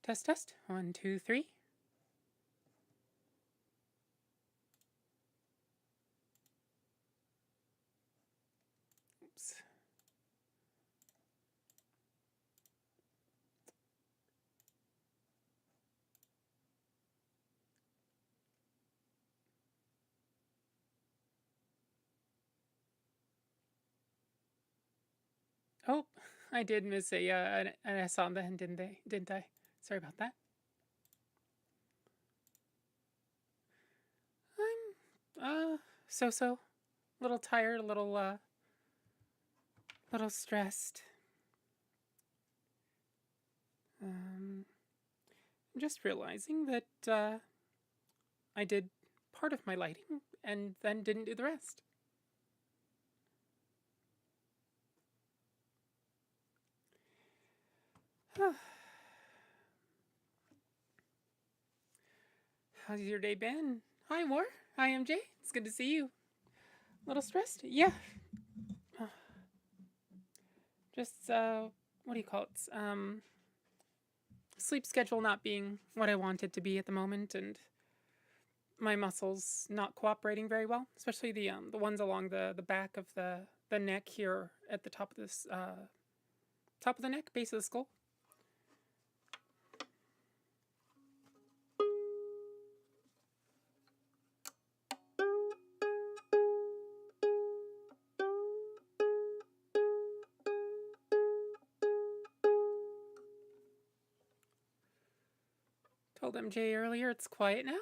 Test, test. 1, 2, 3. Oops. Oh, I did miss an S on the end, didn't I? Sorry about that. I'm so-so. A little tired, a little stressed. I'm just realizing that I did part of my lighting and then didn't do the rest. How's your day been? Hi, Moore. Hi, MJ. It's good to see you. A little stressed? Yeah. Just, what do you call it? Sleep schedule not being what I want it to be at the moment, and my muscles not cooperating very well, especially the ones along the back of the neck here at the top of this top of the neck, base of the skull. Told MJ earlier it's quiet now.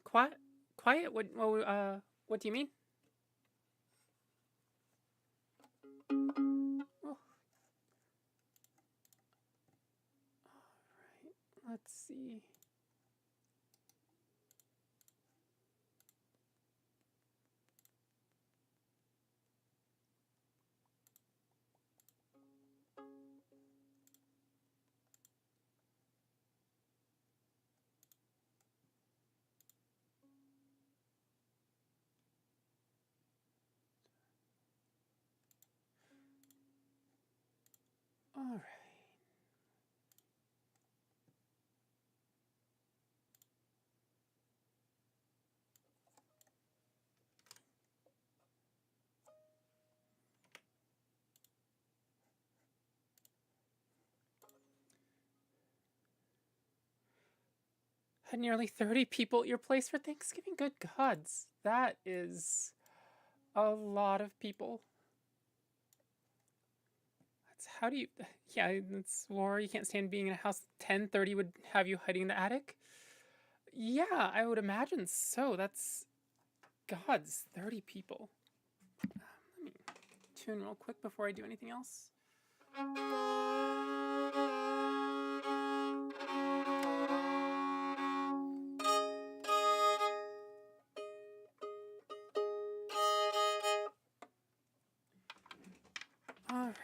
Quiet? Quiet? What do you mean? Oh. All right. Let's see. All right. Had nearly 30 people at your place for Thanksgiving? Good gods. That is a lot of people. That's how do you... Yeah, it's war. You can't stand being in a house. 10, 30 would have you hiding in the attic. Yeah, I would imagine so. That's... Gods, 30 people. Let me tune real quick before I do anything else. Alright.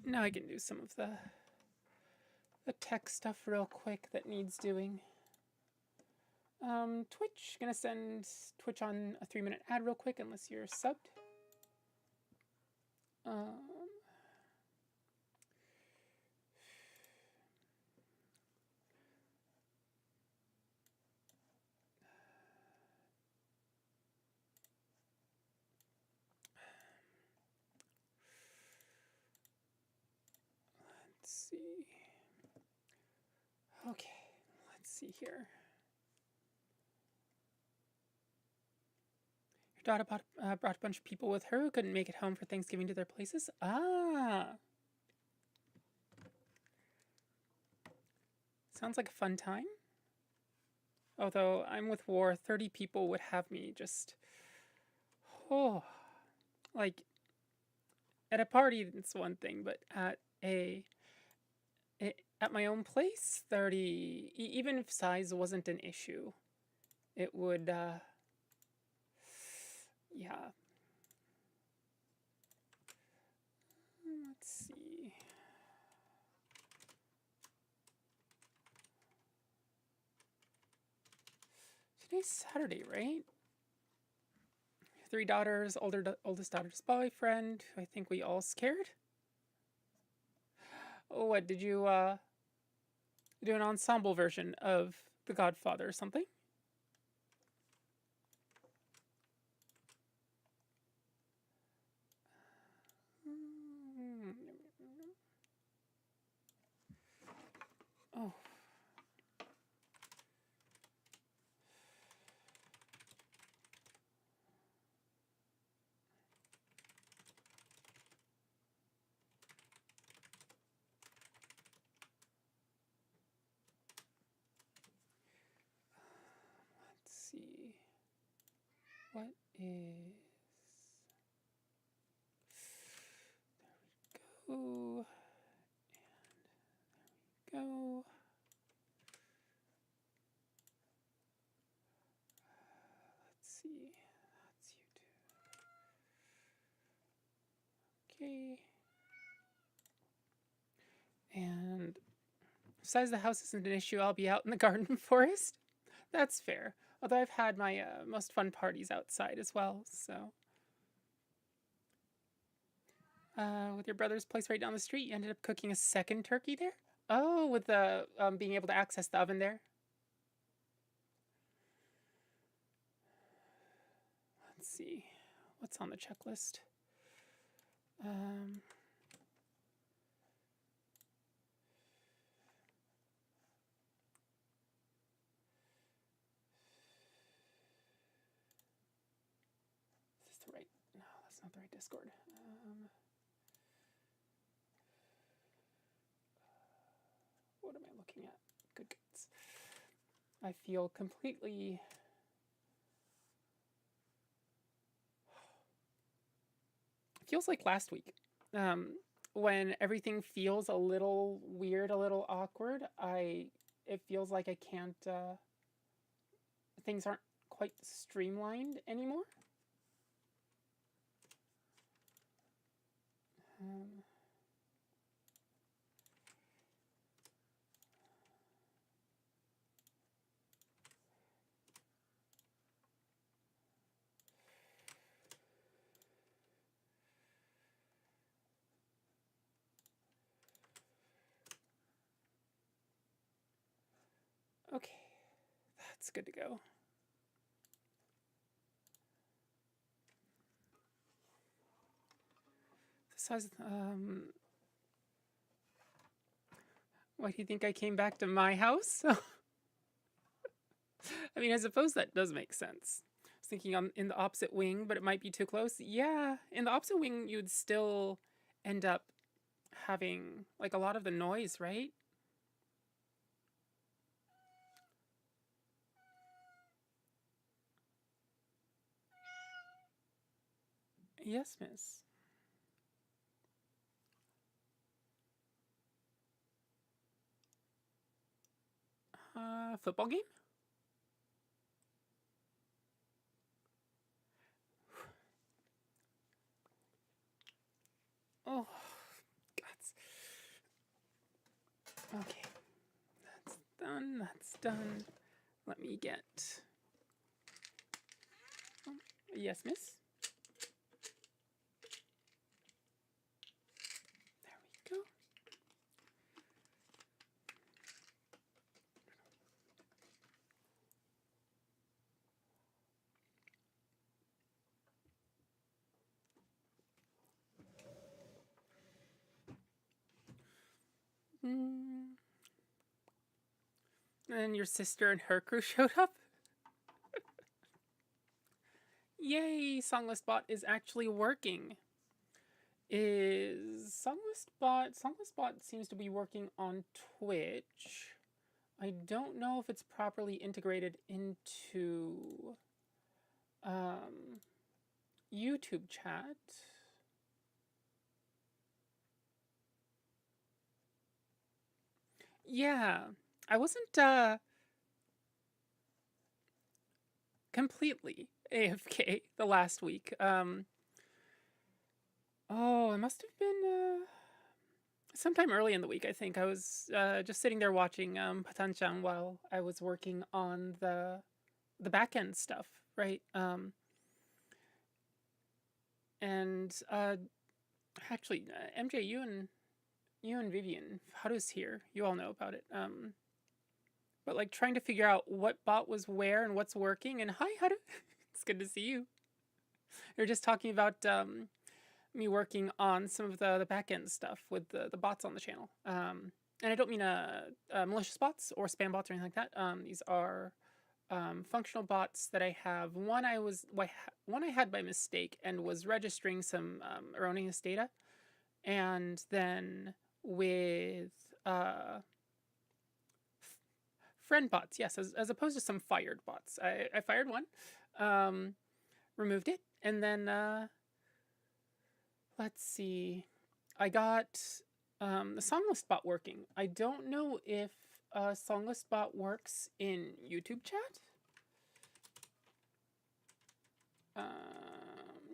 Now I can do some of the tech stuff real quick that needs doing. Twitch, gonna send Twitch on a 3-minute ad real quick unless you're subbed. Let's see. Okay, let's see here. Your daughter brought a bunch of people with her who couldn't make it home for Thanksgiving to their places. Ah. Sounds like a fun time. Although I'm with war, 30 people would have me just... Oh. Like, at a party, it's one thing, but at at my own place, 30, even if size wasn't an issue, it would, yeah. Let's see. Today's Saturday, right? 3 daughters, oldest daughter's boyfriend. I think we all scared. What did you do an ensemble version of The Godfather or something? Oh. Let's see. What is... There we go. And there we go. Let's see. That's YouTube. Okay. And besides the house isn't an issue, I'll be out in the garden forest. That's fair. Although I've had my most fun parties outside as well, so. With your brother's place right down the street, you ended up cooking a second turkey there? Oh, with the being able to access the oven there? Let's see. What's on the checklist? Is this the right? No, that's not the right Discord. What am I looking at? Good gods. I feel completely... Feels like last week. When everything feels a little weird, a little awkward, it feels like I can't, things aren't quite streamlined anymore. Okay, that's good to go. Besides, why do you think I came back to my house? I mean, I suppose that does make sense. I was thinking in the opposite wing, but it might be too close. Yeah, in the opposite wing, you'd still end up having like a lot of the noise, right? Yes, miss. Football game? Oh, gods. Okay, that's done, that's done. Let me get... Oh, yes, miss. There we go. And your sister and her crew showed up? Yay, Songlistbot is actually working. Is Songlistbot seems to be working on Twitch. I don't know if it's properly integrated into YouTube chat. Yeah, I wasn't completely AFK the last week. Oh, it must have been sometime early in the week, I think. I was just sitting there watching Patanchan while I was working on the back end stuff, right? And actually, MJ, you and You and Vivian, how does here? You all know about it. But like trying to figure out what bot was where and what's working. And hi, how do? It's good to see you. You're just talking about me working on some of the back end stuff with the bots on the channel. And I don't mean malicious bots or spam bots or anything like that. These are functional bots that I have. One I had by mistake and was registering some erroneous data, and then with friend bots, yes, as opposed to some fired bots. I fired one, removed it, and then let's see, I got the song list bot working. I don't know if song list bot works in YouTube chat.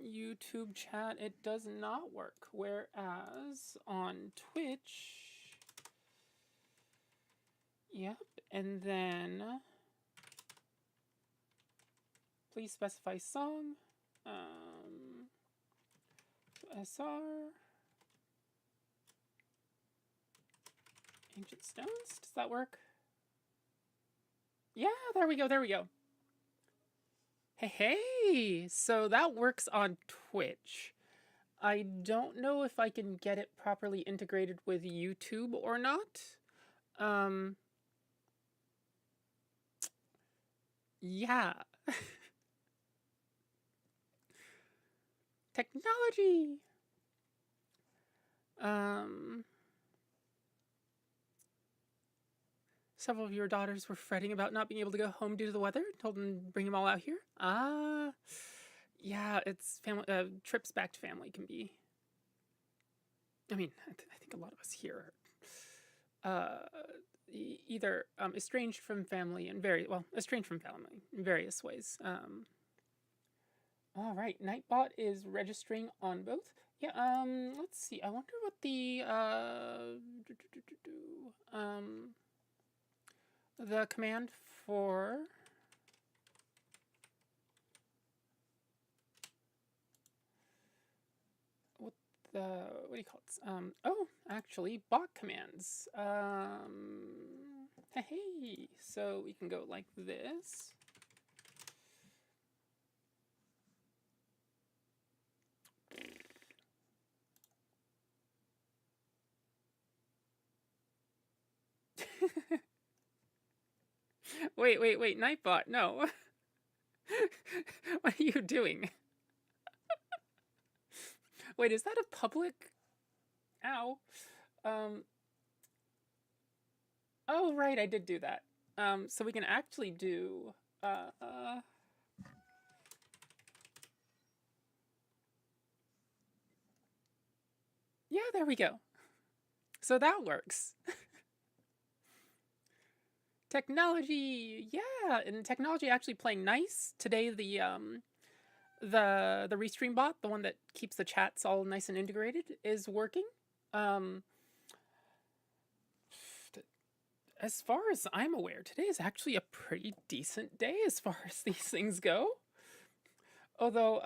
YouTube chat, it does not work. Whereas on Twitch, yep, and then please specify song, SR, Ancient Stones, does that work? Yeah, there we go, there we go. Hey, so that works on Twitch. I don't know if I can get it properly integrated with YouTube or not. Yeah. Technology. Several of your daughters were fretting about not being able to go home due to the weather. Told them to bring them all out here. Yeah, it's family trips back to family can be. I mean, I think a lot of us here are either estranged from family in estranged from family in various ways. All right, Nightbot is registering on both. Yeah, let's see. I wonder what the command for what do you call it? Oh, actually, bot commands. Hey, so we can go like this. Wait, Nightbot, no. What are you doing? Wait, is that a public? Ow. Oh, right, I did do that. So we can actually do, yeah, there we go. So that works. Technology, yeah, and technology actually playing nice. Today the restream bot, the one that keeps the chats all nice and integrated, is working. As far as I'm aware, today is actually a pretty decent day as far as these things go. Although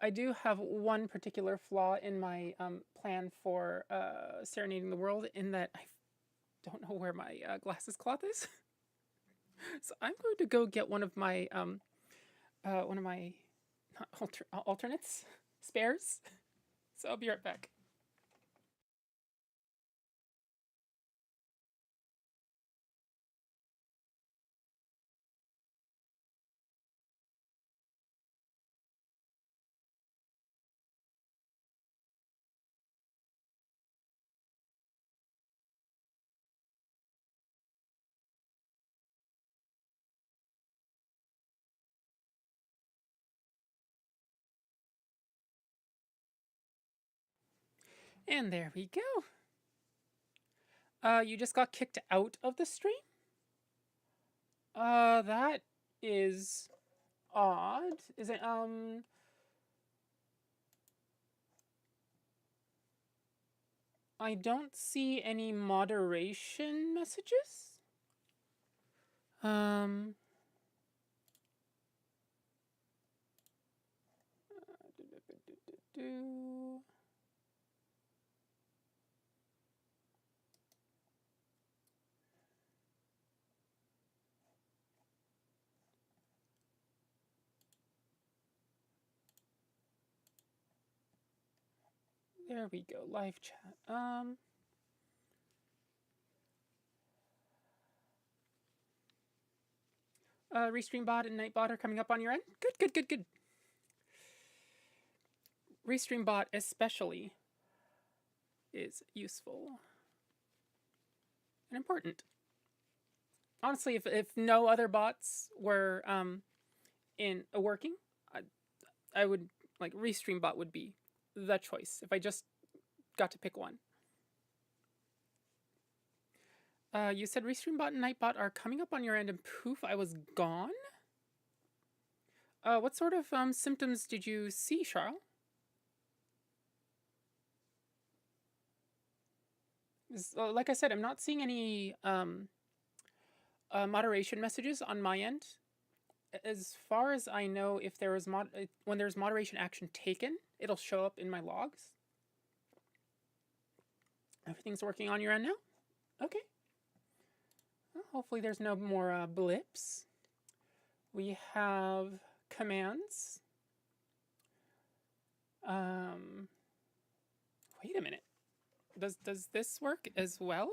I do have one particular flaw in my plan for serenading the world, in that I don't know where my glasses cloth is. So I'm going to go get one of my alternates, spares. So I'll be right back. And there we go. You just got kicked out of the stream? That is odd. Is it, I don't see any moderation messages. There we go, live chat. Restreambot and Nightbot are coming up on your end. Good. Restreambot especially is useful and important. Honestly, if no other bots were working, I would like Restreambot would be the choice if I just got to pick one. You said Restreambot and Nightbot are coming up on your end, and poof, I was gone. What sort of symptoms did you see, Charles? Like I said, I'm not seeing any moderation messages on my end. As far as I know, if there was when there's moderation action taken, it'll show up in my logs. Everything's working on your end now? Okay. Well, hopefully there's no more blips. We have commands. Wait a minute. Does this work as well?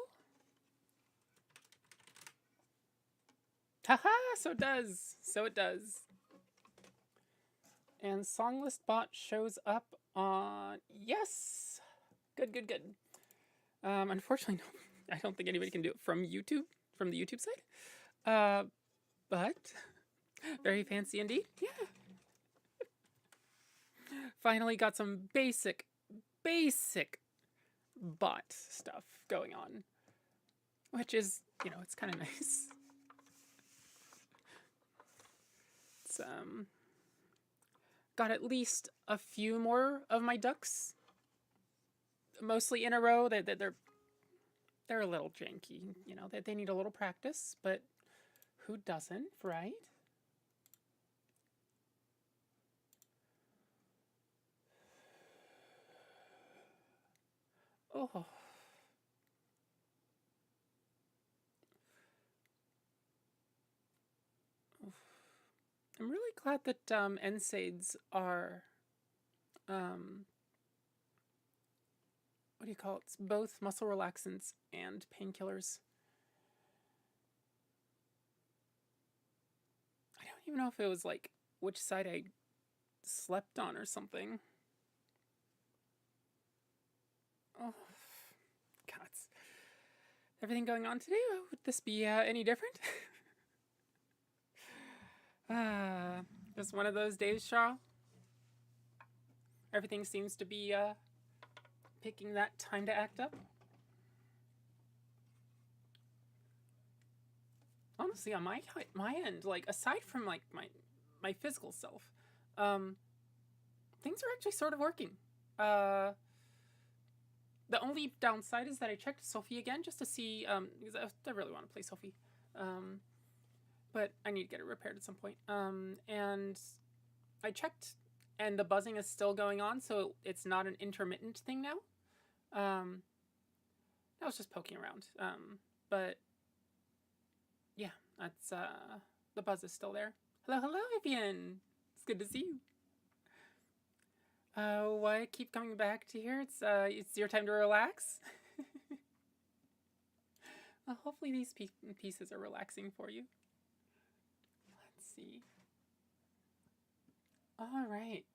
Haha, so it does. So it does. And songlist bot shows up on... Yes! Good. Unfortunately, no, I don't think anybody can do it from YouTube, from the YouTube side. But very fancy indeed. Yeah. Finally got some basic bot stuff going on, which is, you know, it's kind of nice. It's got at least a few more of my ducks, mostly in a row. They're a little janky, you know. They need a little practice, but who doesn't, right? Oh. I'm really glad that NSAIDs are, what do you call it? It's both muscle relaxants and painkillers. I don't even know if it was like which side I slept on or something. Oh, God. Everything going on today? Would this be any different? Just one of those days, Charles. Everything seems to be picking that time to act up. Honestly, on my end, like aside from like my physical self, things are actually sort of working. The only downside is that I checked Sophie again just to see, because I really want to play Sophie. But I need to get it repaired at some point. And I checked, and the buzzing is still going on, so it's not an intermittent thing now. I was just poking around. But yeah, that's the buzz is still there. Hello, Vivian. It's good to see you. Why I keep coming back to here? It's your time to relax. Well, hopefully these pieces are relaxing for you. Let's see. All right.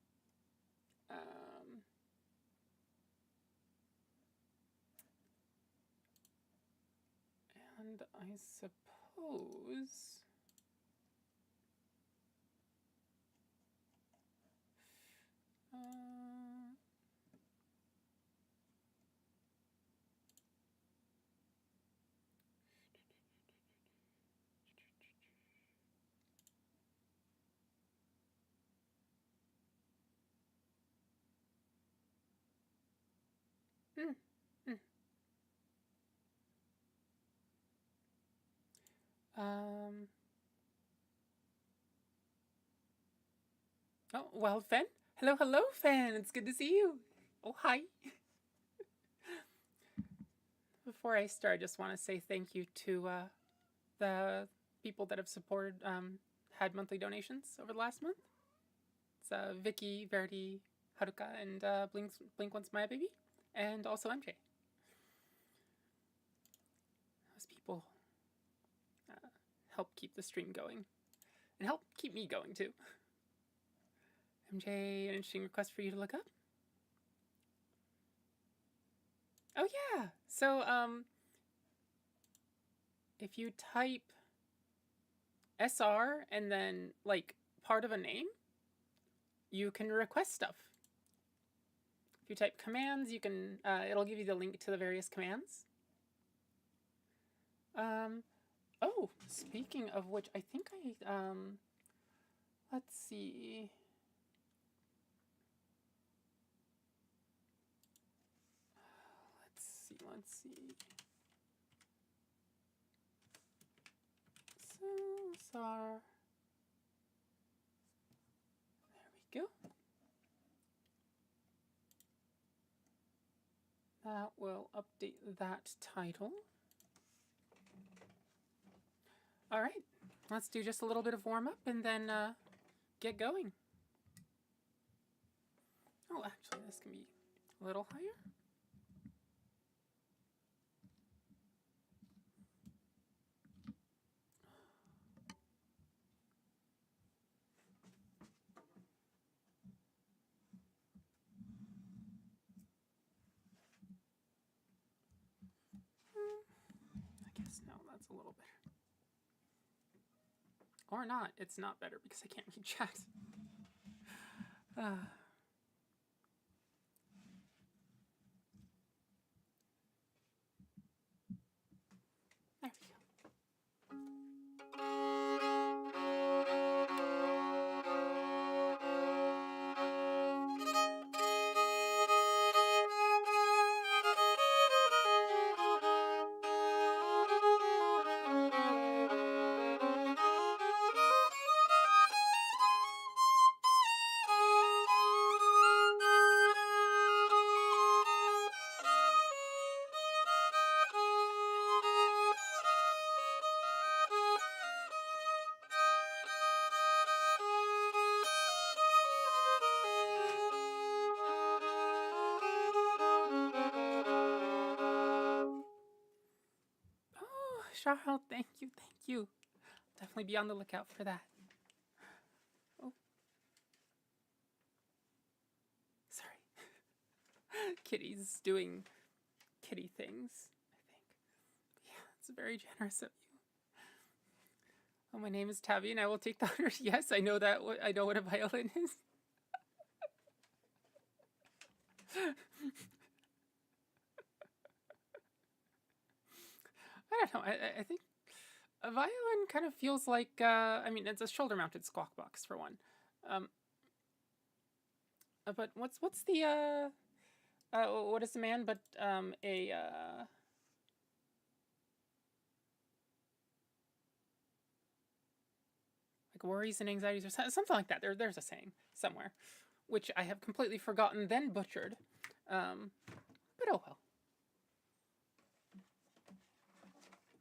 And I suppose... Oh, well, Fen. Hello, Fen. It's good to see you. Oh, hi. Before I start, I just want to say thank you to the people that have supported, had monthly donations over the last month. It's Vicky, Verity, Haruka, and Blink Once My Baby. and also MJ. Those people help keep the stream going, and help keep me going too. MJ, an interesting request for you to look up. Oh yeah, so if you type SR and then like part of a name, you can request stuff. If you type commands, you can it'll give you the link to the various commands. Oh, speaking of which, I think I let's see. Let's see. So, there we go. That will update that title. All right, let's do just a little bit of warm up and then get going. Oh, actually, this can be a little higher. I guess no, that's a little better. Or not, it's not better because I can't read chat. There we go. Charles, thank you, thank you. Definitely be on the lookout for that. Oh. Sorry. Kitty's doing kitty things, I think. Yeah, it's very generous of you. Oh, my name is Tabby and I will take the honor. Yes, I know that. I know what a violin is. I don't know. I think a violin kind of feels like, I mean, it's a shoulder-mounted squawk box for one. But what's the, what is the man but like worries and anxieties or something like that. There's a saying somewhere, which I have completely forgotten, then butchered. But oh well.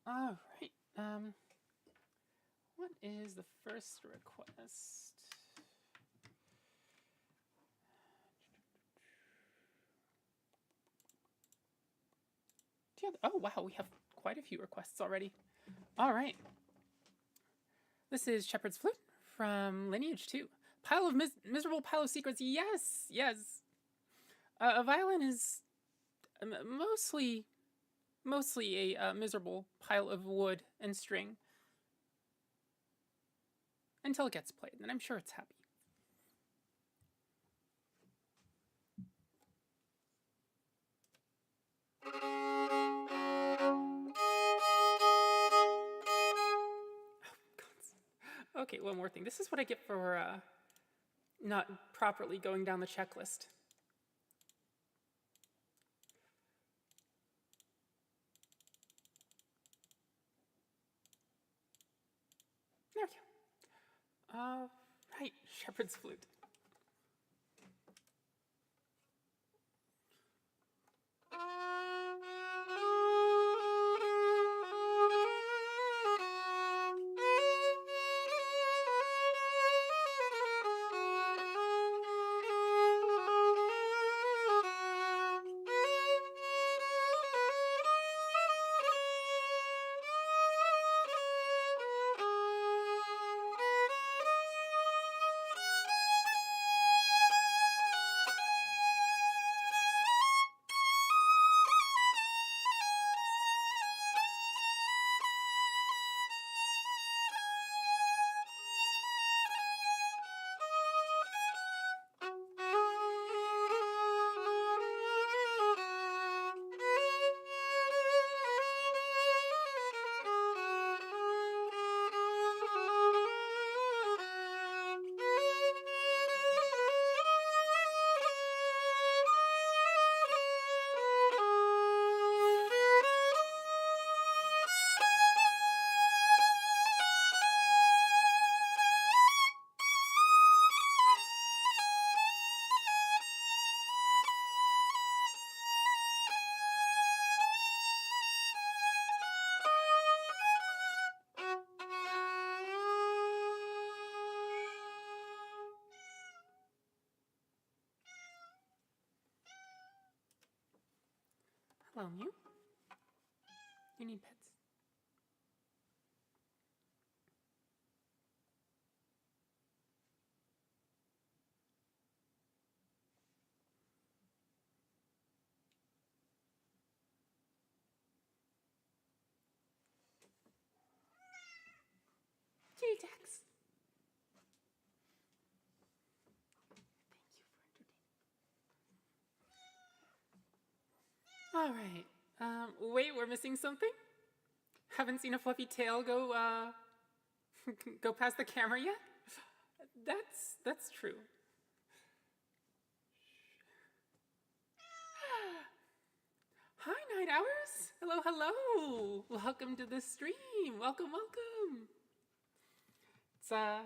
All right. What is the first request? Oh wow, we have quite a few requests already. All right. This is Shepherd's Flute from Lineage 2. Pile of miserable pile of secrets. Yes, yes. A violin is mostly a miserable pile of wood and string until it gets played, and I'm sure it's happy. Oh, okay, one more thing. This is what I get for not properly going down the checklist. There we go. All right, Shepherd's Flute. Hello, Mew. You need pets. Kitty Tax. All right. Wait, we're missing something? Haven't seen a fluffy tail go go past the camera yet? That's true. Hi, Night Hours. Hello, hello. Welcome to the stream. Welcome, welcome. It's I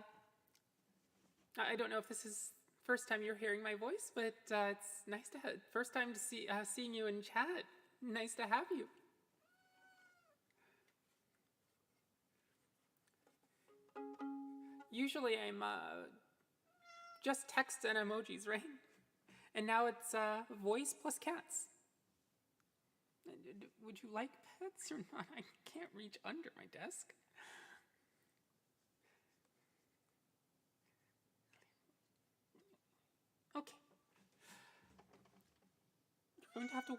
don't know if this is first time you're hearing my voice, but it's nice to have first time to seeing you in chat. Nice to have you. Usually I'm just text and emojis, right? And now it's voice plus cats. Would you like pets or not? I can't reach under my desk. Okay. You're going to have to...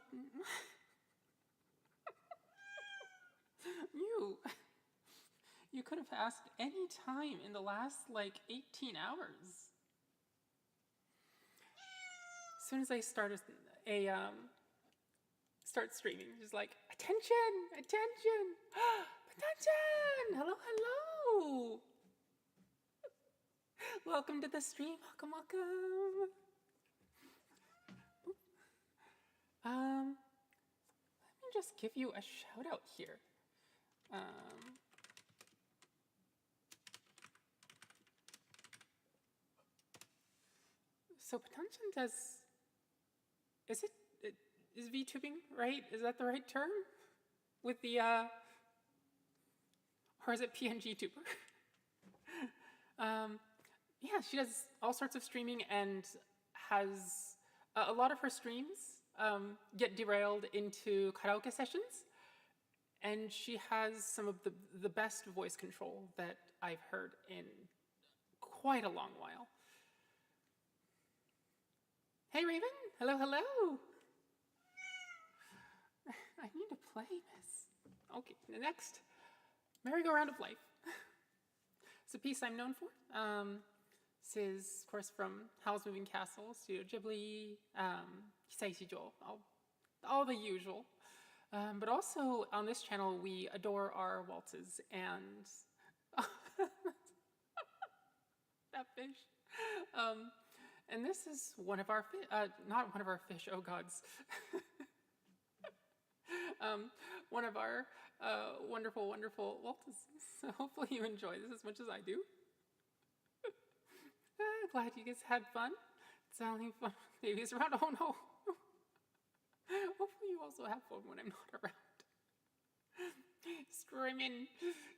You could have asked any time in the last, like, 18 hours. As soon as I start start streaming, just like, attention, attention, attention, hello, hello. Welcome to the stream, welcome, welcome. Let me just give you a shout out here. So Patanjan does, is VTubing right? Is that the right term? With the, or is it PNG tuber? Yeah, she does all sorts of streaming and has a lot of her streams get derailed into karaoke sessions. And she has some of the best voice control that I've heard in quite a long while. Hey, Raven. Hello, hello. I need to play, miss. Okay, the next. Merry-Go-Round of Life. It's a piece I'm known for. This is, of course, from Howl's Moving Castle, Studio Ghibli, Hisai Shijo, all the usual. But also, on this channel, we adore our waltzes and... that fish. And this is one of our, not one of our fish, oh gods. One of our wonderful, wonderful waltzes. So hopefully you enjoy this as much as I do. Glad you guys had fun. It's only fun. Babies around. Oh no. Hopefully you also have fun when I'm not around. Streaming.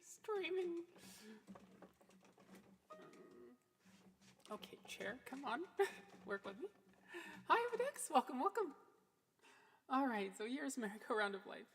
Streaming. Okay, chair, come on. Work with me. Hi, Videx. Welcome, welcome. All right, so here's Merry-Go-Round of Life.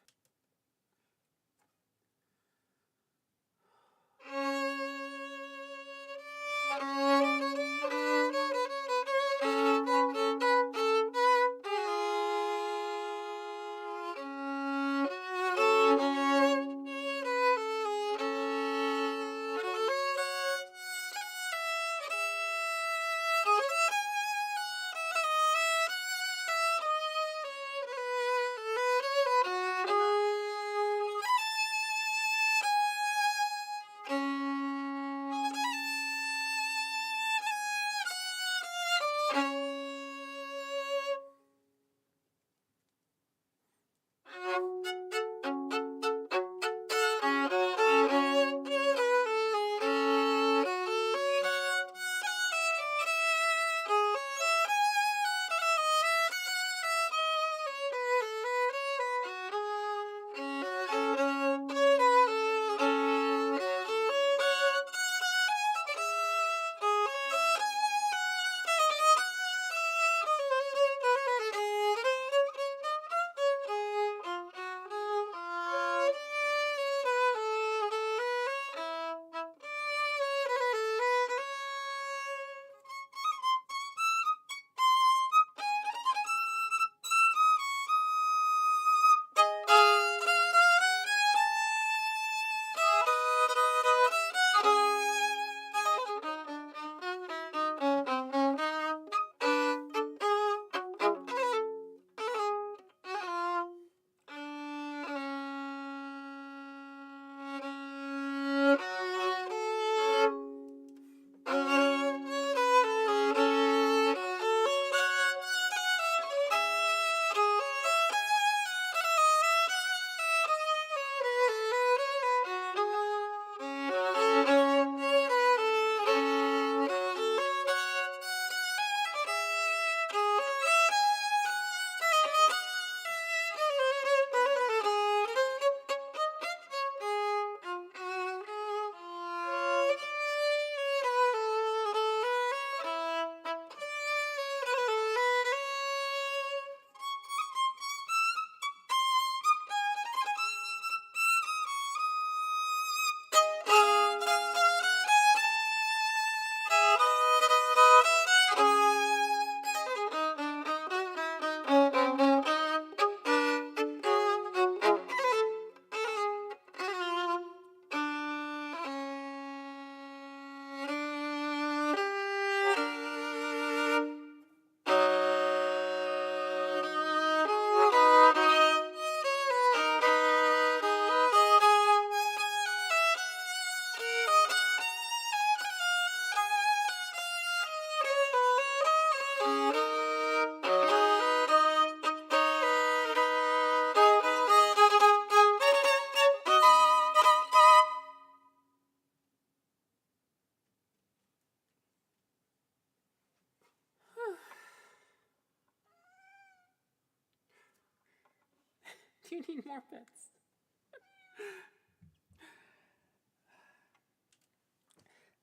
Do you need more bits?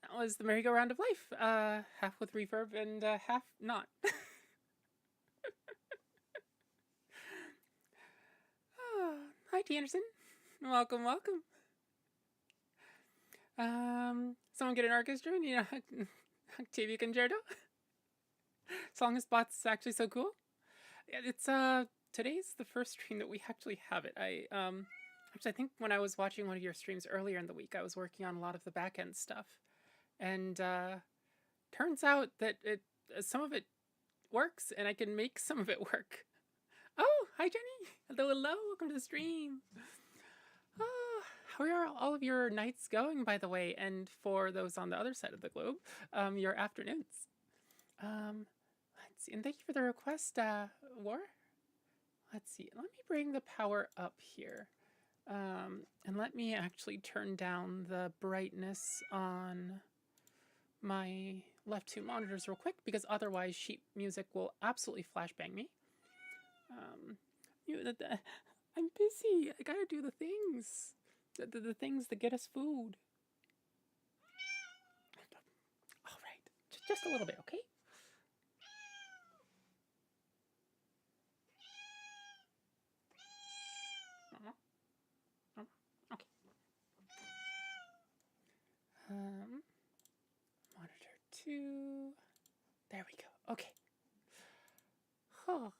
That was the merry-go-round of life. Half with reverb and half not. Oh, hi, T. Anderson. Welcome, welcome. Someone get an orchestra? You know, OctaviaConAmore. Song spot's actually so cool. It's today's the first stream that we actually have it. Actually, I think when I was watching one of your streams earlier in the week, I was working on a lot of the back end stuff, and turns out that some of it works, and I can make some of it work. Oh, hi Jenny. Hello, hello. Welcome to the stream. Oh, how are all of your nights going, by the way? And for those on the other side of the globe, your afternoons. Let's see. And thank you for the request, War. Let's see. Let me bring the power up here. And let me actually turn down the brightness on my left two monitors real quick, because otherwise sheet music will absolutely flashbang me. I'm busy. I gotta do the things. The things that get us food. All right. Just a little bit, okay? Okay. Monitor 2. There we go. Okay. Oh.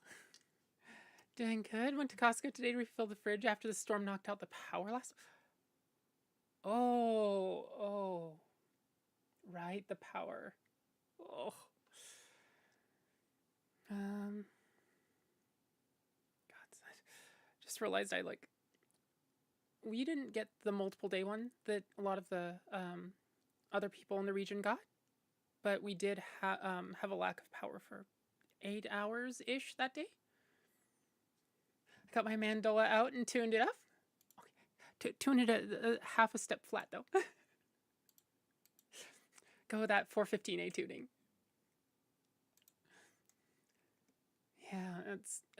Doing good. Went to Costco today to refill the fridge after the storm knocked out the power last. Oh. Right, the power. Oh. God, just realized we didn't get the multiple day one that a lot of the other people in the region got, but we did have a lack of power for 8 hours-ish that day. I got my mandola out and tuned it up. Okay. Tune it a half a step flat, though. Go with that 415A tuning. Yeah,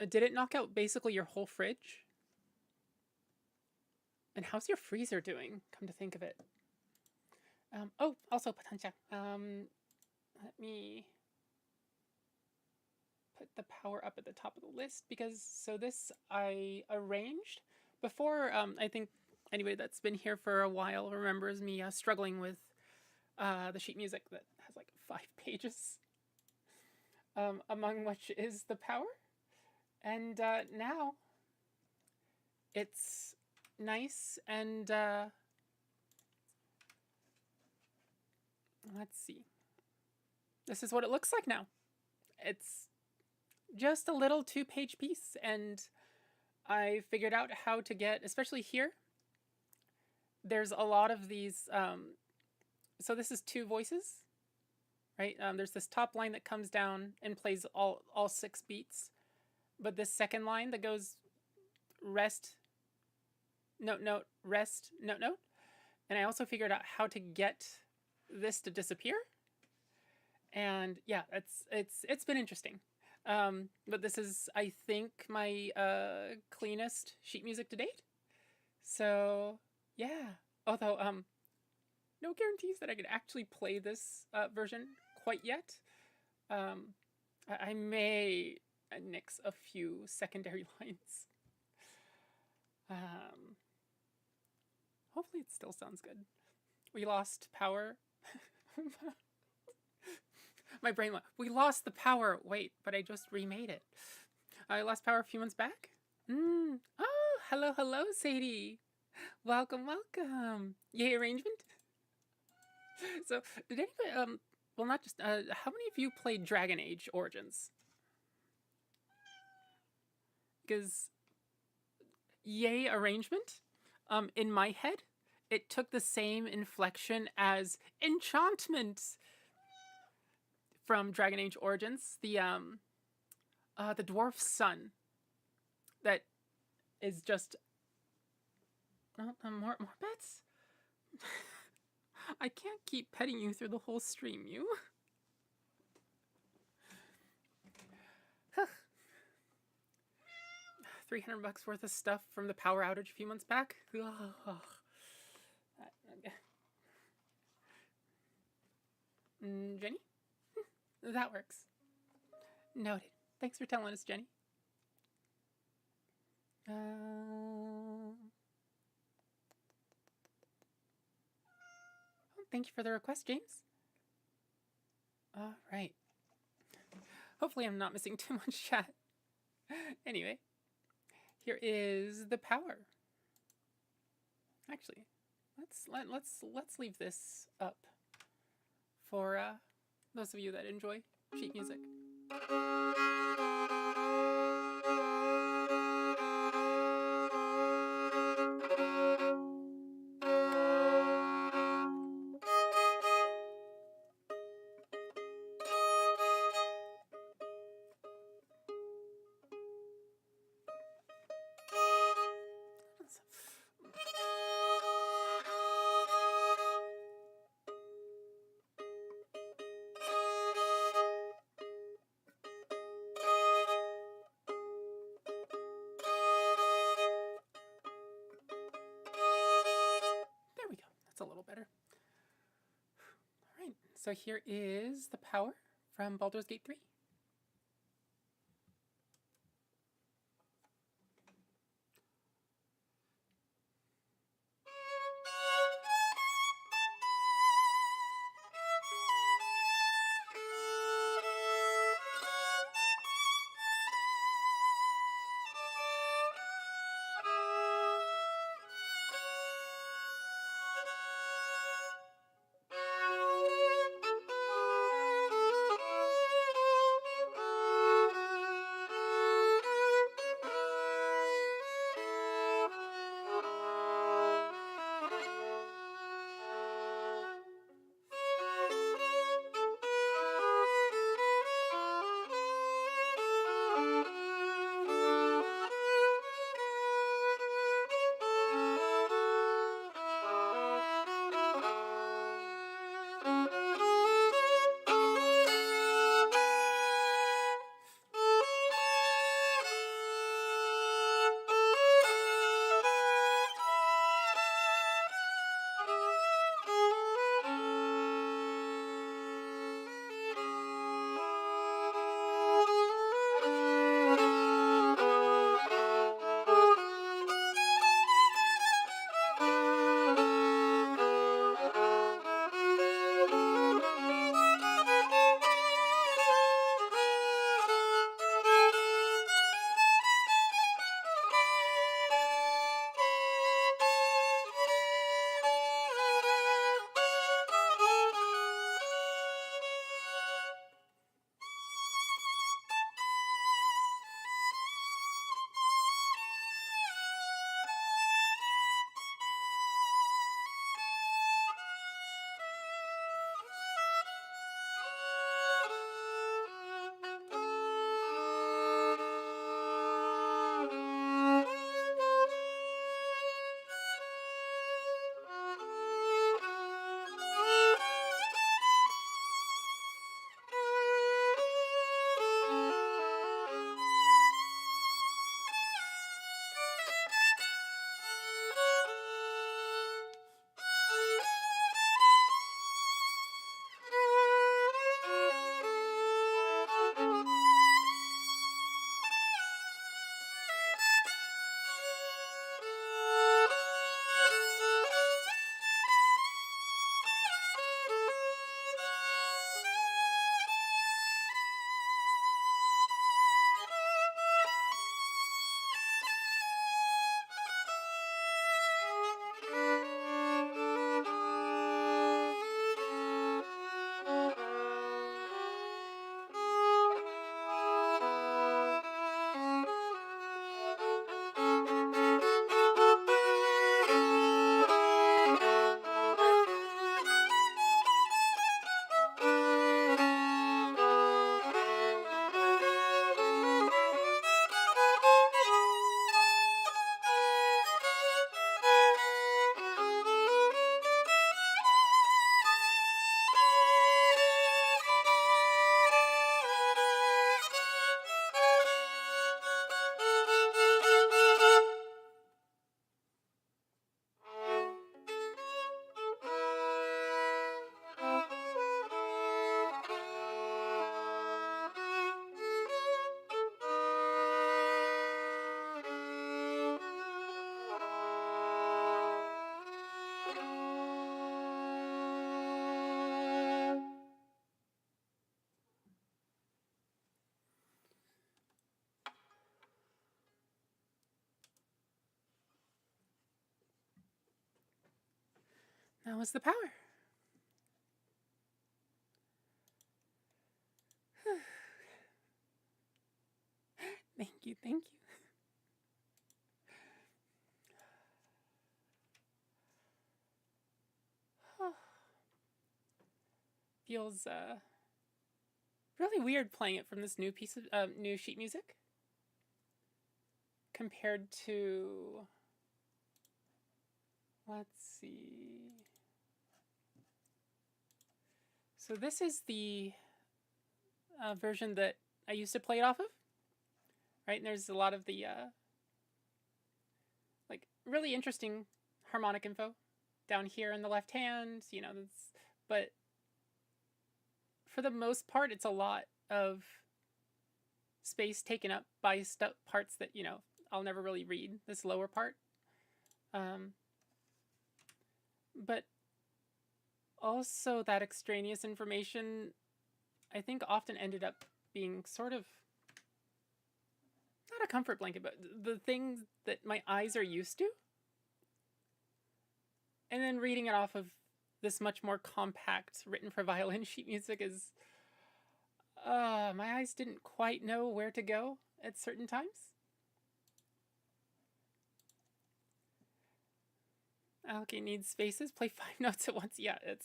did it knock out basically your whole fridge? And how's your freezer doing, come to think of it? Oh, also, Patancia. Let me put the power up at the top of the list, because this I arranged before. I think anybody that's been here for a while remembers me struggling with the sheet music that has like 5 pages, among which is the power. And now it's nice and let's see. This is what it looks like now. It's just a little 2-page piece, and I figured out how to get, especially here, there's a lot of these, so this is 2 voices, right? There's this top line that comes down and plays all 6 beats, but this second line that goes rest, note, note, rest, note, note. And I also figured out how to get this to disappear. And yeah, it's been interesting. But this is, I think, my cleanest sheet music to date. So yeah, although no guarantees that I could actually play this version quite yet. I may nix a few secondary lines. Hopefully it still sounds good. We lost power. My brain went, we lost the power. Wait, but I just remade it. I lost power a few months back. Oh, hello, Sadie. Welcome. Yay, arrangement. So, did anybody, well, not just, how many of you played Dragon Age Origins? Because, yay, arrangement, in my head, it took the same inflection as enchantment from Dragon Age Origins, the dwarf son that is just more bets. I can't keep petting you through the whole stream, you. $300 worth of stuff from the power outage a few months back. Jenny? That works. Noted. Thanks for telling us, Jenny. Thank you for the request, James. All right. Hopefully I'm not missing too much chat. Anyway, here is the power. Actually, let's leave this up for those of you that enjoy sheet music. There we go. That's a little better. All right. So here is the power from Baldur's Gate 3. That was the power. Thank you, thank you. Feels really weird playing it from this new piece of new sheet music compared to, let's see. So this is the version that I used to play it off of, right? And there's a lot of the like really interesting harmonic info down here in the left hand, you know, but for the most part, it's a lot of space taken up by parts that, you know, I'll never really read, this lower part. But also that extraneous information, I think, often ended up being sort of, not a comfort blanket, but the things that my eyes are used to. And then reading it off of this much more compact, written for violin sheet music is, my eyes didn't quite know where to go at certain times. Okay, needs spaces. Play 5 notes at once. Yeah, it's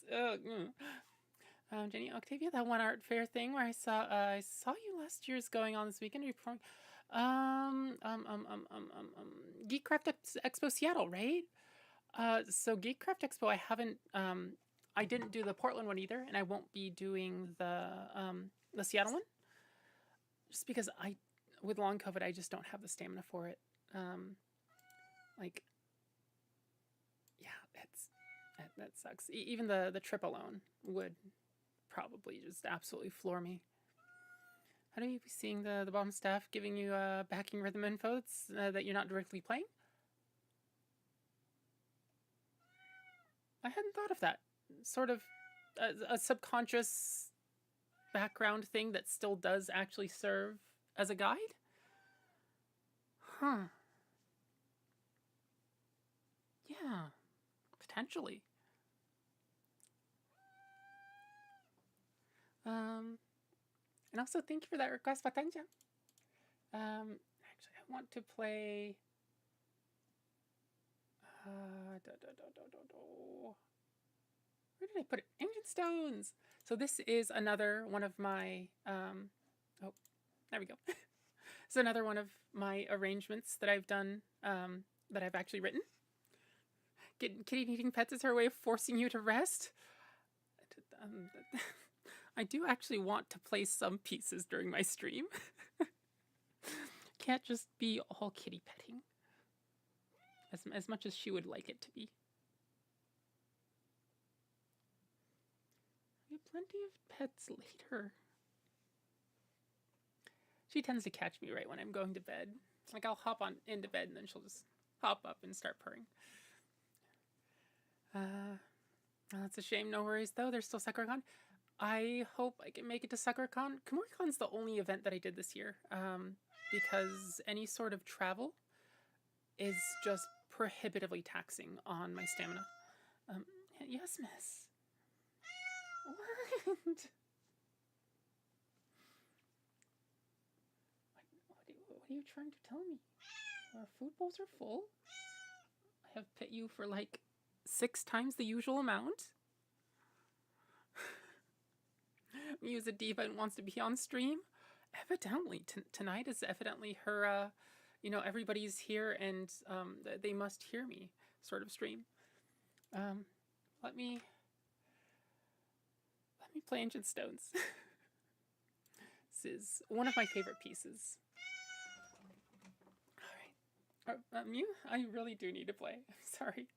Jenny, Octavia, that one art fair thing where I saw you last year's going on this weekend. Are you performing? Geekcraft Expo Seattle, right? So Geekcraft Expo, I haven't. I didn't do the Portland one either, and I won't be doing the Seattle one, just because with long COVID, I just don't have the stamina for it. Like, yeah, that sucks. Even the trip alone would probably just absolutely floor me. How do you be seeing the bottom staff giving you backing rhythm info that you're not directly playing? I hadn't thought of that. Sort of a subconscious background thing that still does actually serve as a guide? Huh. Yeah, potentially. And also thank you for that request, Patanja. Actually, I want to play. Where did I put it? Ancient Stones. So this is another one of my. Oh, there we go. It's another one of my arrangements that I've done. That I've actually written. Kitty needing pets is her way of forcing you to rest. I do actually want to play some pieces during my stream. Can't just be all kitty petting. As much as she would like it to be. We have plenty of pets later. She tends to catch me right when I'm going to bed. Like, I'll hop on into bed and then she'll just hop up and start purring. That's a shame. No worries, though. There's still SakuraCon. I hope I can make it to SakuraCon. KomoriCon's the only event that I did this year, because any sort of travel is just prohibitively taxing on my stamina. Yes, miss. What? What are you trying to tell me? Our food bowls are full? I have pit you for like 6 times the usual amount? Muse a diva and wants to be on stream? Evidently. Tonight is evidently her, you know, everybody's here and they must hear me sort of stream. Let me play Ancient Stones. This is one of my favorite pieces. All right. Mew, I really do need to play. Sorry.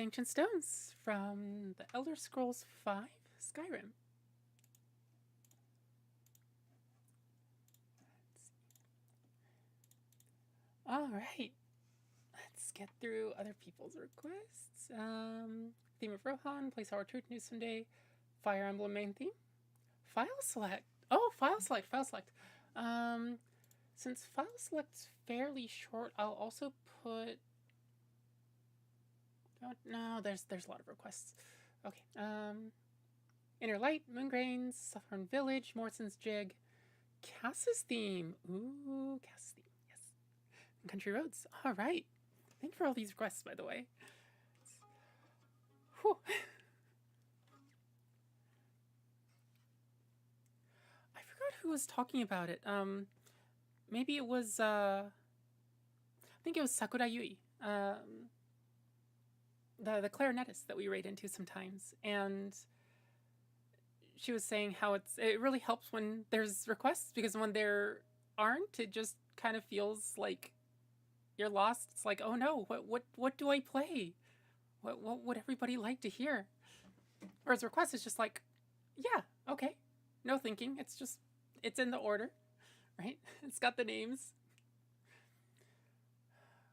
ancient stones from the Elder Scrolls V Skyrim. All right, let's get through other people's requests. Theme of Rohan, place our truth news someday. Fire Emblem main theme. File select. Oh, file select. Since file select's fairly short, I'll also put. Oh, no, there's a lot of requests. Okay. Inner Light, Moongrains, Saffron Village, Morrison's Jig, Cass's theme. Ooh, Cass's theme. Yes. And Country Roads. All right. Thank you for all these requests, by the way. Whew. I forgot who was talking about it. Maybe it was, I think it was Sakura Yui. The clarinetist that we raid into sometimes. And she was saying how it really helps when there's requests, because when there aren't, it just kind of feels like you're lost. It's like, oh no, what do I play? What would everybody like to hear? Whereas request is just like, yeah, okay, no thinking. It's in the order, right? It's got the names.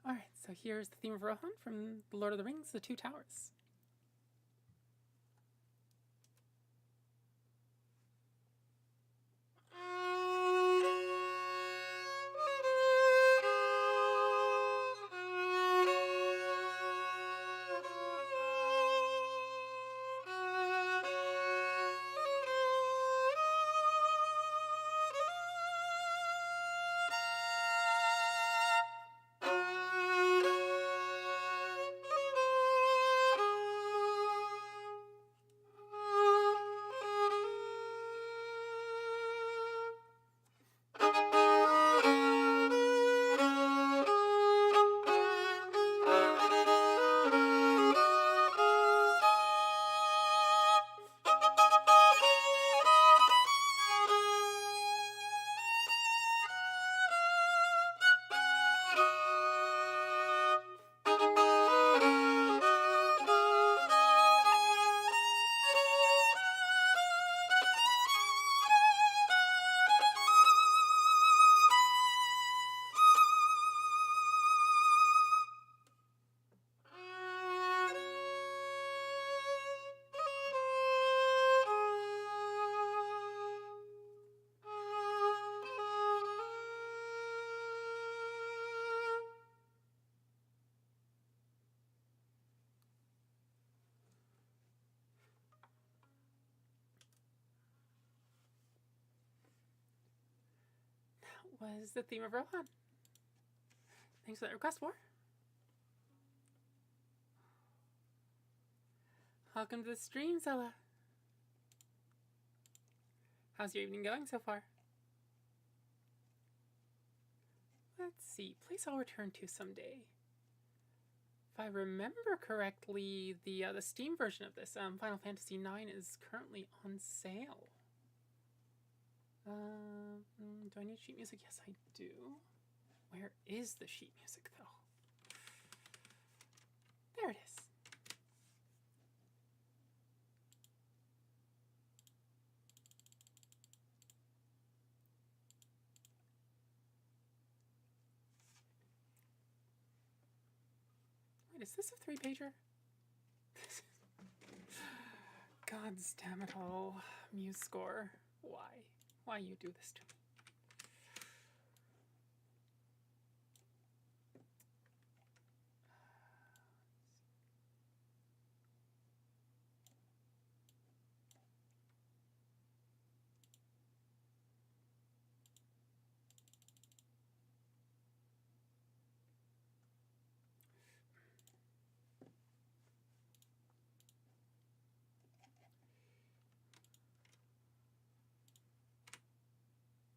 All right, so here's the theme of Rohan from The Lord of the Rings, The Two Towers. Was the theme of Rohan. Thanks for that request, War. Welcome to the stream, Zella. How's your evening going so far? Let's see. Place I'll return to someday. If I remember correctly, the Steam version of this, Final Fantasy IX, is currently on sale. Do I need sheet music? Yes, I do. Where is the sheet music, though? There it is. Wait, is this a 3-pager? God's damn it all. Muse score. Why? Why you do this to me?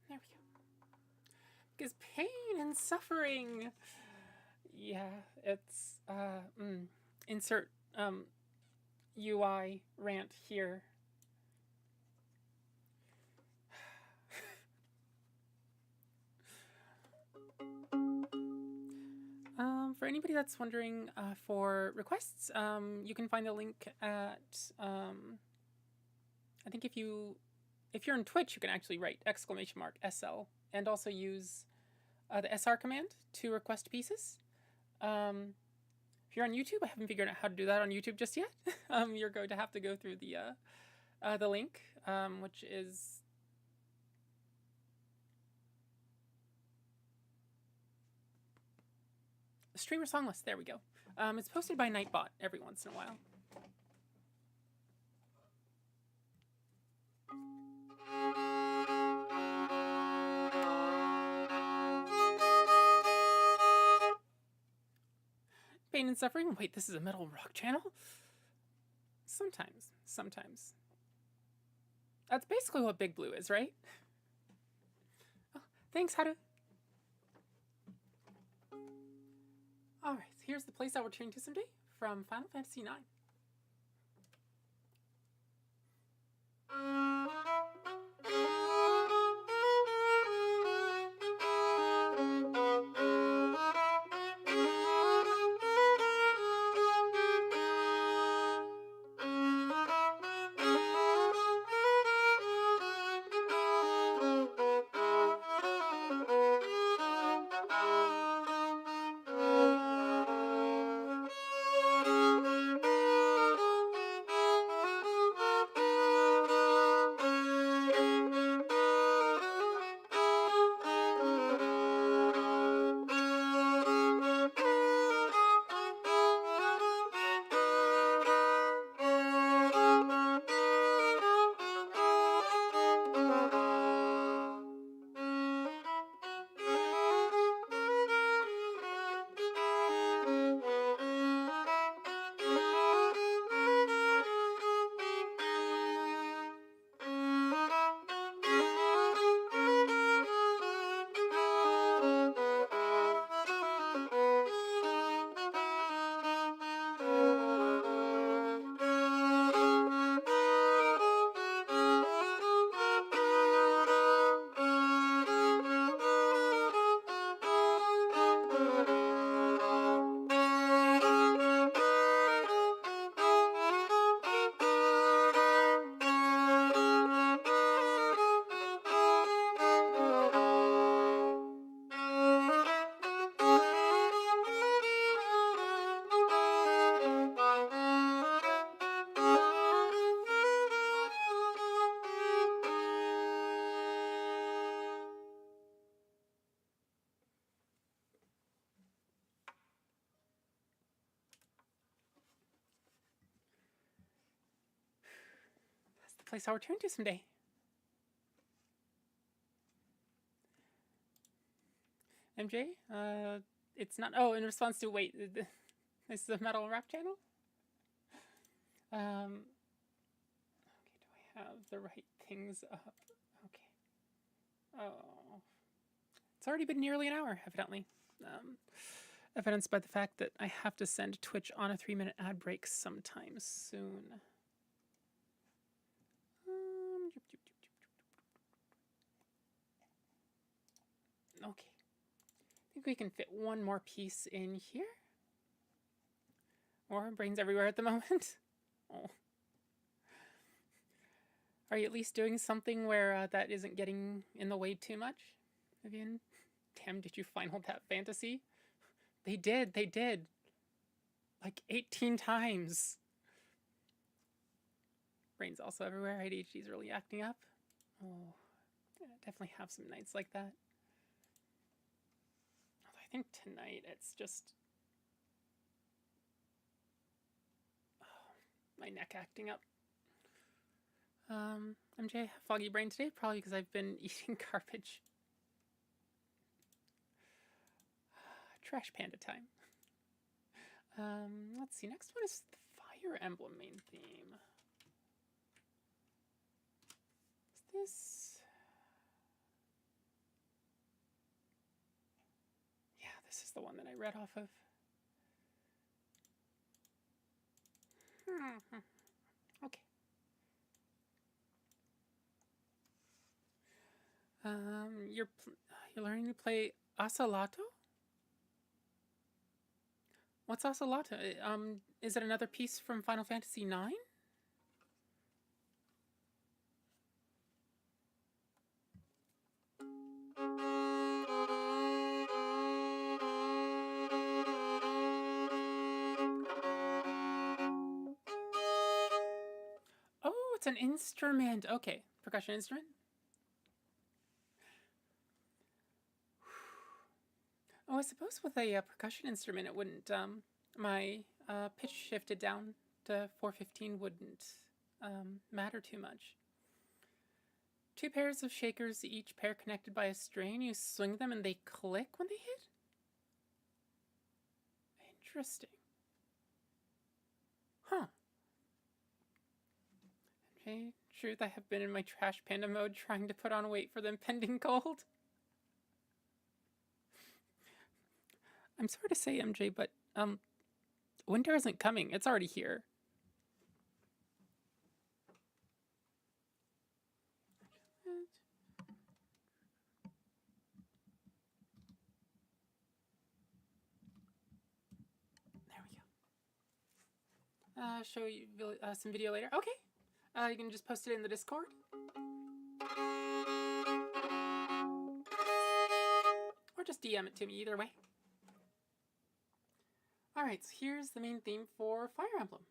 There we go. Because pain and suffering. Yeah, it's insert UI rant here. For anybody that's wondering for requests, you can find the link at I think if you're in Twitch, you can actually write !SL and also use the SR command to request pieces. If you're on YouTube, I haven't figured out how to do that on YouTube just yet. You're going to have to go through the link, which is streamer song list. There we go. It's posted by Nightbot every once in a while. Pain and suffering. Wait, this is a metal rock channel? Sometimes. That's basically what Big Blue is, right? Oh, thanks, Haru. Alright, here's the place I'll return to someday from Final Fantasy IX. Place I'll return to someday. MJ, it's not. Oh, in response to wait, this is a metal rap channel. Okay, do I have the right things up? Okay. Oh, it's already been nearly an hour, evidently. Evidenced by the fact that I have to send Twitch on a 3-minute ad break sometime soon. Okay. I think we can fit one more piece in here. Or brains everywhere at the moment. Oh. Are you at least doing something where that isn't getting in the way too much, Vivian? Damn, did you final that fantasy? They did. Like 18 times. Brains also everywhere. ADHD's really acting up. Oh, yeah, definitely have some nights like that. I think tonight it's just my neck acting up. MJ, foggy brain today, probably because I've been eating garbage. Trash panda time. Let's see, next one is the Fire Emblem main theme. Is this? Yeah, this is the one that I read off of. Okay. You're learning to play Asalato? What's Ocelota? Is it another piece from Final Fantasy IX? Oh, it's an instrument. Okay, percussion instrument. Oh, I suppose with a percussion instrument, it wouldn't. My pitch shifted down to 415 wouldn't matter too much. 2 pairs of shakers, each pair connected by a string. You swing them and they click when they hit? Interesting. Huh. Okay, truth, I have been in my trash panda mode trying to put on weight for the impending cold. I'm sorry to say, MJ, but, winter isn't coming. It's already here. There we go. Show you some video later. Okay. You can just post it in the Discord. Or just DM it to me, either way. Alright, so here's the main theme for Fire Emblem.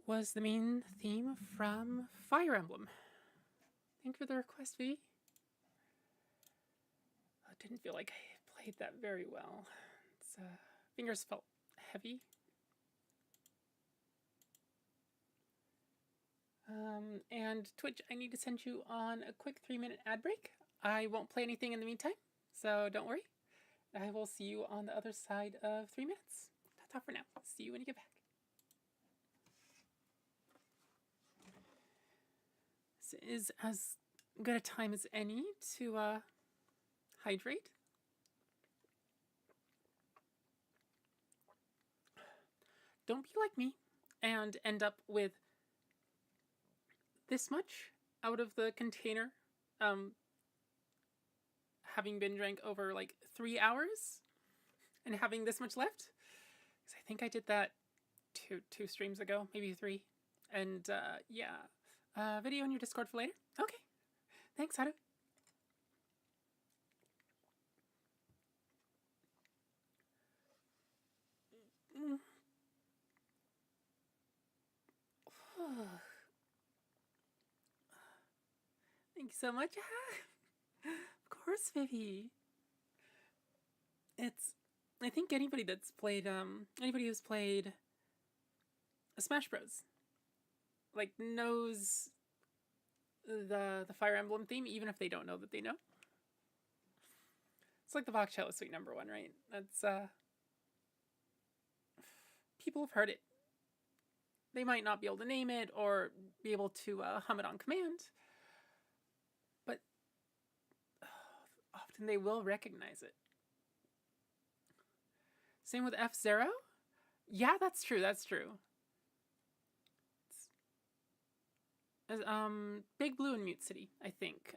Was the main theme from Fire Emblem. Thank you for the request, V. I didn't feel like I played that very well. Fingers felt heavy. And Twitch, I need to send you on a quick 3-minute ad break. I won't play anything in the meantime, so don't worry. I will see you on the other side of 3 minutes. That's all for now. See you when you get back. This is as good a time as any to hydrate. Don't be like me and end up with this much out of the container, having been drank over like 3 hours and having this much left. Because I think I did that two streams ago, maybe 3. And yeah, video in your Discord for later. Okay, thanks, Haru. Thank you so much. Of course, Vivi. I think anybody that's played, anybody who's played Smash Bros. Like knows the Fire Emblem theme, even if they don't know that they know. It's like the Bach Cello Suite #1, right? That's people have heard it. They might not be able to name it or be able to hum it on command, but often they will recognize it. Same with F-Zero. Yeah, that's true. That's true. Big Blue and Mute City, I think,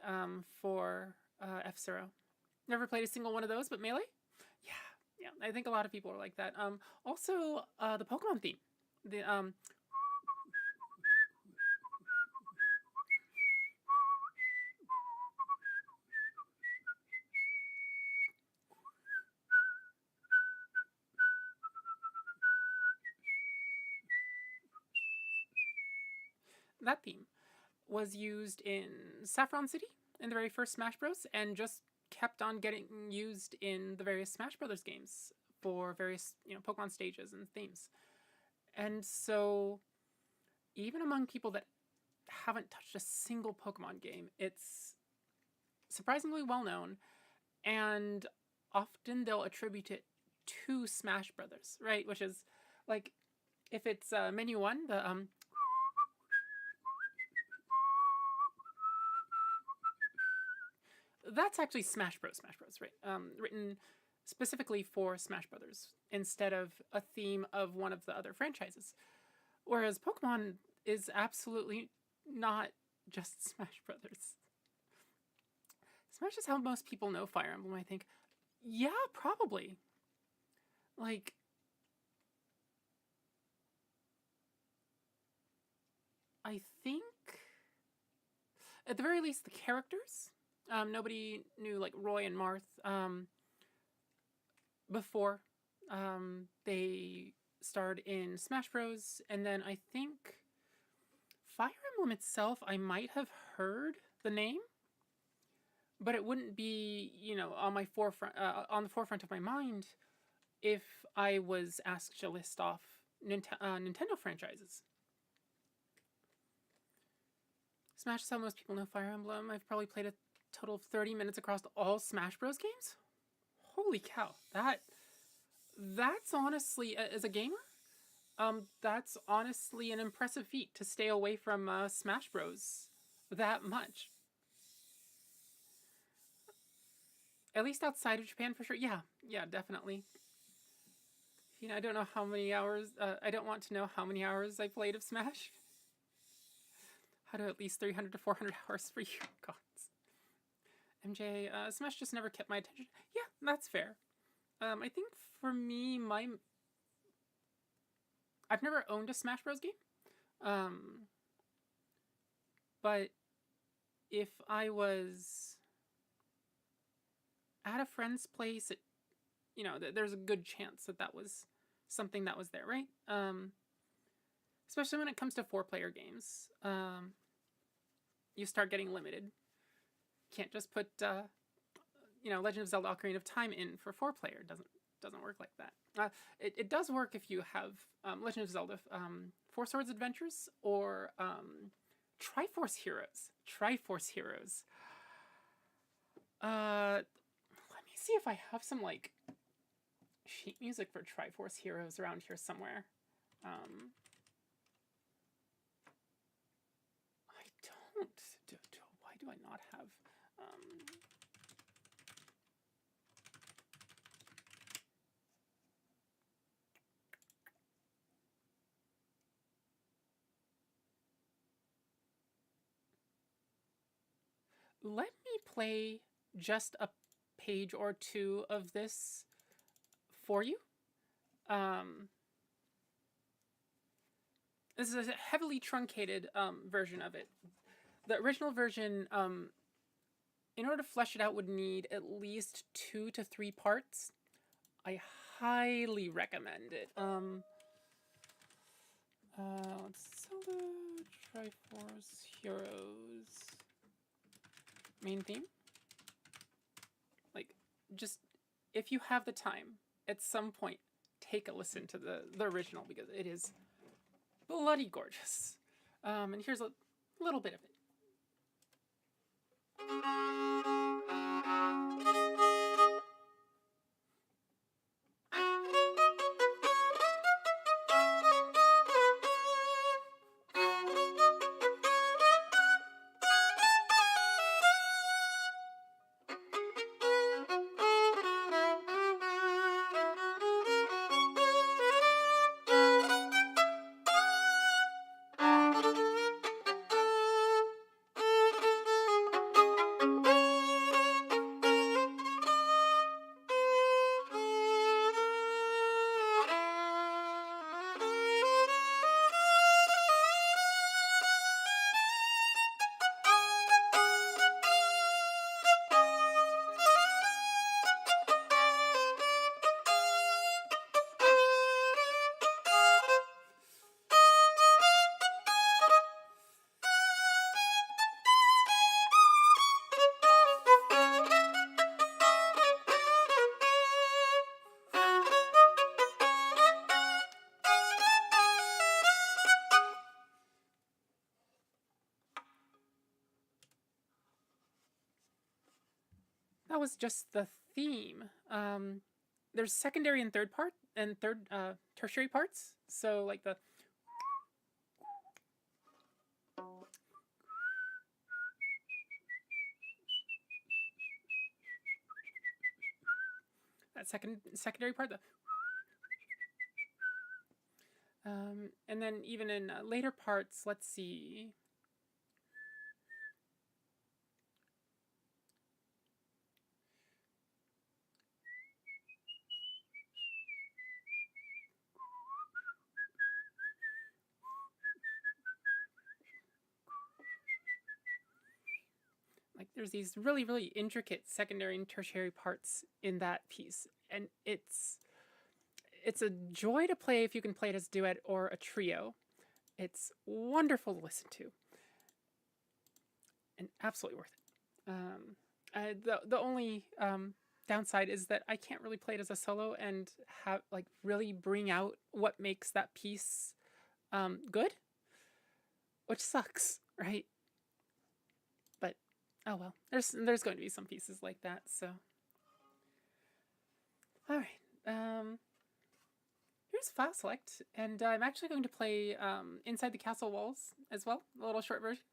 for F-Zero. Never played a single one of those, but Melee? Yeah, I think a lot of people are like that. Also, the Pokemon theme. The, that theme was used in Saffron City in the very first Smash Bros. And just kept on getting used in the various Smash Brothers games for various, Pokemon stages and themes. And so, even among people that haven't touched a single Pokemon game, it's surprisingly well known, and often they'll attribute it to Smash Brothers, right? Which is like, if it's menu 1, the that's actually Smash Bros, right? Written specifically for Smash Brothers instead of a theme of one of the other franchises. Whereas Pokemon is absolutely not just Smash Brothers. Smash is how most people know Fire Emblem, I think. Yeah, probably. Like, I think, at the very least, the characters. Nobody knew like Roy and Marth before they starred in Smash Bros. And then I think Fire Emblem itself, I might have heard the name, but it wouldn't be, on my forefront, on the forefront of my mind if I was asked to list off Nintendo franchises. Smash is how most people know Fire Emblem. I've probably played a total of 30 minutes across all Smash Bros. Games. Holy cow. That's honestly, as a gamer, that's honestly an impressive feat to stay away from Smash Bros. That much. At least outside of Japan, for sure. Yeah, definitely. I don't know how many hours, I don't want to know how many hours I played of Smash. How to at least 300 to 400 hours for you. Gods. MJ, Smash just never kept my attention. Yeah, that's fair. I think for me, I've never owned a Smash Bros. Game. But if I was at a friend's place, there's a good chance that was something that was there, right? Especially when it comes to 4-player games. You start getting limited. Can't just put, Legend of Zelda Ocarina of Time in for 4-player. It doesn't work like that. It does work if you have Legend of Zelda Four Swords Adventures or Triforce Heroes. Triforce Heroes. Let me see if I have some like sheet music for Triforce Heroes around here somewhere. I don't. Why do I not have? Let me play just a page or two of this for you. This is a heavily truncated version of it. The original version, in order to flesh it out, would need at least 2 to 3 parts. I highly recommend it. Zelda Triforce Heroes main theme. Like, just if you have the time, at some point, take a listen to the original because it is bloody gorgeous. And here's a little bit of it. That was just the theme. There's secondary and third tertiary parts. So like the that secondary part. And then even in later parts, let's see. Like there's these really, really intricate secondary and tertiary parts in that piece. And it's a joy to play if you can play it as a duet or a trio. It's wonderful to listen to. And absolutely worth it. The only downside is that I can't really play it as a solo and have like really bring out what makes that piece good, which sucks, right? But oh well, there's going to be some pieces like that. So all right, here's file select, and I'm actually going to play Inside the Castle Walls as well, a little short version.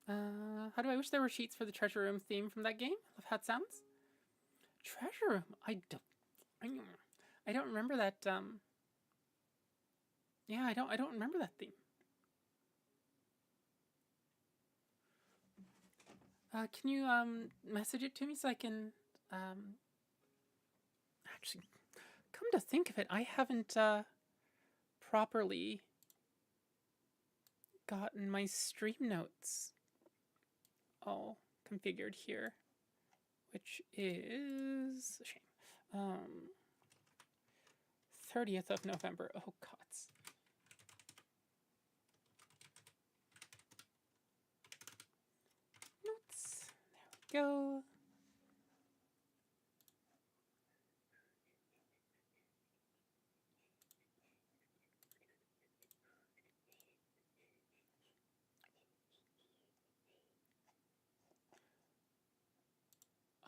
How do I wish there were sheets for the treasure room theme from that game? Love how it sounds. Treasure room. I don't remember that. Yeah, I don't remember that theme. Can you message it to me so I can actually come to think of it, I haven't properly gotten my stream notes all configured here, which is a shame. 30th of November. Oh, gods. Notes. There we go.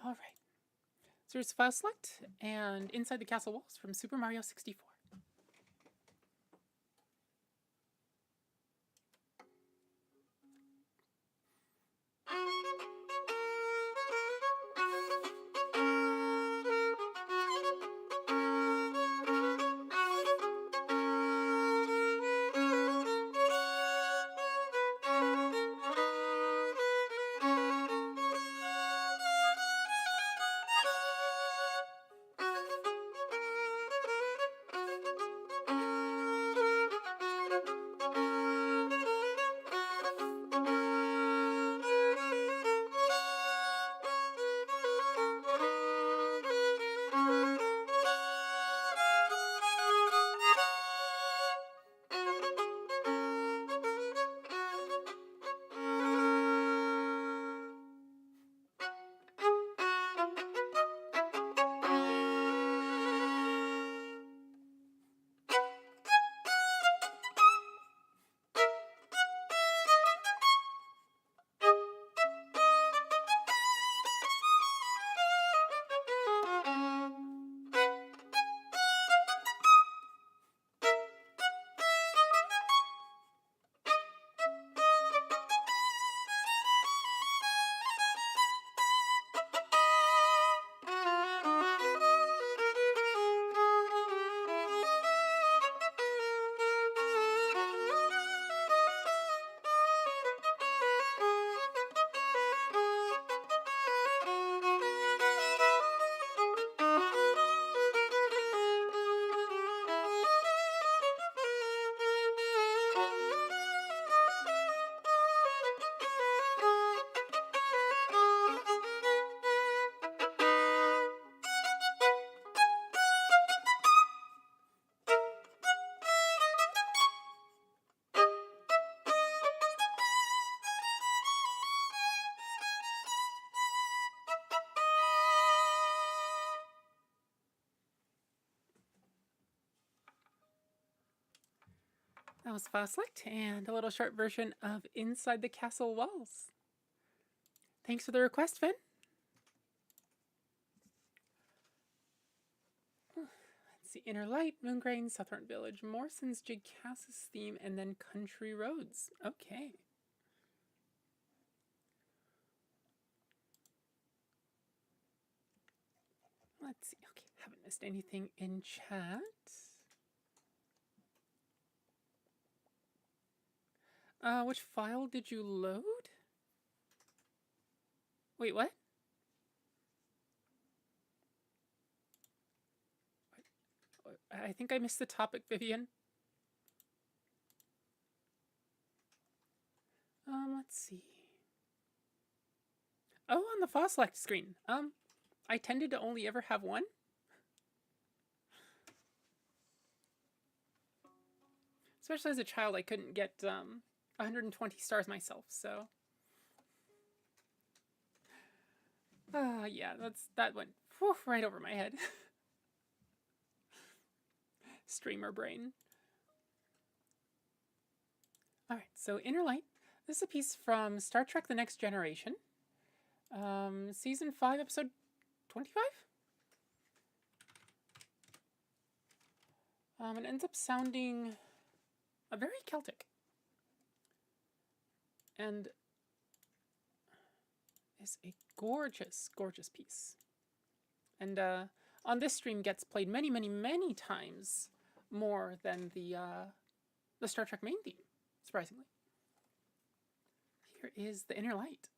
All right. So here's file select and Inside the Castle Walls from Super Mario 64. That was file select and a little short version of Inside the Castle Walls. Thanks for the request, Finn. Let's see, Inner Light, Moongrain, Southern Village, Morrison's Jig Cass's theme, and then Country Roads. Okay. Let's see. Okay, haven't missed anything in chat. Which file did you load? Wait, what? I think I missed the topic, Vivian. Let's see. Oh, on the file select screen. I tended to only ever have one. Especially as a child, I couldn't get 120 stars myself, so. Yeah, that went right over my head. Streamer brain. All right, so Inner Light. This is a piece from Star Trek The Next Generation. Season 5, episode 25? It ends up sounding very Celtic. And is a gorgeous, gorgeous piece. And on this stream gets played many, many, many times more than the Star Trek main theme, surprisingly. Here is the Inner Light.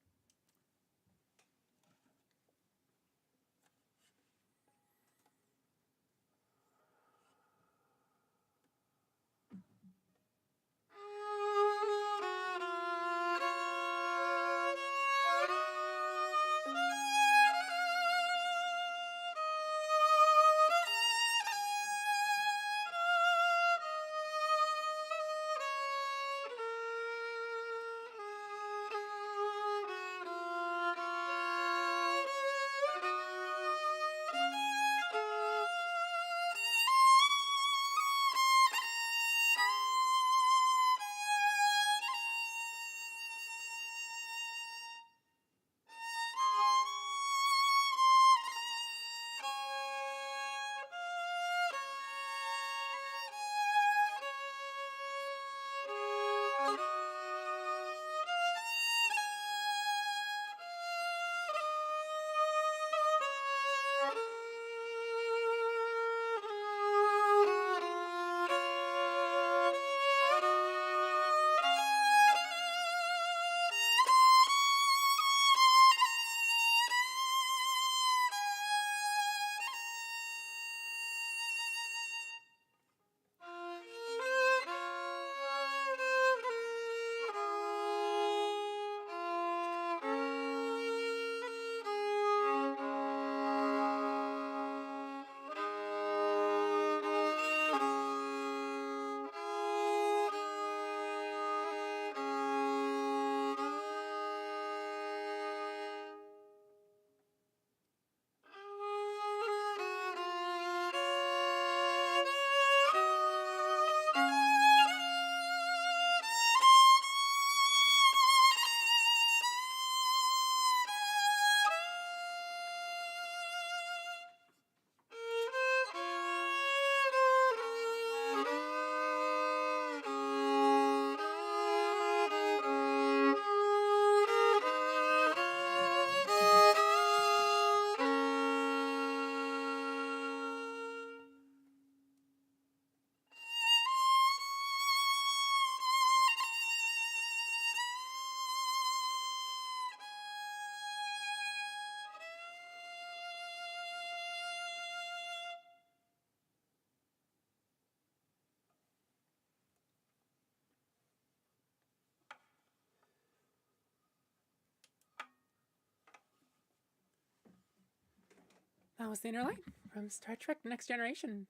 That was the inner light from Star Trek Next Generation.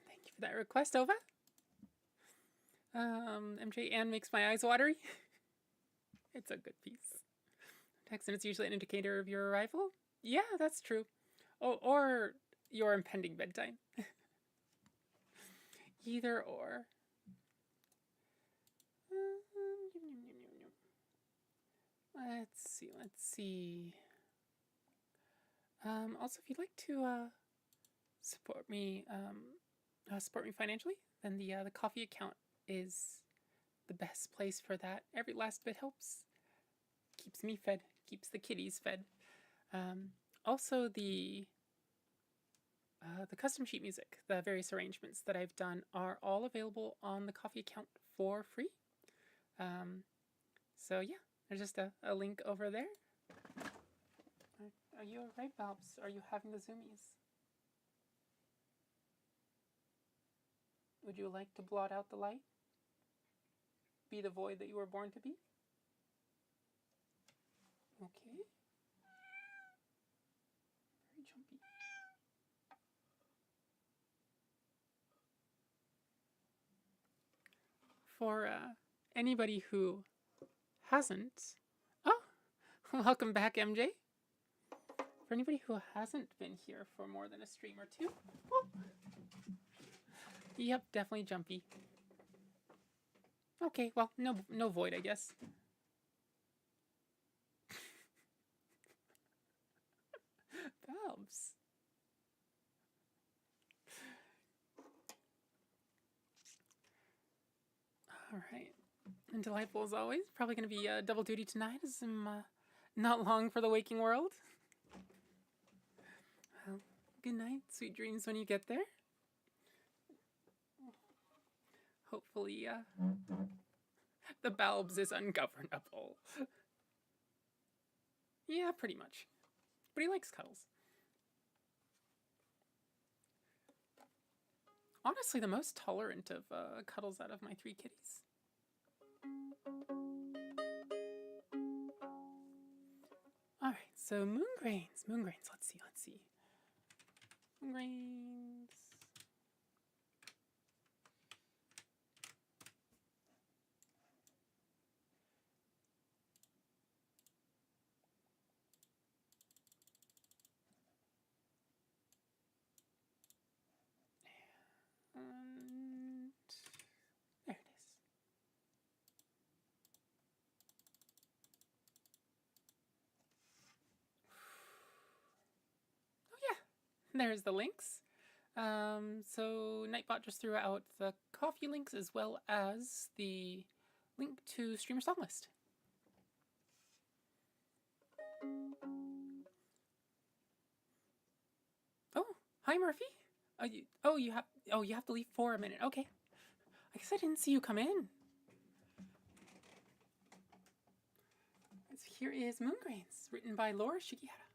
Thank you for that request, Ova. MJ Ann makes my eyes watery. It's a good piece. Text, and it's usually an indicator of your arrival. Yeah, that's true. Oh, or your impending bedtime. Either or. Let's see. Also, if you'd like to support me financially, then the coffee account is the best place for that. Every last bit helps. Keeps me fed. Keeps the kitties fed. Also, the custom sheet music, the various arrangements that I've done are all available on the coffee account for free. So yeah, there's just a link over there. Are you alright, Babs? Are you having the zoomies? Would you like to blot out the light? Be the void that you were born to be? Okay. Very jumpy. For anybody who hasn't... Oh! Welcome back, MJ. For anybody who hasn't been here for more than a stream or two... Oh. Yep, definitely jumpy. Okay, well, no void, I guess. Babs. Alright. And delightful as always. Probably going to be double duty tonight as I'm not long for the waking world. Well, good night. Sweet dreams when you get there. Hopefully, the Balbs is ungovernable. Yeah, pretty much. But he likes cuddles. Honestly, the most tolerant of cuddles out of my 3 kitties. Alright, so moongrains. Moongrains, let's see. Moongrains. And there it is. Oh yeah, there's the links. So Nightbot just threw out the coffee links as well as the link to streamer song list. Oh, hi Murphy. You have to leave for a minute. Okay. I guess I didn't see you come in. Here is Moongrains, written by Laura Shigihara.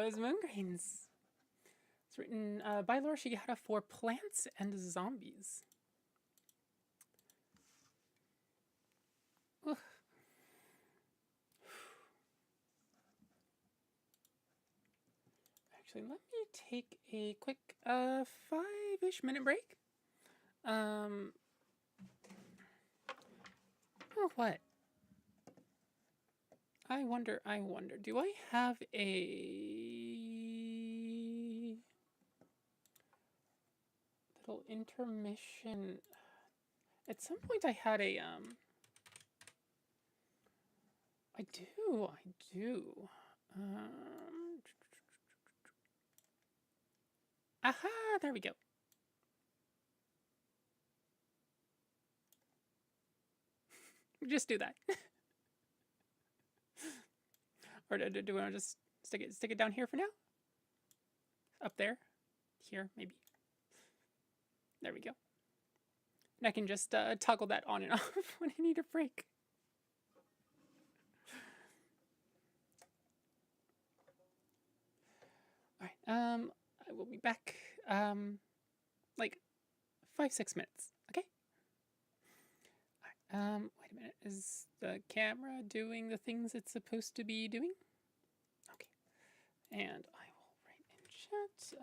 those moon grains. It's written by Laura Shigehara for plants and zombies. Ugh. Actually, let me take a quick 5-ish minute break. Oh, what? I wonder, do I have a little intermission? At some point I had a, I do. Aha, there we go. Just do that. Or do we want to just stick it down here for now? Up there? Here, maybe. There we go. And I can just toggle that on and off when I need a break. All right. I will be back. Like 5-6 minutes. Okay. All right. Wait a minute. Is the camera doing the things it's supposed to be doing? Okay. And I will write in chat.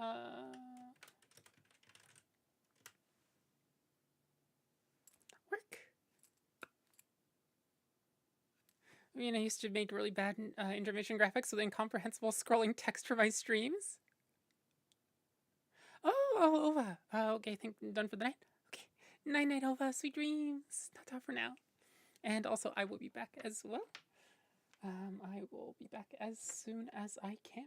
Work. I mean, I used to make really bad intermission graphics with incomprehensible scrolling text for my streams. Oh, Ova. Okay, done for the night. Okay, night, Ova. Sweet dreams. Ta-ta for now. And also, I will be back as well. I will be back as soon as I can.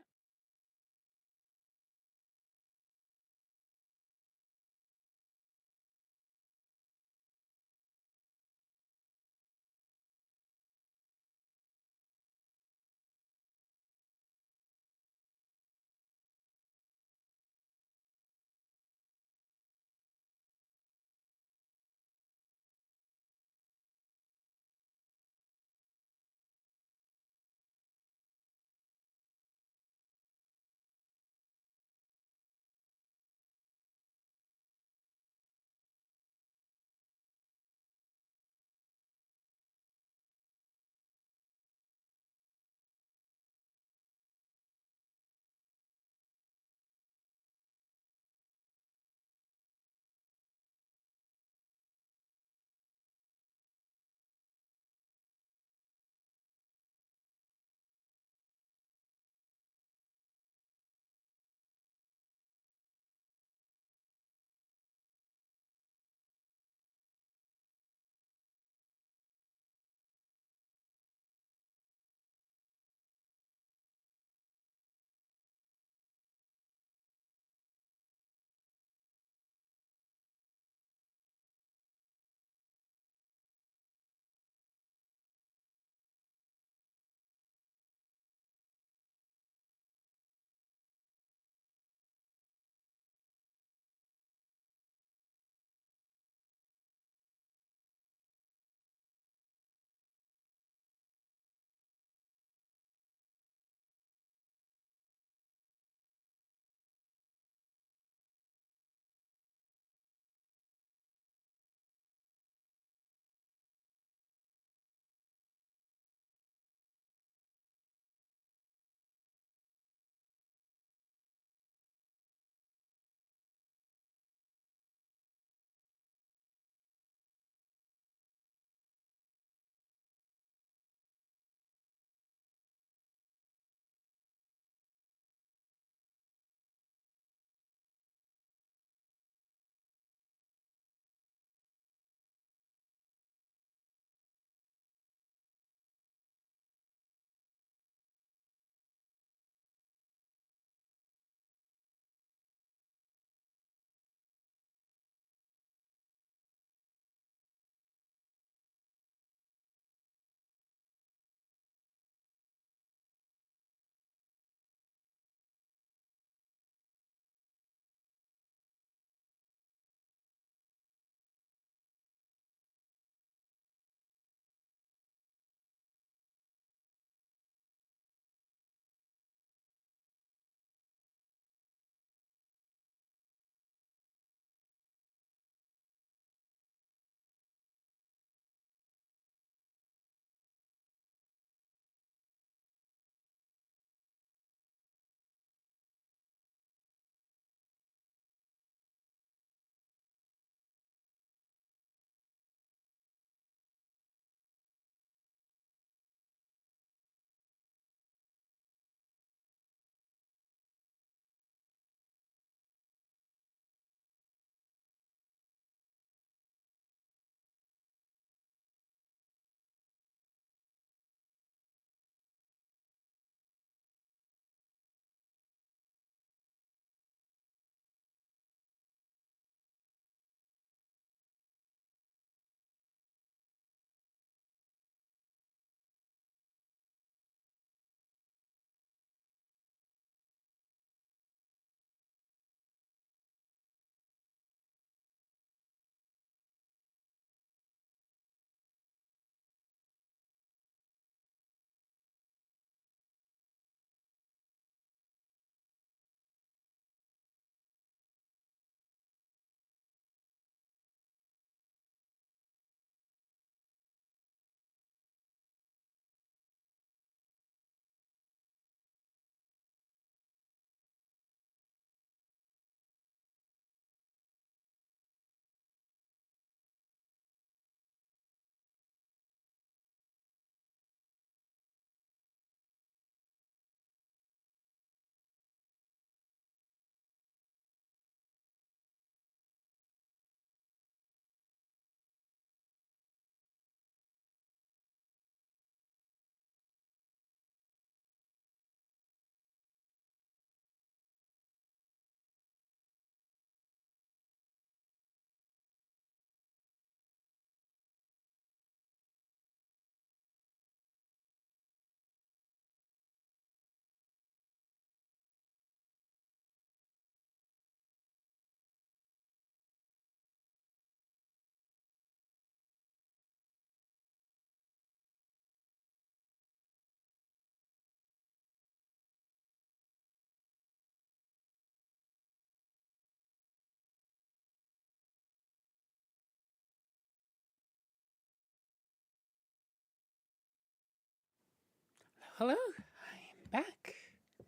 hello. I'm back. All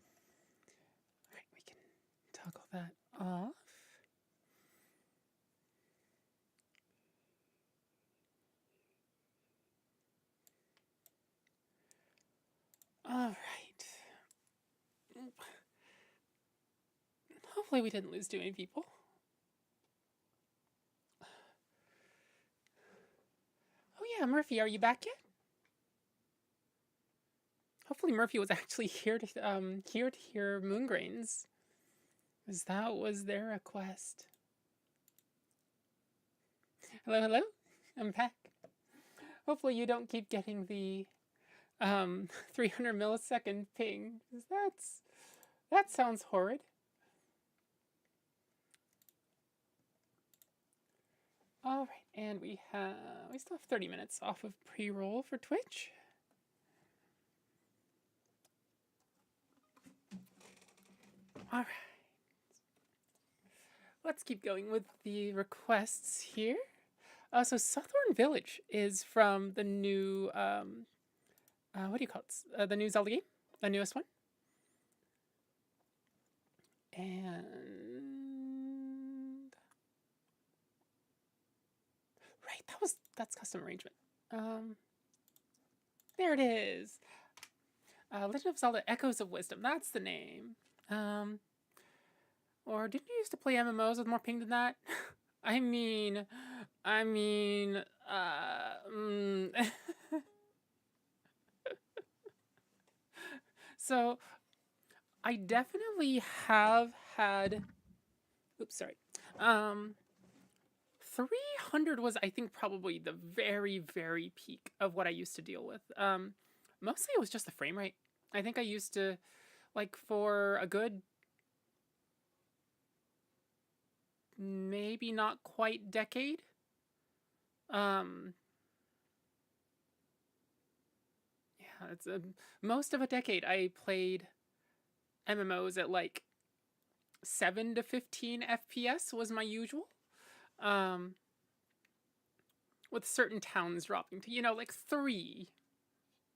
right, we can toggle that off. All right. Hopefully we didn't lose too many people. Oh yeah, Murphy, are you back yet? Hopefully Murphy was actually here to hear Moongrains, because that was their request. Hello, hello. I'm back. Hopefully you don't keep getting the 300 millisecond ping, because that sounds horrid. All right, and we still have 30 minutes off of pre-roll for Twitch. All right. Let's keep going with the requests here. So Southorn Village is from the new what do you call it? The new Zelda game, the newest one. And right, that's custom arrangement. There it is. Legend of Zelda: Echoes of Wisdom. That's the name. Or didn't you used to play MMOs with more ping than that? I mean. So, I definitely have had. Oops, sorry. 300 was, I think, probably the very, very peak of what I used to deal with. Mostly it was just the frame rate. I think I used to, like, for a good, maybe not quite decade. Yeah, it's most of a decade I played MMOs at like 7 to 15 FPS was my usual. With certain towns dropping to, like 3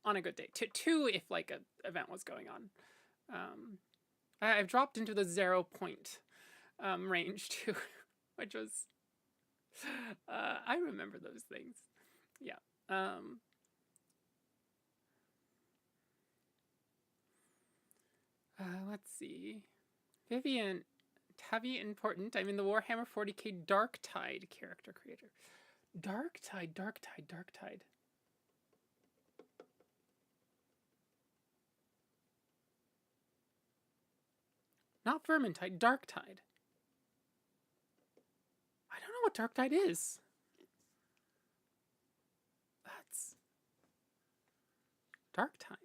on a good day. Two if like an event was going on. I've dropped into the 0 point range too, which was I remember those things. Yeah. Let's see. Vivian, Tavi Important. I'm in the Warhammer 40k Darktide character creator. Darktide. Not Vermintide, Darktide. I don't know what Darktide is. That's Darktide.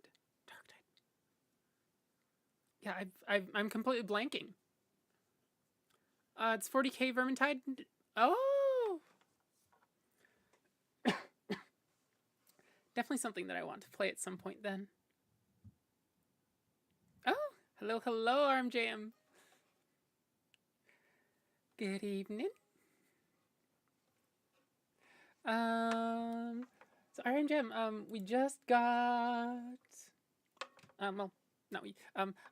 Yeah, I'm completely blanking. It's 40k Vermintide. Oh, definitely something that I want to play at some point then. Oh, hello, RMJM. Good evening. So RMJM, we just got. Well, not we.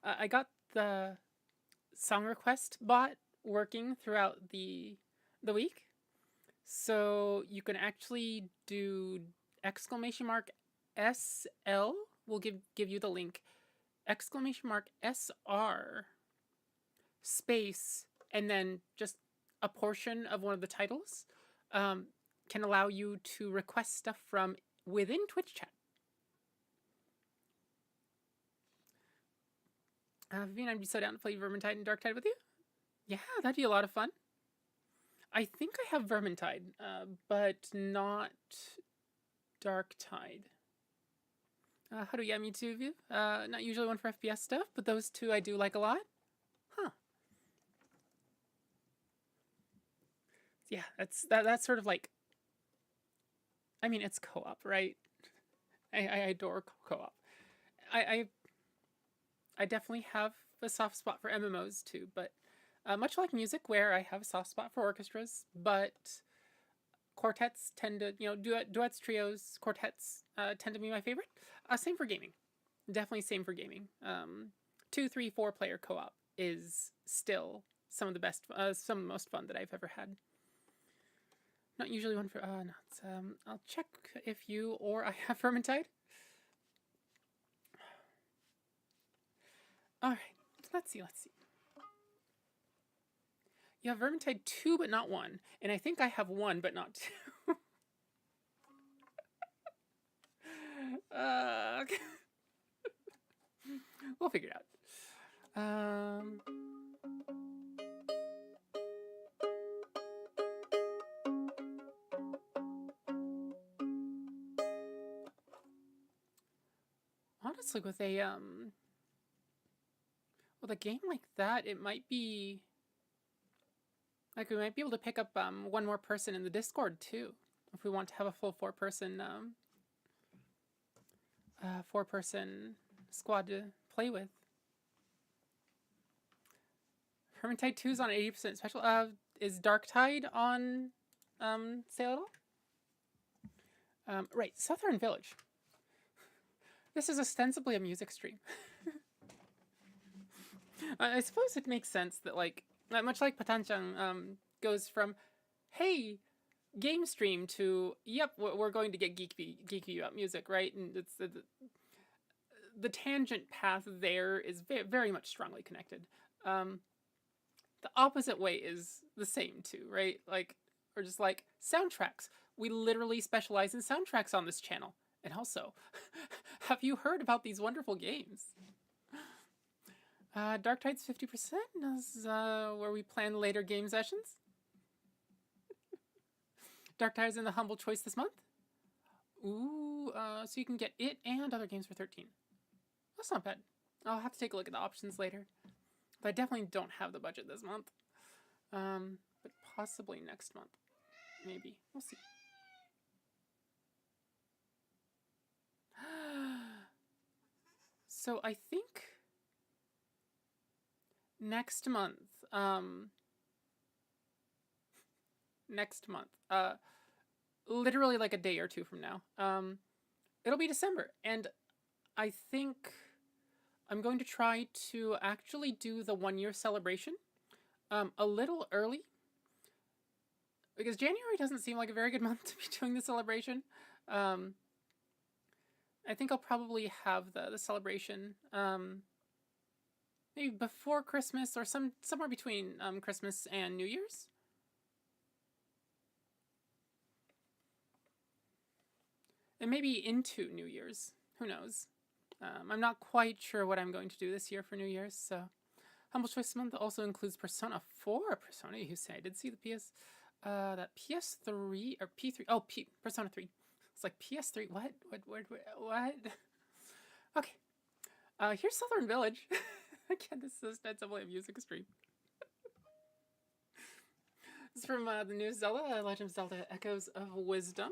I got the song request bot working throughout the week, so you can actually do !SL will give you the link, !SR space, and then just a portion of one of the titles can allow you to request stuff from within Twitch chat. Vivian, I'd be so down to play Vermintide and Darktide with you. Yeah, that'd be a lot of fun. I think I have Vermintide, but not Darktide. How do you get me too, Viv? Not usually one for FPS stuff, but those two I do like a lot. Huh. Yeah, that's sort of like. I mean, it's co-op, right? I adore co-op. I definitely have a soft spot for MMOs too, but much like music, where I have a soft spot for orchestras, but quartets tend to, duets, trios, quartets tend to be my favorite. Same for gaming. definitely same for gaming. 2, 3, 4 player co-op is still some of the best, some of the most fun that I've ever had. Not usually one for nuts. I'll check if you or I have Vermintide. All right, let's see. You have Vermintide 2, but not 1, and I think I have 1, but not 2. We'll figure it out. Honestly, with a game like that, it might be like we might be able to pick up one more person in the Discord too, if we want to have a full four-person squad to play with. Vermintide 2 is on 80% special. Is Darktide on sale at all? Right, Southern Village. This is ostensibly a music stream. I suppose it makes sense that, like, much like Patanchan goes from, hey, game stream to, yep, we're going to get geeky about music, right? And it's the tangent path there is very much strongly connected. The opposite way is the same too, right? Like, or just like soundtracks. We literally specialize in soundtracks on this channel. And also, have you heard about these wonderful games? Darktide's 50% is where we plan later game sessions. Darktide's in the humble choice this month. Ooh, so you can get it and other games for 13. That's not bad. I'll have to take a look at the options later. But I definitely don't have the budget this month. But possibly next month. Maybe. We'll see. So I think next month, literally like a day or two from now, it'll be December. And I think I'm going to try to actually do the 1-year celebration a little early. Because January doesn't seem like a very good month to be doing the celebration. I think I'll probably have the celebration maybe before Christmas or somewhere between Christmas and New Year's. And maybe into New Year's. Who knows? I'm not quite sure what I'm going to do this year for New Year's, so... Humble Choice Month also includes Persona 4. Persona, you say. I did see the that PS3, or P3, oh, Persona 3. It's like PS3, what? Okay. Here's Southern Village. Again, this is ostensibly a music stream. This is from the new Zelda, Legend of Zelda Echoes of Wisdom.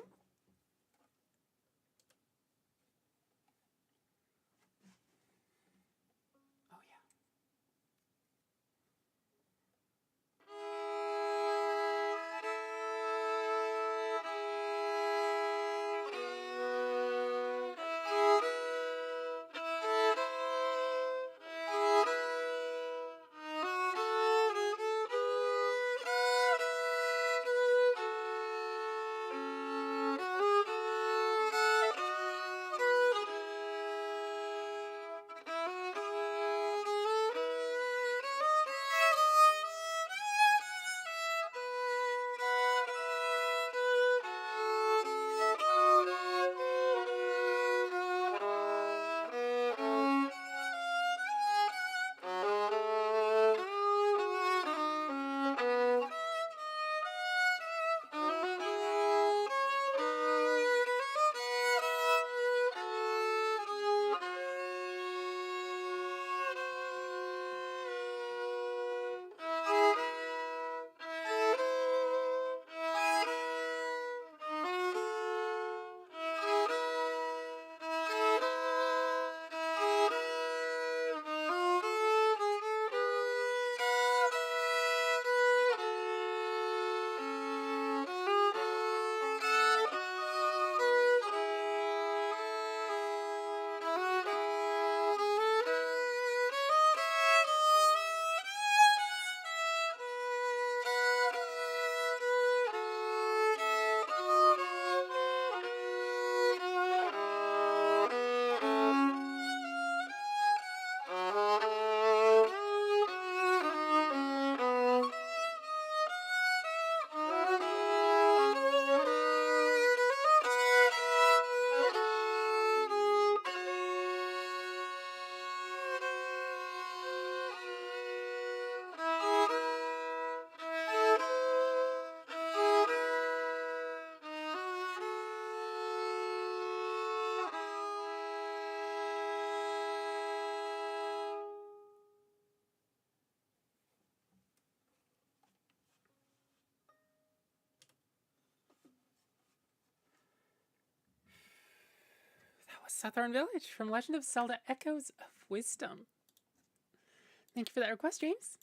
Southern Village from Legend of Zelda Echoes of Wisdom. Thank you for that request, James.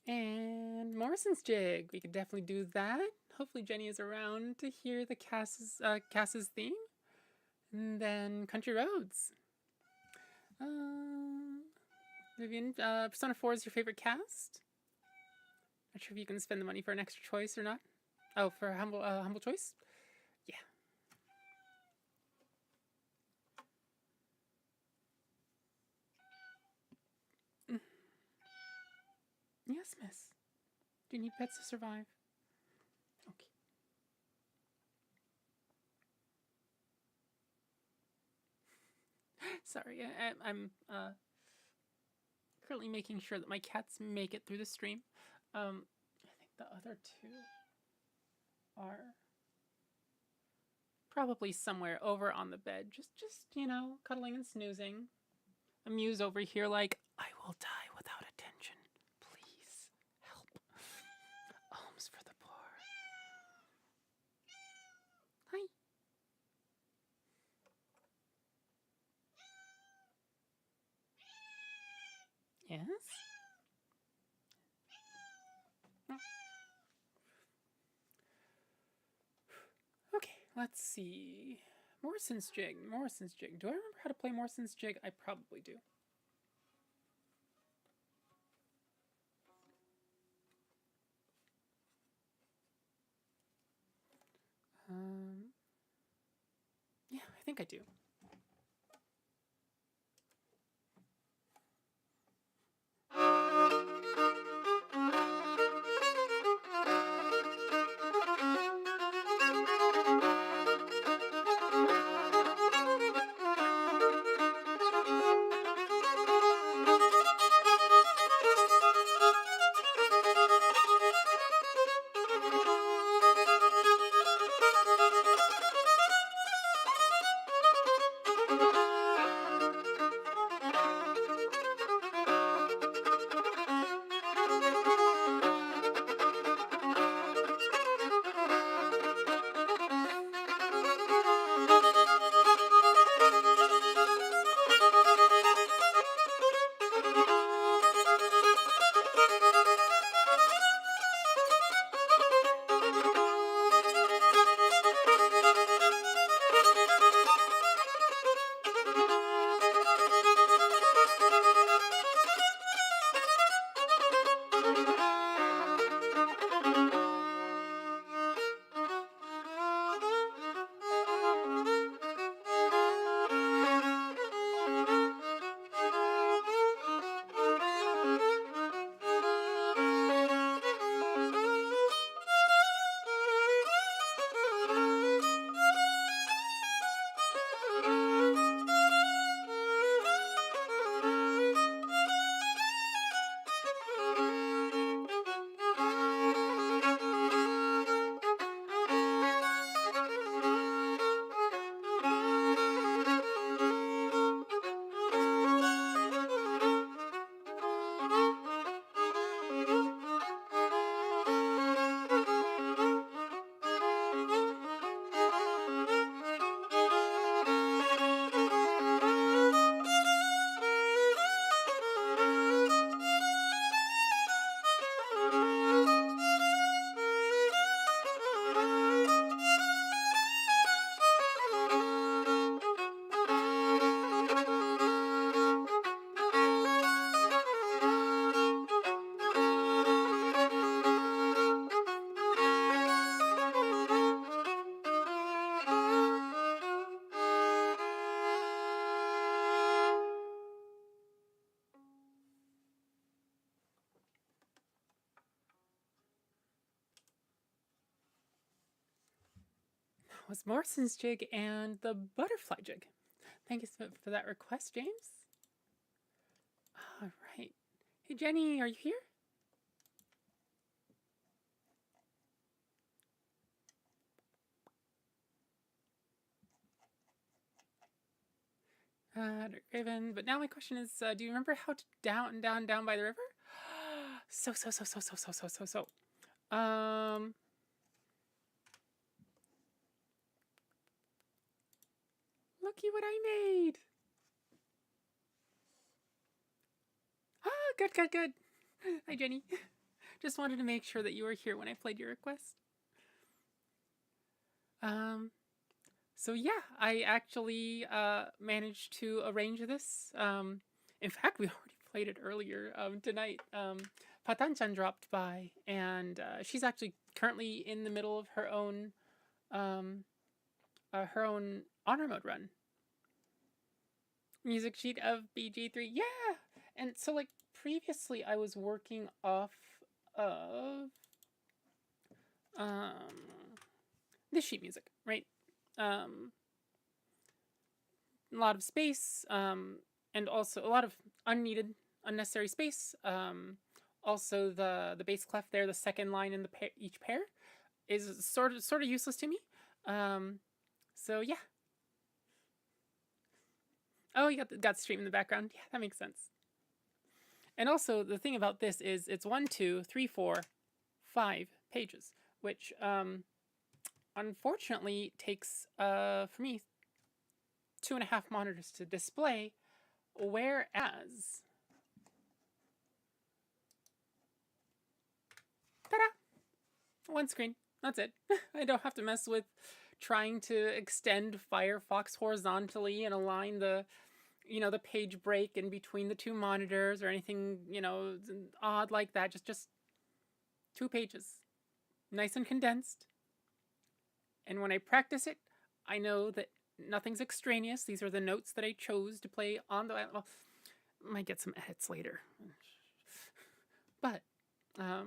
And Morrison's Jig. We could definitely do that. Hopefully Jenny is around to hear the Cass's theme. And then Country Roads. Vivian, Persona 4 is your favorite cast? Not sure if you can spend the money for an extra choice or not. Oh, for a humble choice? Yeah. Yes, miss. Do you need pets to survive? Okay. Sorry, I'm currently making sure that my cats make it through the stream. I think the other two are probably somewhere over on the bed, just you know, cuddling and snoozing. Amuse over here like, I will die without attention. Please, help. Alms for the poor. Hi. Yes? Okay, let's see. Morrison's Jig. Morrison's Jig. Do I remember how to play Morrison's Jig? I probably do. Yeah, I think I do. Was Morrison's Jig and the Butterfly Jig. Thank you for that request, James. All right. Hey, Jenny, are you here? Raven. But now my question is, do you remember how to down by the river? So. looky what I made. Ah, good, good, good. Hi, Jenny. Just wanted to make sure that you were here when I played your request. So yeah, I actually managed to arrange this. In fact, we already played it earlier tonight. Patan-chan dropped by, and she's actually currently in the middle of her own honor mode run. Music sheet of BG3, yeah. And so like previously, I was working off of this sheet music, right? A lot of space, and also a lot of unneeded, unnecessary space. Also, the bass clef there, the second line in each pair, is sort of useless to me. So yeah. Oh, you got the stream in the background. Yeah, that makes sense. And also, the thing about this is it's 1, 2, 3, 4, 5 pages, which unfortunately takes for me 2.5 monitors to display, whereas ta-da! One screen. That's it. I don't have to mess with trying to extend Firefox horizontally and align the the page break in between the two monitors or anything, odd like that. Just 2 pages. Nice and condensed. And when I practice it, I know that nothing's extraneous. These are the notes that I chose to play on the... Well, might get some edits later. But, I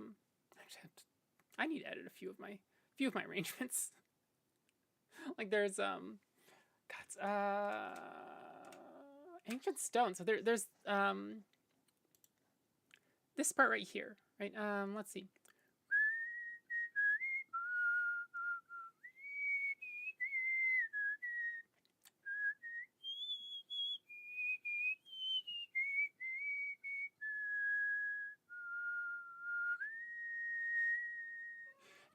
need to edit a few of my arrangements. Like there's, Ancient Stone. So there's, this part right here, right? Let's see.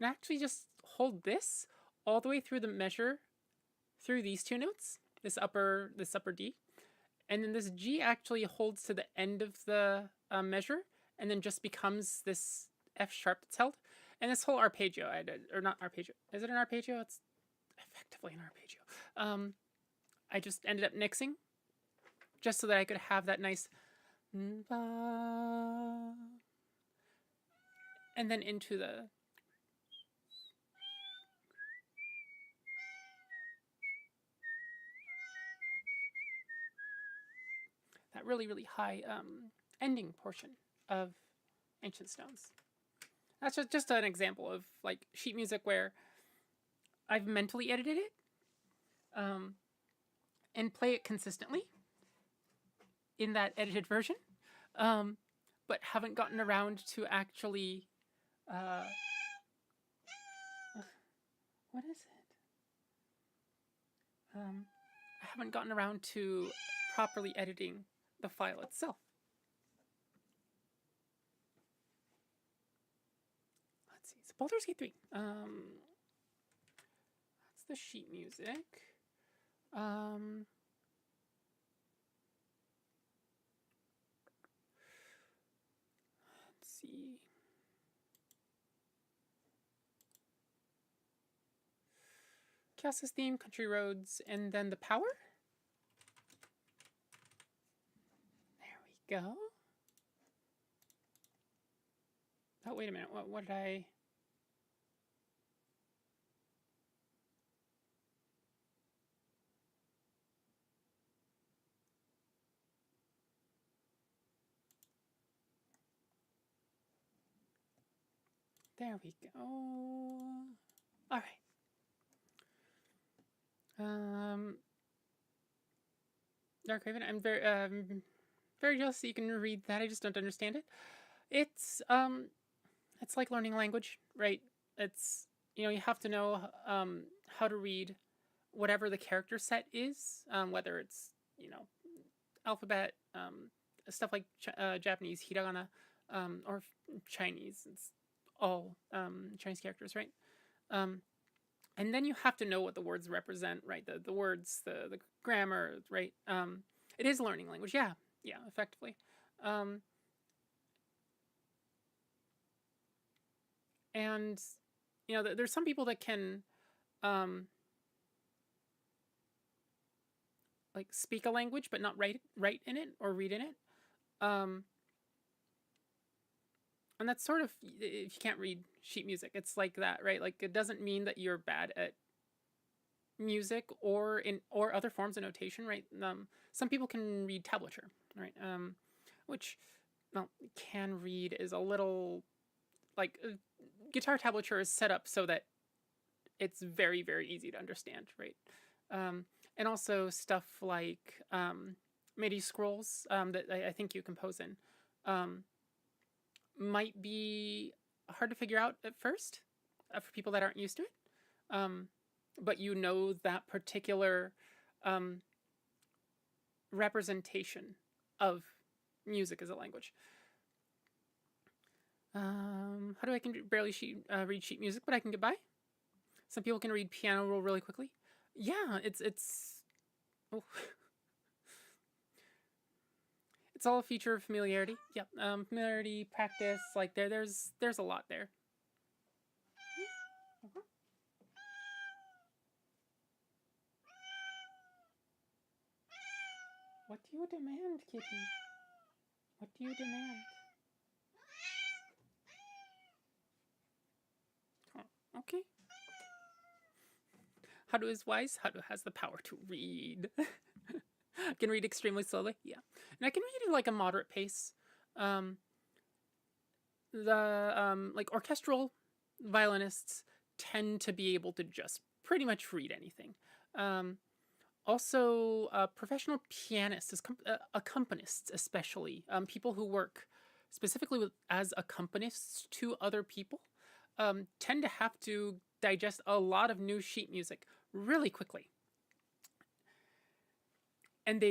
And actually just hold this all the way through the measure, through these 2 notes, this upper D, and then this G actually holds to the end of the measure, and then just becomes this F sharp that's held. And this whole arpeggio, or not arpeggio, is it an arpeggio? It's effectively an arpeggio. I just ended up nixing, just so that I could have that nice, and then into the... that really, really high ending portion of Ancient Stones. That's just an example of like sheet music where I've mentally edited it and play it consistently in that edited version, but haven't gotten around to actually... what is it? I haven't gotten around to properly editing the file itself. Let's see. So Baldur's Gate 3. That's the sheet music. Let's see. Chaos's theme, Country Roads, and then the power. There we go. Oh, wait a minute. What did I... There we go. All right. Dark Raven, I'm very jealous that you can read that. I just don't understand it. It's like learning language, right? It's, you have to know how to read whatever the character set is, whether it's, alphabet, stuff like Japanese, hiragana, or Chinese. It's all Chinese characters, right? And then you have to know what the words represent, right? The words, the grammar, right? It is a learning language. Yeah, effectively. And there's some people that can like speak a language but not write in it or read in it. And that's sort of, if you can't read sheet music, it's like that, right? Like, it doesn't mean that you're bad at music or other forms of notation, right? Some people can read tablature, right? Which, well, can read is a little like guitar tablature is set up so that it's very, very easy to understand, right? And also stuff like MIDI scrolls that I think you compose in might be hard to figure out at first for people that aren't used to it. But that particular representation of music as a language. How do I can barely read sheet music, but I can get by? Some people can read piano roll really quickly. Yeah, it's oh. It's all a feature of familiarity. Yep, familiarity, practice, like there's a lot there. What do you demand, kitty? What do you demand? Oh, okay. Hadu is wise. Hadu has the power to read. I can read extremely slowly. Yeah. And I can read at like a moderate pace. Like orchestral violinists tend to be able to just pretty much read anything. Also, professional pianists, accompanists especially, people who work specifically as accompanists to other people, tend to have to digest a lot of new sheet music really quickly. And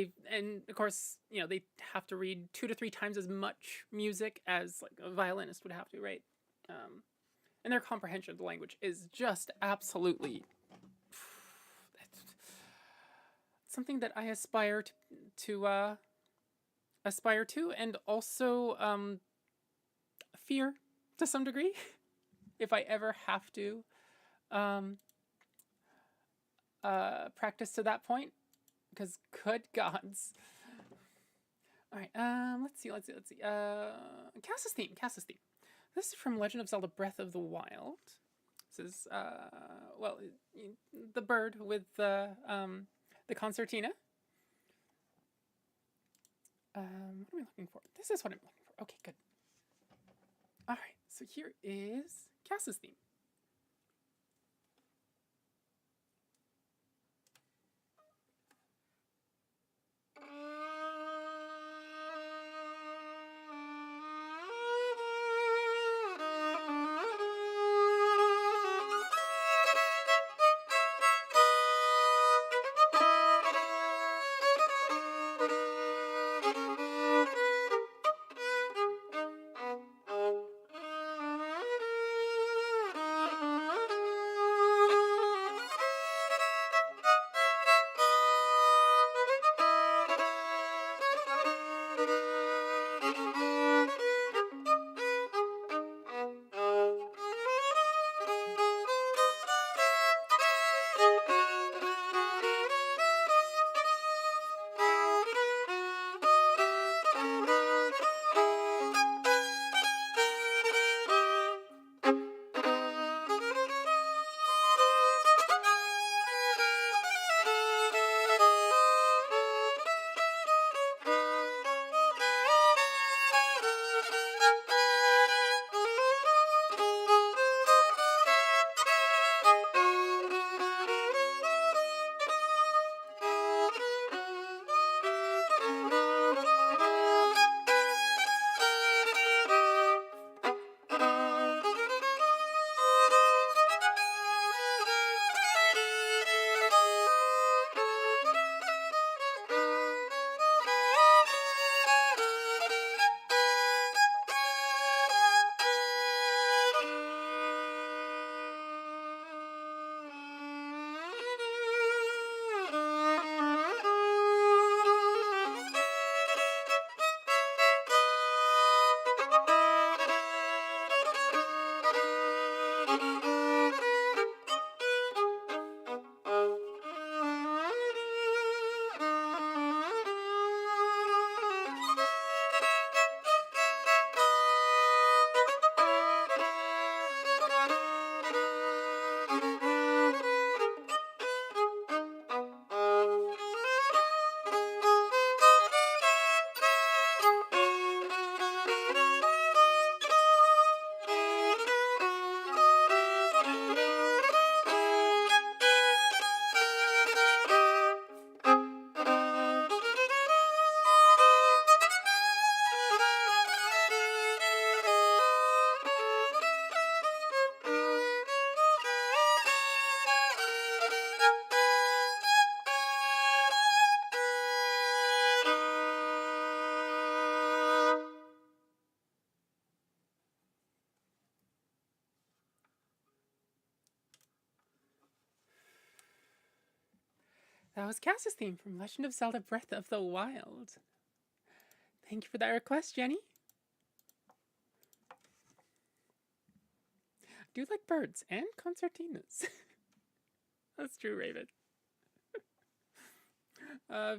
of course, they have to read 2 to 3 times as much music as like a violinist would have to, right? And their comprehension of the language is just absolutely something that I aspire to, and also fear to some degree if I ever have to practice to that point. Because good gods. All right, let's see. Cass's theme. This is from Legend of Zelda Breath of the Wild. This is, the bird with the concertina. What am I looking for? This is what I'm looking for. Okay, good. All right, so here is Cass's theme. That was Cass's theme from Legend of Zelda Breath of the Wild. Thank you for that request, Jenny. I do like birds and concertinas. That's true, Raven.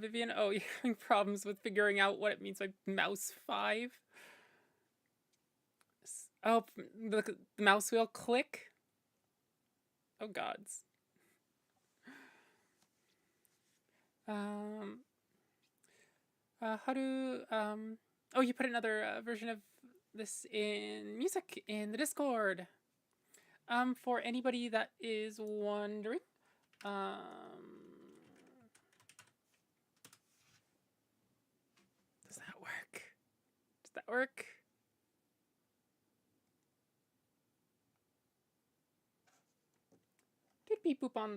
Vivian, oh, you're having problems with figuring out what it means by mouse 5? Oh, the mouse wheel click? Oh, gods. How do, oh, you put another version of this in music in the Discord. For anybody that is wondering, does that work? Does that work? Did beep boop on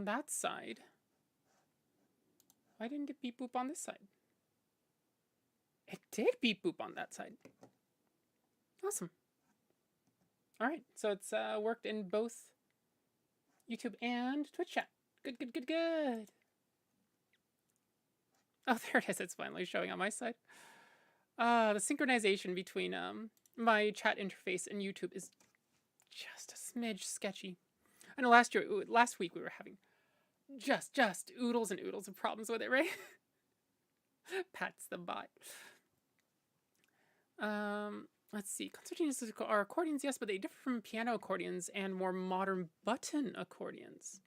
that side? Why didn't it beep boop on this side? It did beep boop on that side. Awesome. All right, so it's worked in both YouTube and Twitch chat. Good, good, good, good. Oh, there it is. It's finally showing on my side. The synchronization between my chat interface and YouTube is just a smidge sketchy. I know last week we were having just oodles and oodles of problems with it, right? Pats the bot. Let's see. Concertinas are accordions, yes, but they differ from piano accordions and more modern button accordions.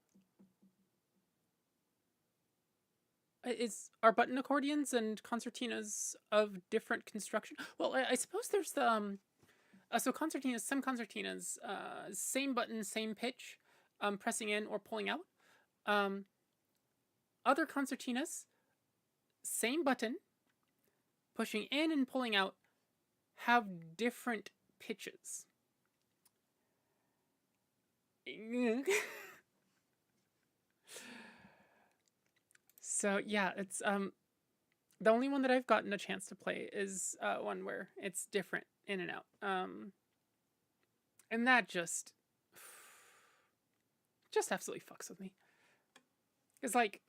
Are button accordions and concertinas of different construction? Well, I suppose there's the so concertinas. Some concertinas, same button, same pitch, pressing in or pulling out. Other concertinas, same button, pushing in and pulling out, have different pitches. So yeah, it's the only one that I've gotten a chance to play is one where it's different in and out. And that just absolutely fucks with me. It's like,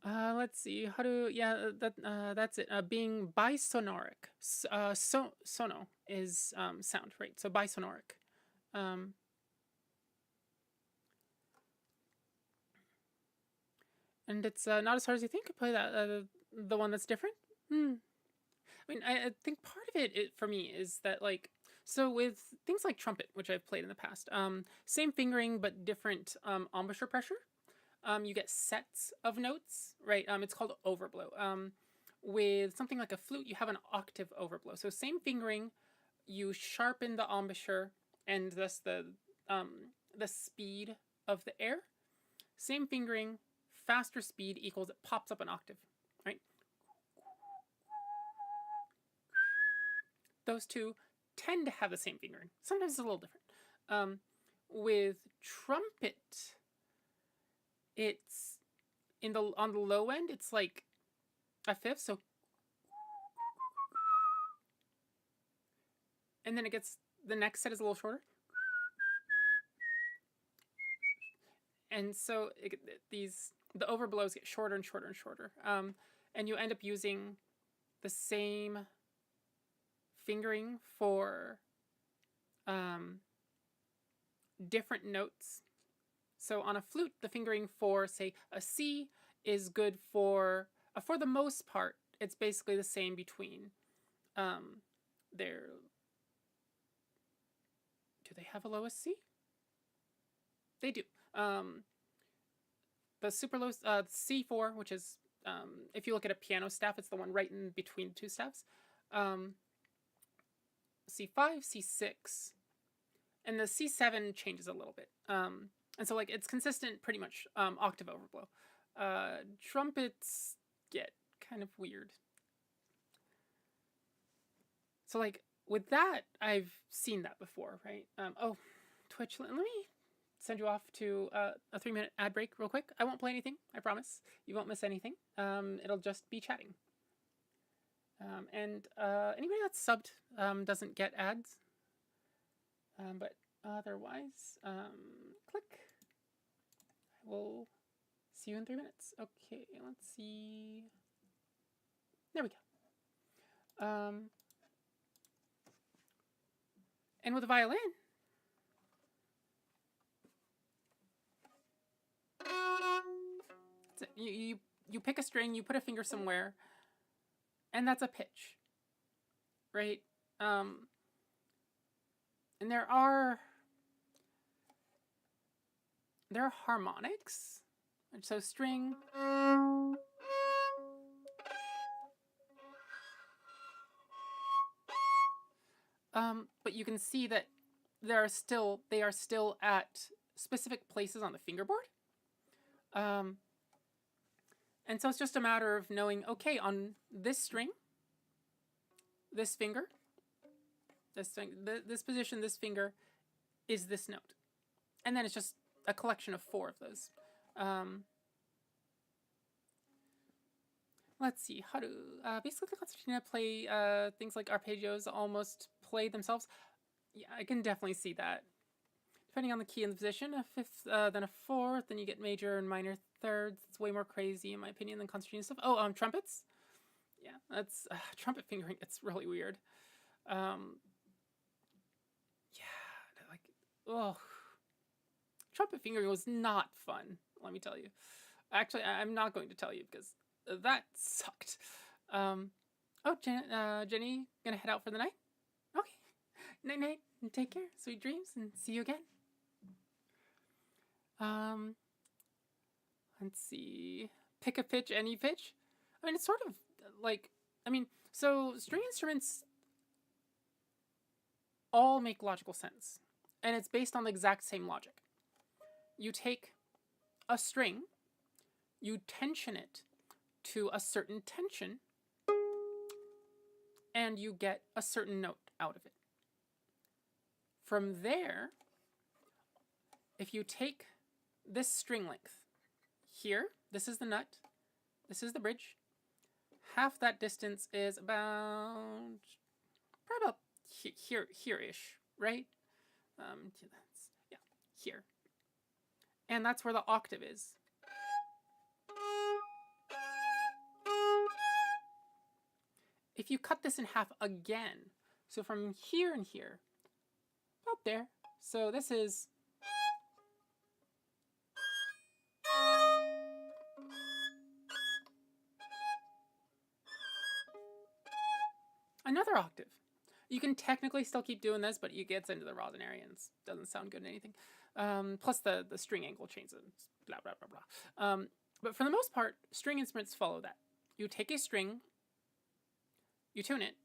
let's see how to, yeah, that's it. Being bisonoric. Sono is sound, right? So bisonoric. And it's not as hard as you think to play that. The one that's different. I mean, I think part of it for me is that, like, so with things like trumpet, which I've played in the past, same fingering but different embouchure pressure. You get sets of notes, right? It's called overblow. With something like a flute, you have an octave overblow. So same fingering, you sharpen the embouchure and thus the speed of the air. Same fingering, faster speed equals it pops up an octave, right? Those two tend to have the same fingering. Sometimes it's a little different. With trumpet, it's on the low end, it's like a fifth, so, and then it gets, the next set is a little shorter, and so the overblows get shorter and shorter and shorter, and you end up using the same fingering for different notes. So on a flute, the fingering for, say, a C is good for the most part, it's basically the same between their... Do they have a lowest C? They do. The super low C4, which is, if you look at a piano staff, it's the one right in between two staffs. C5, C6, and the C7 changes a little bit. And so, like, it's consistent pretty much octave overblow. Trumpets get kind of weird. So, like, with that, I've seen that before, right? Oh, Twitch, let me send you off to a 3-minute ad break real quick. I won't play anything, I promise. You won't miss anything. It'll just be chatting. And anybody that's subbed doesn't get ads. But otherwise, click. I will see you in 3 minutes. Okay, let's see. There we go. And with a violin, you pick a string, you put a finger somewhere, and that's a pitch, right? And there are harmonics, so string. But you can see that they are still at specific places on the fingerboard. And so it's just a matter of knowing, okay, on this string, this finger, this position, this finger is this note. And then it's just a collection of 4 of those. Let's see, how do, basically the concertina play things like arpeggios almost play themselves. Yeah, I can definitely see that. Depending on the key and the position, a 5th, then a 4th, then you get major and minor thirds. It's way more crazy, in my opinion, than concertina stuff. Oh, trumpets? Yeah, that's, trumpet fingering, it's really weird. Yeah, like, oh. Trumpet fingering was not fun, let me tell you. Actually, I'm not going to tell you because that sucked. Oh, Jenny, gonna head out for the night? Okay. Night-night, and take care. Sweet dreams, and see you again. Let's see. Pick a pitch, any pitch? I mean, it's sort of like, so string instruments all make logical sense. And it's based on the exact same logic. You take a string, you tension it to a certain tension, and you get a certain note out of it. From there, if you take this string length here, this is the nut, this is the bridge, half that distance is about, probably about here-ish, right? Yeah, here. And that's where the octave is. If you cut this in half again, so from here and here, about there, so this is another octave. You can technically still keep doing this, but it gets into the Rosenarians. Doesn't sound good in anything. Plus the string angle changes, blah, blah, blah, blah. But for the most part, string instruments follow that. You take a string, you tune it,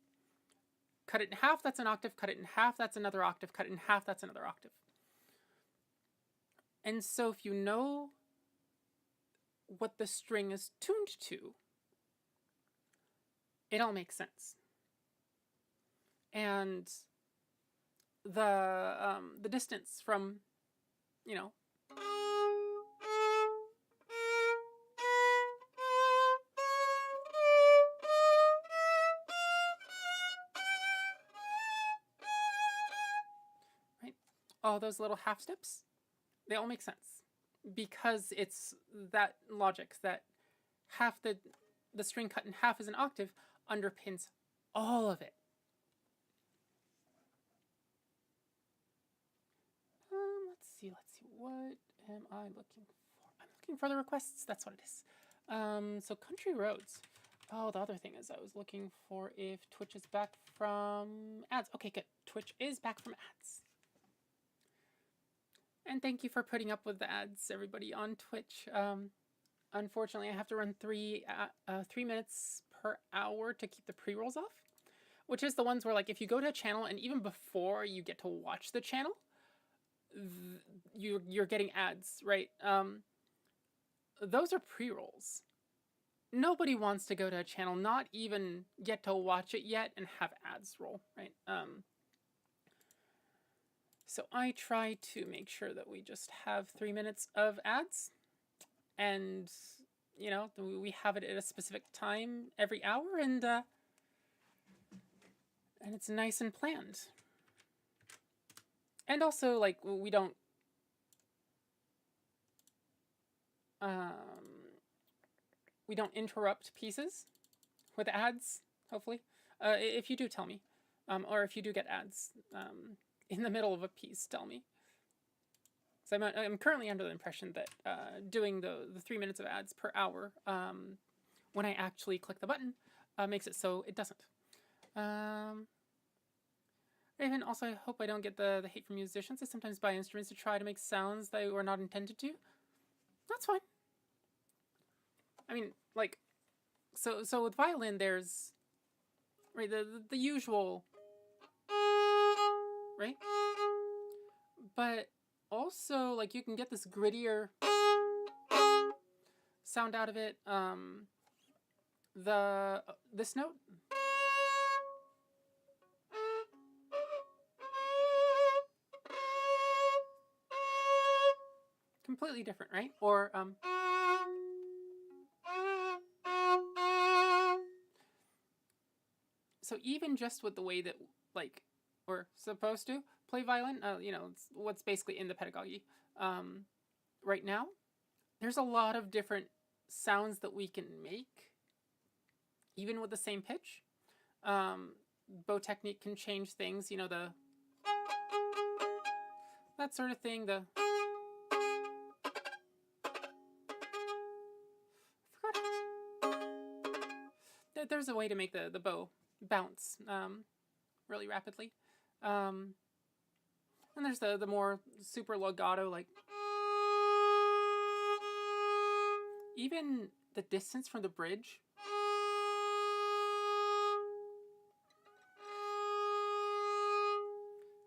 cut it in half, that's an octave, cut it in half, that's another octave, cut it in half, that's another octave. And so if you know what the string is tuned to, it all makes sense. And the distance from, you know, right? All those little half steps, they all make sense because it's that logic that half the string cut in half as an octave underpins all of it. see. What am I looking for? I'm looking for the requests. That's what it is. So country roads. Oh, the other thing is I was looking for if Twitch is back from ads. Okay, good. Twitch is back from ads. And thank you for putting up with the ads, everybody on Twitch. Unfortunately, I have to run 3 minutes per hour to keep the pre-rolls off, which is the ones where, like, if you go to a channel and even before you get to watch the channel, you're getting ads, right? Those are pre-rolls. Nobody wants to go to a channel, not even get to watch it yet, and have ads roll, right? So I try to make sure that we just have 3 minutes of ads, and you know, we have it at a specific time every hour, and it's nice and planned. And also, like, we don't interrupt pieces with ads, hopefully. If you do, tell me. Or if you do get ads in the middle of a piece, tell me. So I'm currently under the impression that doing the 3 minutes of ads per hour when I actually click the button makes it so it doesn't. Raven, also, I hope I don't get the hate from musicians. I sometimes buy instruments to try to make sounds that were not intended to. That's fine. I mean, like, so with violin, there's, right, the usual, right? But also, like, you can get this grittier sound out of it. This note. Completely different, right? Or so even just with the way that, like, we're supposed to play violin, you know, it's what's basically in the pedagogy right now, there's a lot of different sounds that we can make, even with the same pitch. Bow technique can change things, you know, that sort of thing. There's a way to make the bow bounce really rapidly. And there's the more super legato, like, even the distance from the bridge.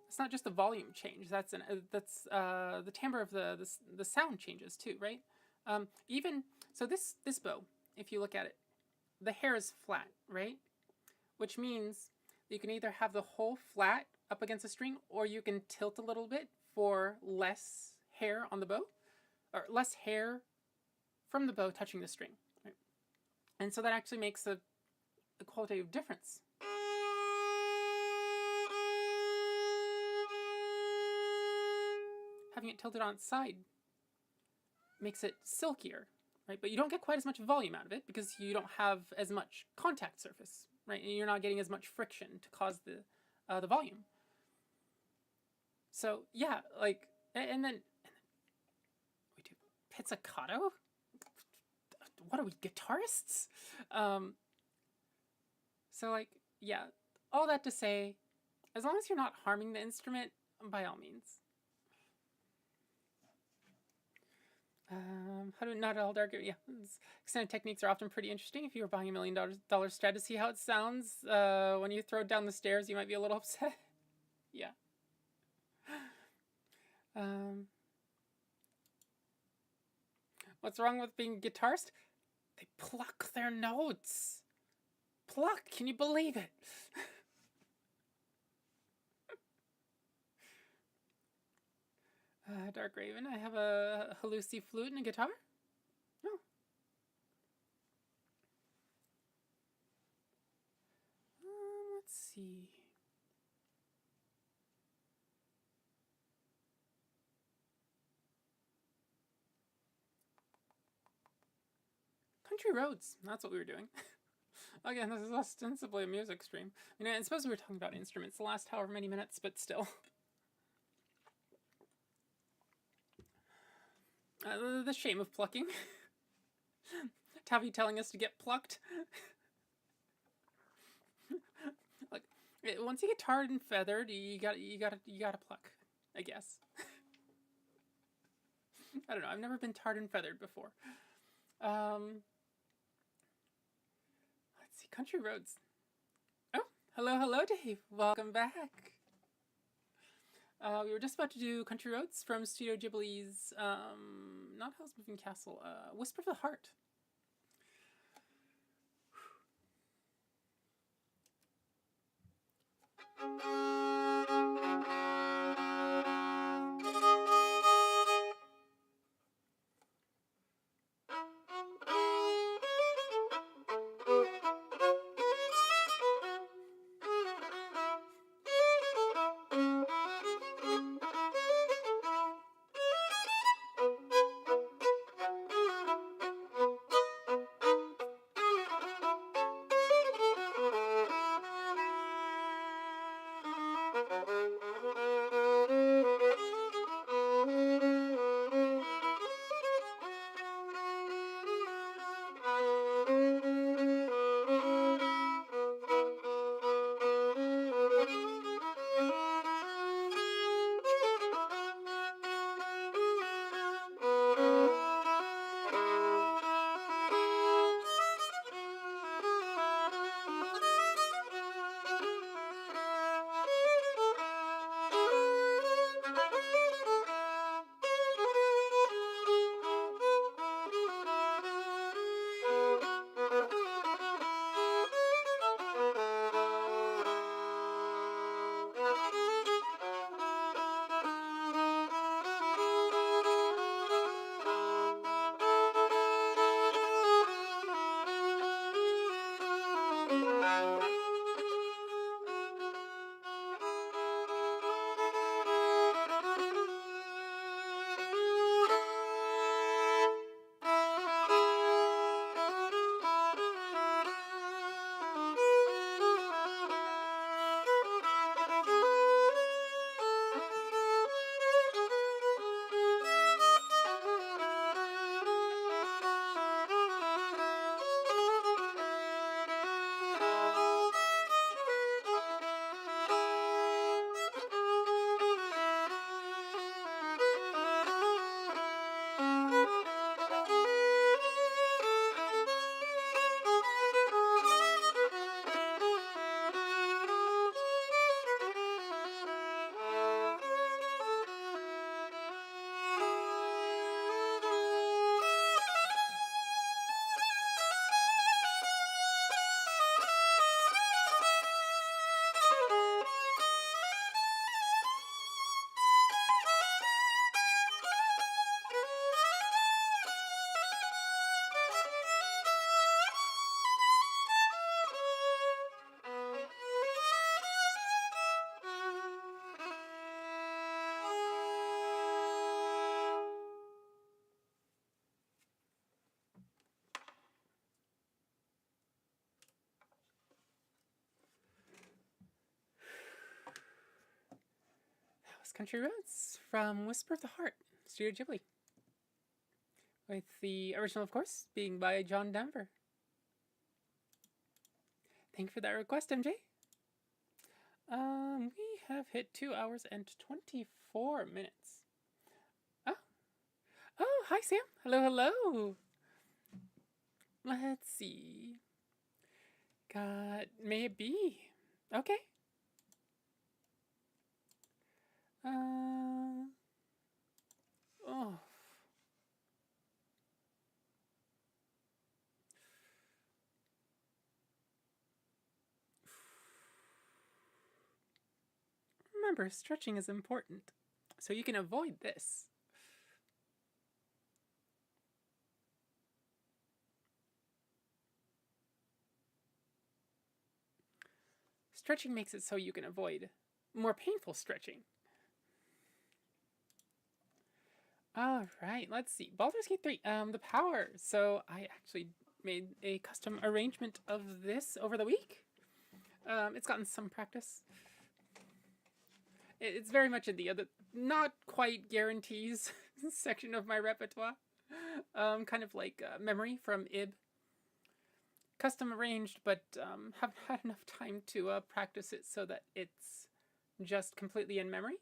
It's not just the volume change. That's the timbre of the sound changes too, right? Even so, this bow, if you look at it, the hair is flat, right? Which means you can either have the whole flat up against a string, or you can tilt a little bit for less hair on the bow, or less hair from the bow touching the string, right? And so that actually makes a qualitative difference. Having it tilted on its side makes it silkier, right? But you don't get quite as much volume out of it because you don't have as much contact surface, right? And you're not getting as much friction to cause the volume. So yeah, like, and then we do pizzicato. What are we, guitarists? So, like, yeah, all that to say, as long as you're not harming the instrument, by all means. How do not all dark? Yeah, extended techniques are often pretty interesting. If you were buying $1 million Strat to see how it sounds when you throw it down the stairs, you might be a little upset. Yeah. What's wrong with being a guitarist? They pluck their notes. Pluck, can you believe it? Dark Raven, I have a Halusi flute and a guitar. Oh. Let's see. Country roads, that's what we were doing. Again, this is ostensibly a music stream. I mean, I suppose we were talking about instruments the last however many minutes, but still. The shame of plucking. Tavi telling us to get plucked. Like, once you get tarred and feathered, you gotta pluck, I guess. I don't know. I've never been tarred and feathered before. Let's see. Country roads. Oh, hello, Dave. Welcome back. We were just about to do Country Roads from Studio Ghibli's, not Howl's Moving Castle, Whisper of the Heart. Country Roads from Whisper of the Heart, Studio Ghibli. With the original, of course, being by John Denver. Thank you for that request, MJ. We have hit 2 hours and 24 minutes. Oh, hi, Sam. Hello. Let's see. May it be? Okay. Oh. Remember, stretching is important, so you can avoid this. Stretching makes it so you can avoid more painful stretching. All right, let's see. Baldur's Gate 3, the power. So I actually made a custom arrangement of this over the week. It's gotten some practice. It's very much in the other, not quite guarantees section of my repertoire. Kind of like Memory from Ib. Custom arranged, but haven't had enough time to practice it so that it's just completely in memory.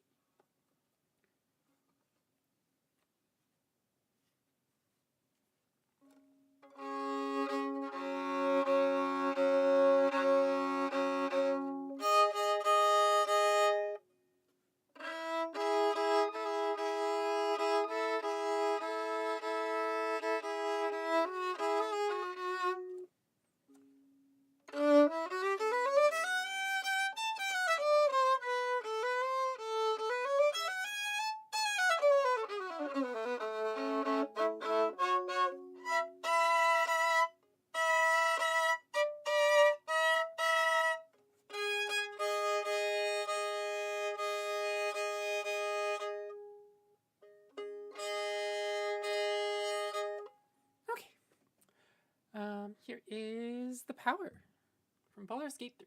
Here is The Power from Baldur's Gate 3.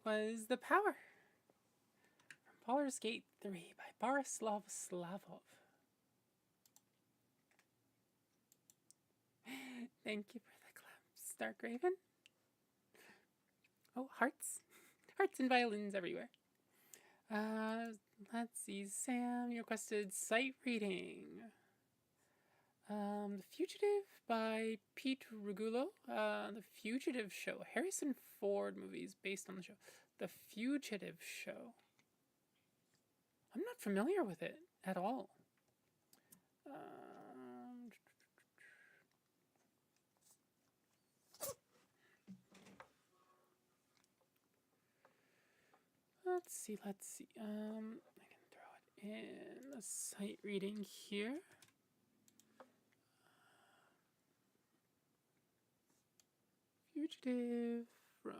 was The Power from Baldur's Gate 3 by Borislav Slavov. Thank you for the claps, Starkraven. Oh, hearts. Hearts and violins everywhere. Let's see, Sam, you requested sight reading. The Fugitive by Pete Regulo. The Fugitive Show. Harrison Ford movies based on the show. The Fugitive Show. I'm not familiar with it at all. Let's see. I can throw it in a sight reading here. Fugitive by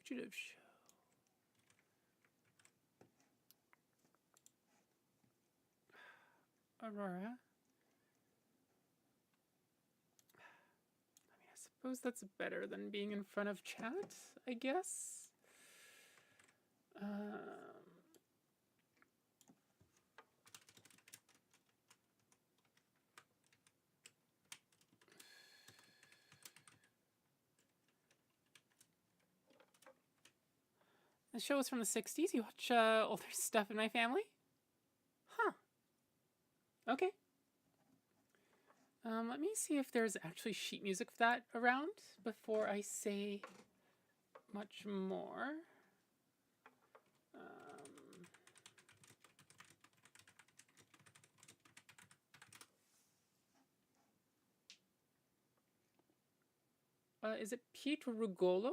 Fugitive Show. Aurora. I mean, I suppose that's better than being in front of chat, I guess. The show is from the 60s. You watch older stuff in my family? Huh. Okay. Let me see if there's actually sheet music for that around before I say much more. Is it Pete Rugolo?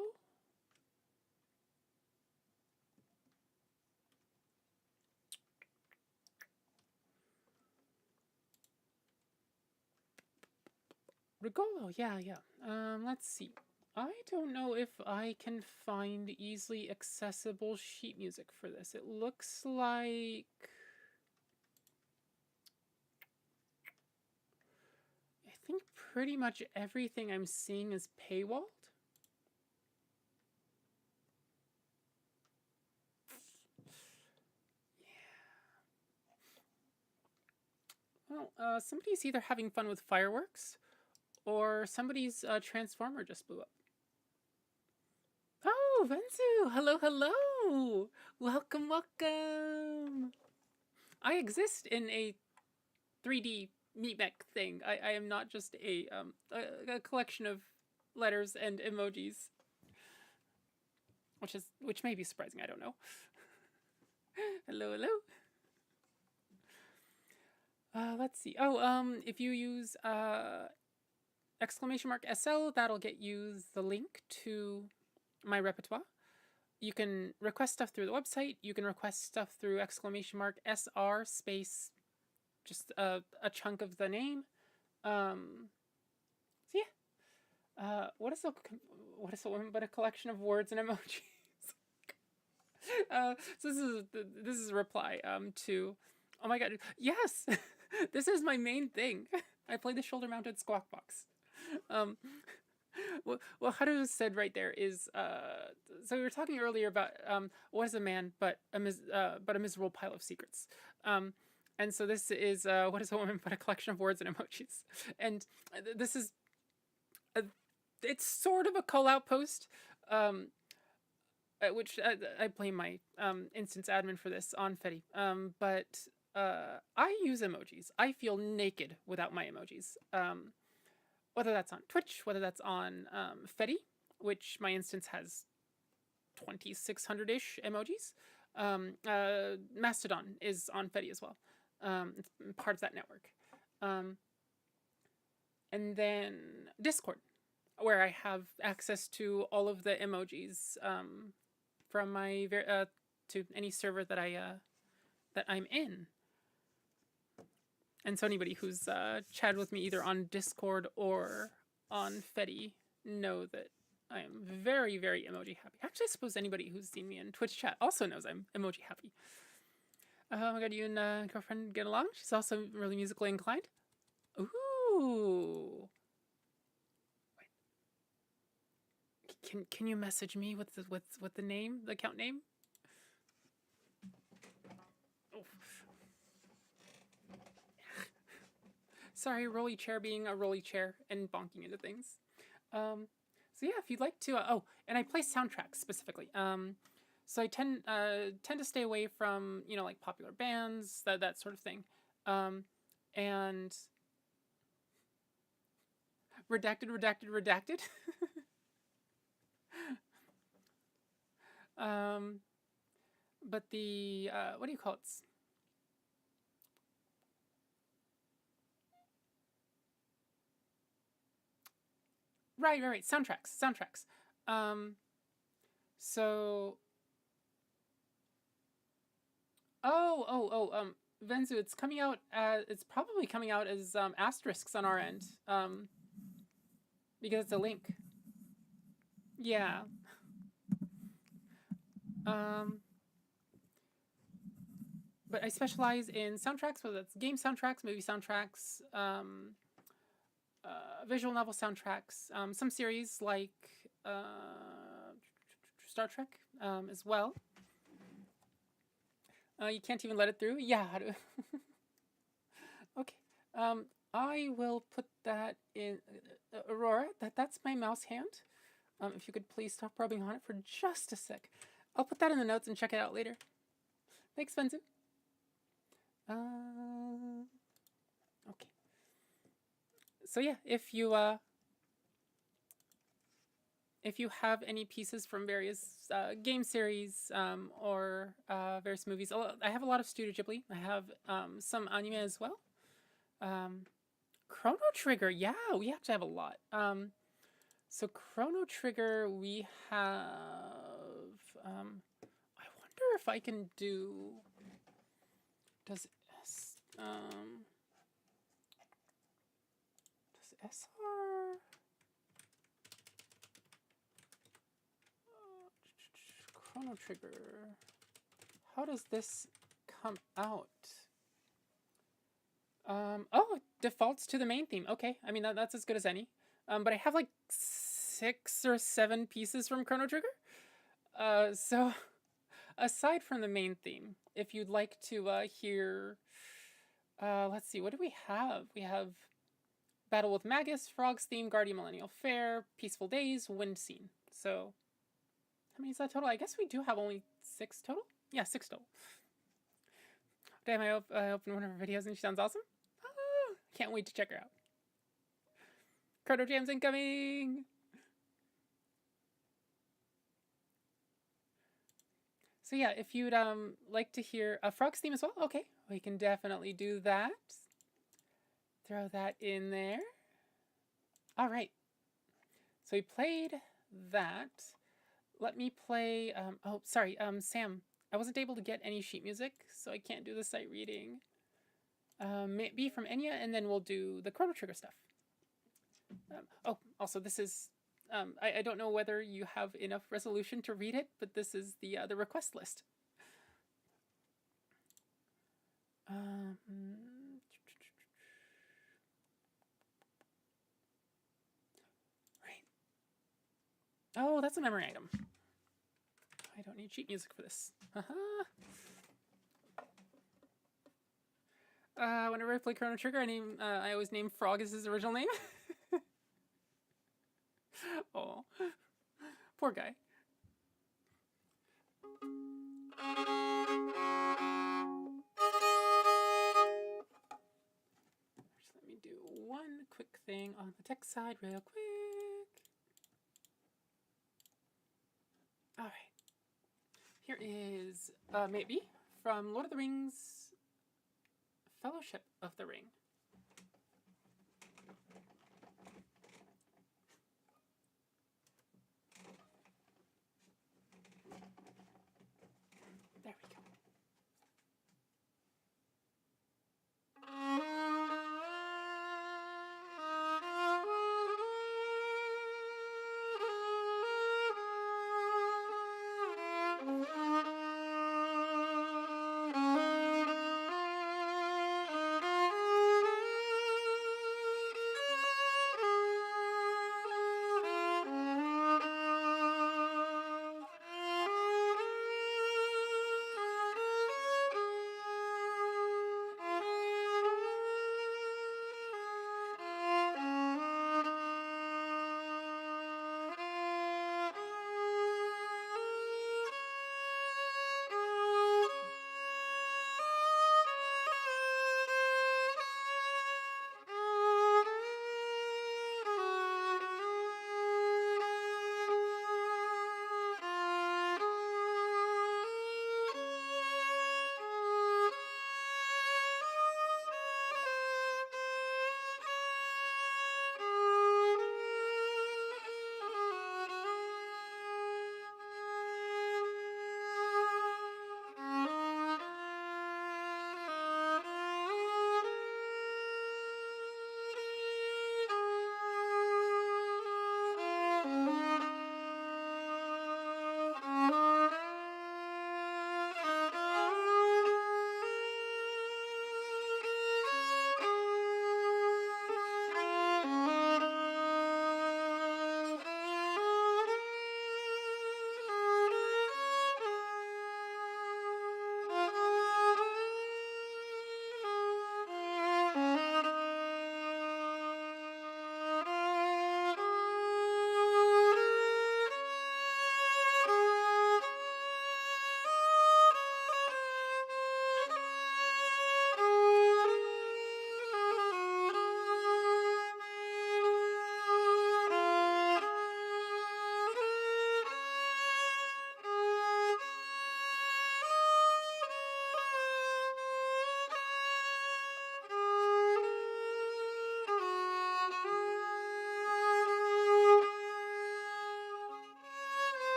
Rigolo, yeah. Let's see. I don't know if I can find easily accessible sheet music for this. It looks like... I think pretty much everything I'm seeing is paywalled. Yeah. Well, somebody's either having fun with fireworks or somebody's transformer just blew up. Oh, Venzu! Hello! Welcome! I exist in a 3D meat mech thing. I am not just a collection of letters and emojis. Which may be surprising, I don't know. Hello. Let's see. If you use !SL, that'll get you the link to my repertoire. You can request stuff through the website. You can request stuff through !SR space, just a chunk of the name. So yeah. What is a woman but a collection of words and emojis? So this is a reply to. Oh my god! Yes, this is my main thing. I play the shoulder-mounted squawk box. Well, how it was said right there is, so we were talking earlier about what is a man but a miserable pile of secrets. And so this is what is a woman but a collection of words and emojis. And this is, it's sort of a call-out post, which I blame my instance admin for this on Fetty. But I use emojis. I feel naked without my emojis. Whether that's on Twitch, whether that's on Fetty, which my instance has 2,600-ish emojis. Mastodon is on Fetty as well. It's part of that network. And then Discord, where I have access to all of the emojis from my to any server that I'm in. And so anybody who's chatted with me either on Discord or on Fetty know that I am very, very emoji happy. Actually, I suppose anybody who's seen me in Twitch chat also knows I'm emoji happy. Oh my god, you and girlfriend get along? She's also really musically inclined. Ooh. Can you message me with the name, the account name? Oh. Sorry, rolly chair being a rolly chair and bonking into things. So yeah, if you'd like to, oh, and I play soundtracks specifically. So I tend to stay away from, you know, like popular bands, that sort of thing. And redacted. But the what do you call it? Right. Soundtracks. So. Venzu, it's coming out. It's probably coming out as asterisks on our end. Because it's a link. Yeah. But I specialize in soundtracks, whether it's game soundtracks, movie soundtracks, visual novel soundtracks, some series like Star Trek as well. You can't even let it through? Yeah. Okay. I will put that in. Aurora, that's my mouse hand. If you could please stop rubbing on it for just a sec. I'll put that in the notes and check it out later. Thanks, Venzu. Okay. So yeah, if you have any pieces from various game series or various movies, I have a lot of Studio Ghibli. I have some anime as well. Chrono Trigger, yeah, we have to have a lot. So Chrono Trigger, we have. I wonder if I can do. Does SR? Chrono Trigger. How does this come out? Oh, it defaults to the main theme. Okay, I mean that's as good as any. But I have like 6 or 7 pieces from Chrono Trigger. So aside from the main theme, if you'd like to hear, let's see, what do we have? We have Battle with Magus, Frog's Theme, Guardian Millennial Fair, Peaceful Days, Wind Scene. So how many is that total? I guess we do have only 6 total? Yeah, 6 total. Damn, I opened one of her videos and she sounds awesome. Oh, can't wait to check her out. Chrono Jams incoming! So yeah, if you'd like to hear a Frog's Theme as well, okay, we can definitely do that. Throw that in there. All right. So we played that. Let me play. Oh, sorry, Sam. I wasn't able to get any sheet music, so I can't do the sight reading. Maybe from Enya, and then we'll do the Chrono Trigger stuff. Oh, also, this is. I don't know whether you have enough resolution to read it, but this is the request list. Right. Oh, that's a memory item. I don't need sheet music for this. Whenever I play Chrono Trigger, I always name Frog as his original name. Oh, poor guy. Just let me do one quick thing on the tech side real quick. All right. Here is maybe from Lord of the Rings, Fellowship of the Ring. There we go.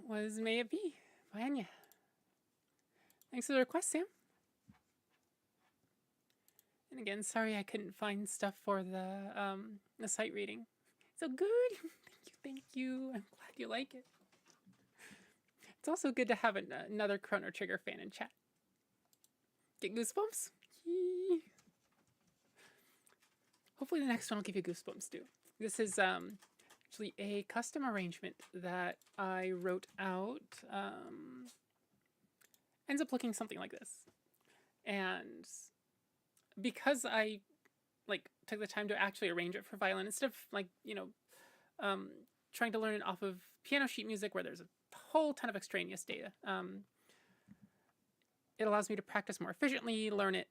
was May It Be by Anya. Thanks for the request, Sam. And again, sorry I couldn't find stuff for the sight reading. So good. Thank you. I'm glad you like it. It's also good to have another Chrono Trigger fan in chat. Get goosebumps? Yee. Hopefully the next one will give you goosebumps too. This is actually a custom arrangement that I wrote out. Ends up looking something like this. And because I took the time to actually arrange it for violin instead of trying to learn it off of piano sheet music where there's a whole ton of extraneous data. It allows me to practice more efficiently, learn it,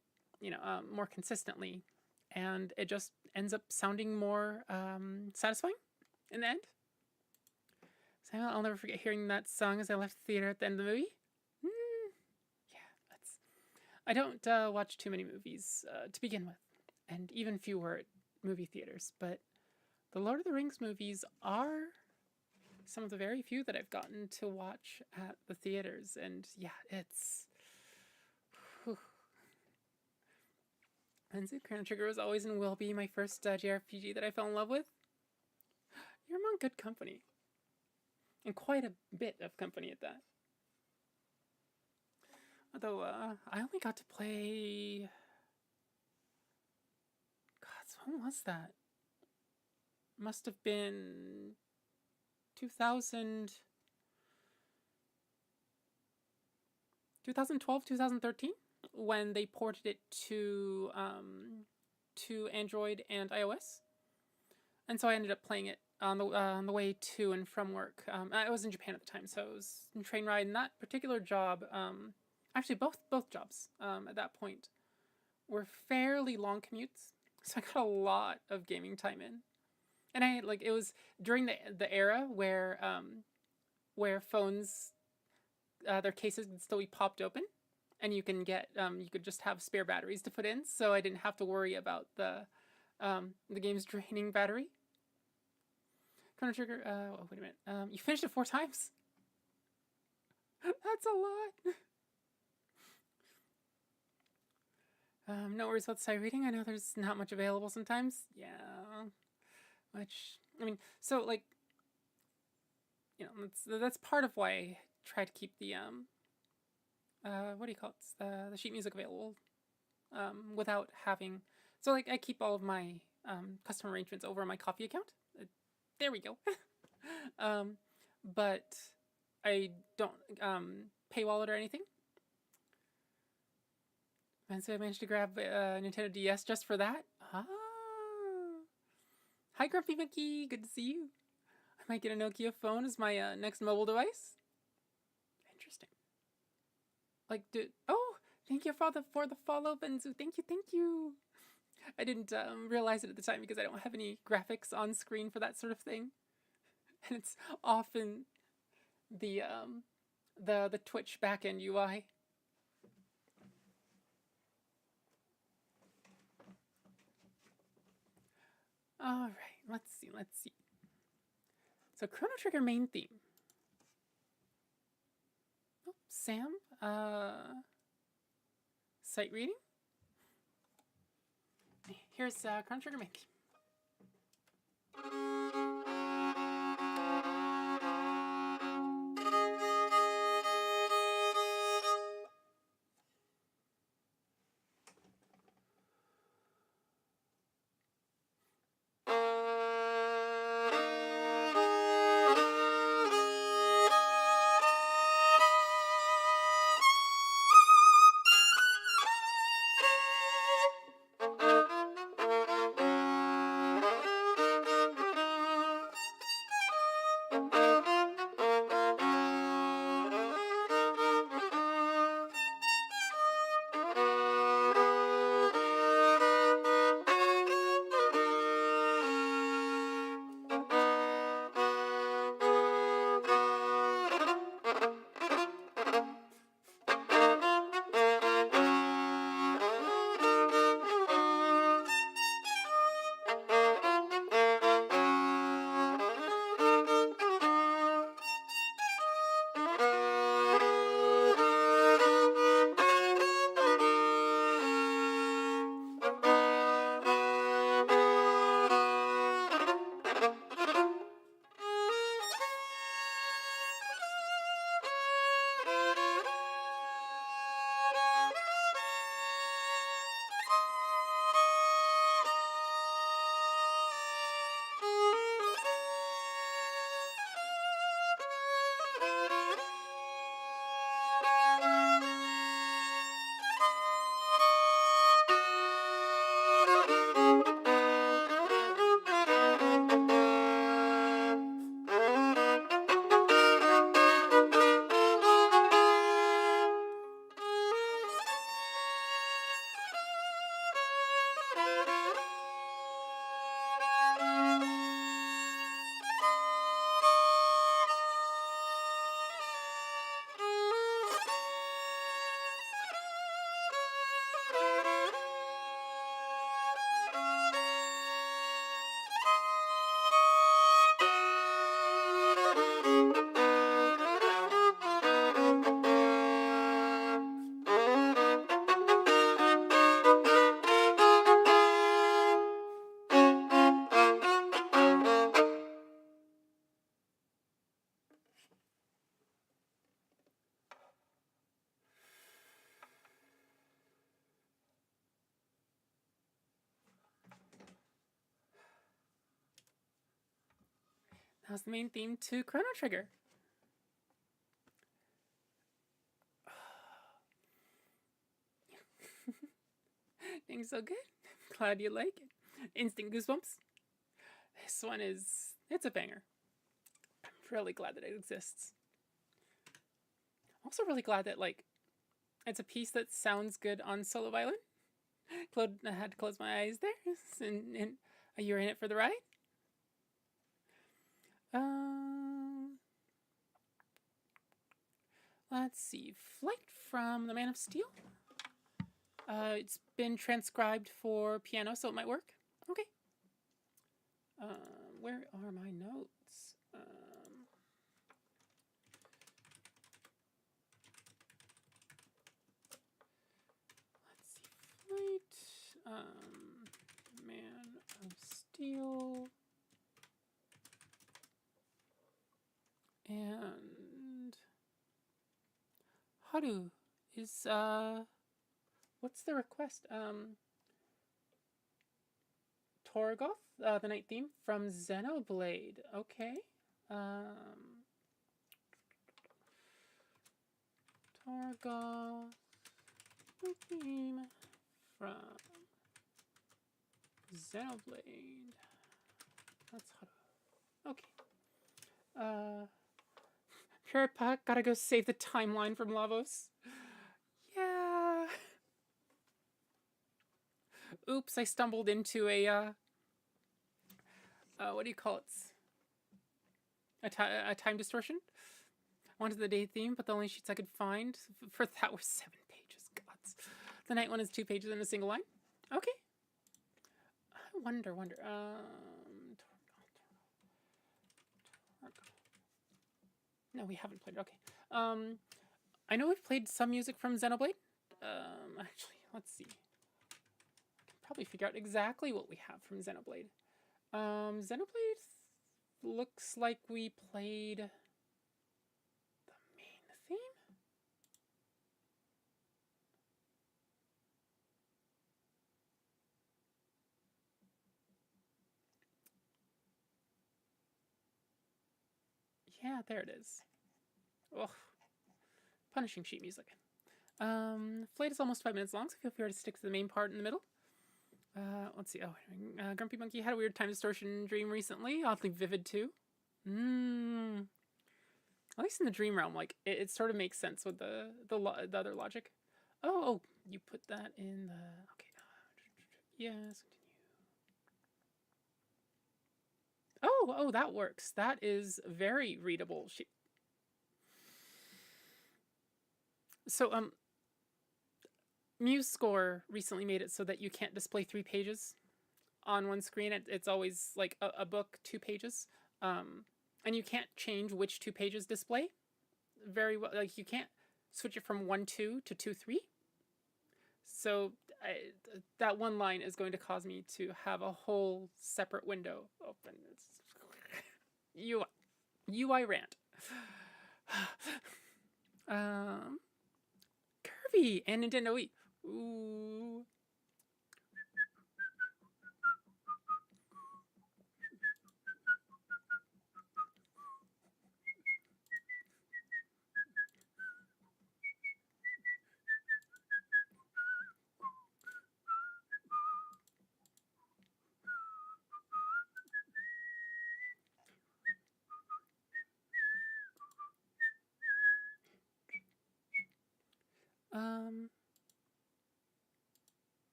more consistently, and it just ends up sounding more satisfying in the end. So I'll never forget hearing that song as I left the theater at the end of the movie. I don't watch too many movies to begin with, and even fewer at movie theaters, but the Lord of the Rings movies are some of the very few that I've gotten to watch at the theaters, and yeah, it's... And Chrono Trigger was always and will be my first JRPG that I fell in love with. You're among good company. And quite a bit of company at that. Although, I only got to play... God, when was that? Must have been 2012, 2013, when they ported it to Android and iOS. And so I ended up playing it on the way to and from work. I was in Japan at the time, so it was a train ride. And that particular job, actually both jobs at that point, were fairly long commutes. So I got a lot of gaming time in. And it was during the era where phones, their cases would still be popped open, and you can get you could just have spare batteries to put in, so I didn't have to worry about the game's draining battery. Chrono Trigger. Oh, wait a minute. You finished it 4 times. That's a lot. No worries about sight reading. I know there's not much available sometimes. Yeah. Which, I mean, so that's part of why I try to keep the what do you call it? The sheet music available without having. So I keep all of my custom arrangements over on my Ko-fi account. There we go. But I don't paywall it or anything. And so I managed to grab a Nintendo DS just for that. Hi, Grumpy Mickey. Good to see you. I might get a Nokia phone as my next mobile device. Interesting. Oh, thank you for the follow, Benzu. Thank you. I didn't realize it at the time because I don't have any graphics on screen for that sort of thing, and it's often the Twitch backend UI. All right. Let's see. So Chrono Trigger main theme. Oh, Sam, sight reading. Here's Chrono Trigger main theme. That was the main theme to Chrono Trigger. Being so good. Glad you like it. Instant goosebumps. This one it's a banger. I'm really glad that it exists. I'm also really glad that, like, it's a piece that sounds good on solo violin. I had to close my eyes there, and you're in it for the ride. Let's see. Flight from The Man of Steel. It's been transcribed for piano, so it might work. Okay. Where are my notes? Let's see. Flight. Man of Steel. And Haru is what's the request? Torgoth, the night theme from Xenoblade. Okay. Torgoth theme from Xenoblade. That's Haru. Okay. Puripak, gotta go save the timeline from Lavos. Yeah. Oops, I stumbled into a, what do you call it? A time distortion? I wanted the day theme, but the only sheets I could find for that were 7 pages. Gods. The night one is 2 pages and a single line. Okay. I wonder. No, we haven't played it. Okay. I know we've played some music from Xenoblade. Actually, let's see. I can probably figure out exactly what we have from Xenoblade. Xenoblade looks like we played the main theme. Yeah, there it is. Ugh. Punishing sheet music. Flight is almost 5 minutes long, so feel free to stick to the main part in the middle. Let's see. Oh, Grumpy Monkey had a weird time distortion dream recently. Oddly vivid, too. At least in the dream realm, like, it sort of makes sense with the other logic. Oh, you put that in the... Okay. Yes, continue. Oh, that works. That is very readable. So, MuseScore recently made it so that you can't display 3 pages on one screen. It's always like a book, 2 pages. And you can't change which 2 pages display very well. Like, you can't switch it from 1-2 to 2-3. So that one line is going to cause me to have a whole separate window open. It's UI rant. Kirby and Nintendo Wii. Ooh.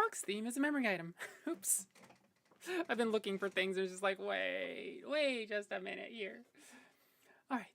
Frogs theme is a memory item. Oops. I've been looking for things. There's just like, wait just a minute here. All right.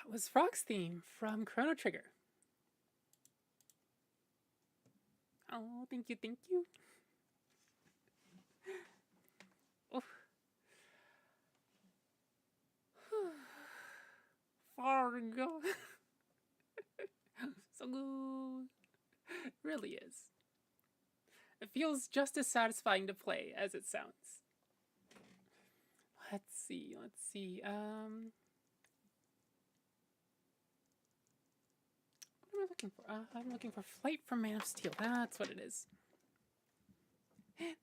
That was Frog's theme from Chrono Trigger. Oh, thank you, thank you. Oh. Fargo. So good. It really is. It feels just as satisfying to play as it sounds. Let's see. What am I looking for? I'm looking for Flight from Man of Steel. That's what it is.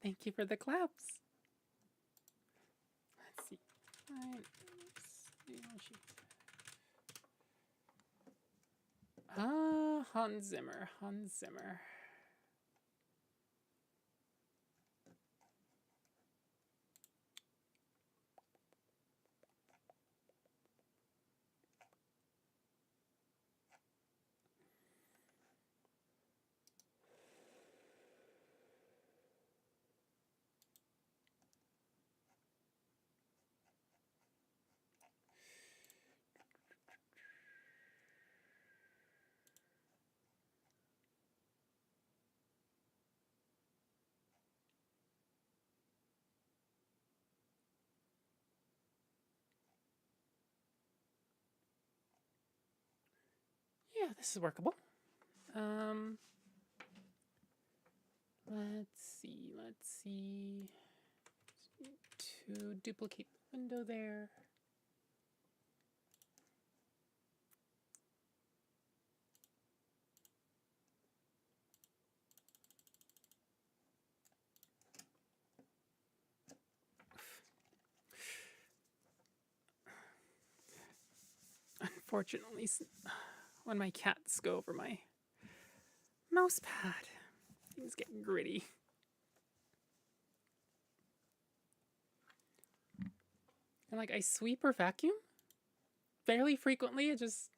Thank you for the claps. Let's see. Hans Zimmer. Yeah, this is workable. Let's see. To duplicate the window there. Unfortunately, when my cats go over my mouse pad, things get gritty. And like I sweep or vacuum fairly frequently. They just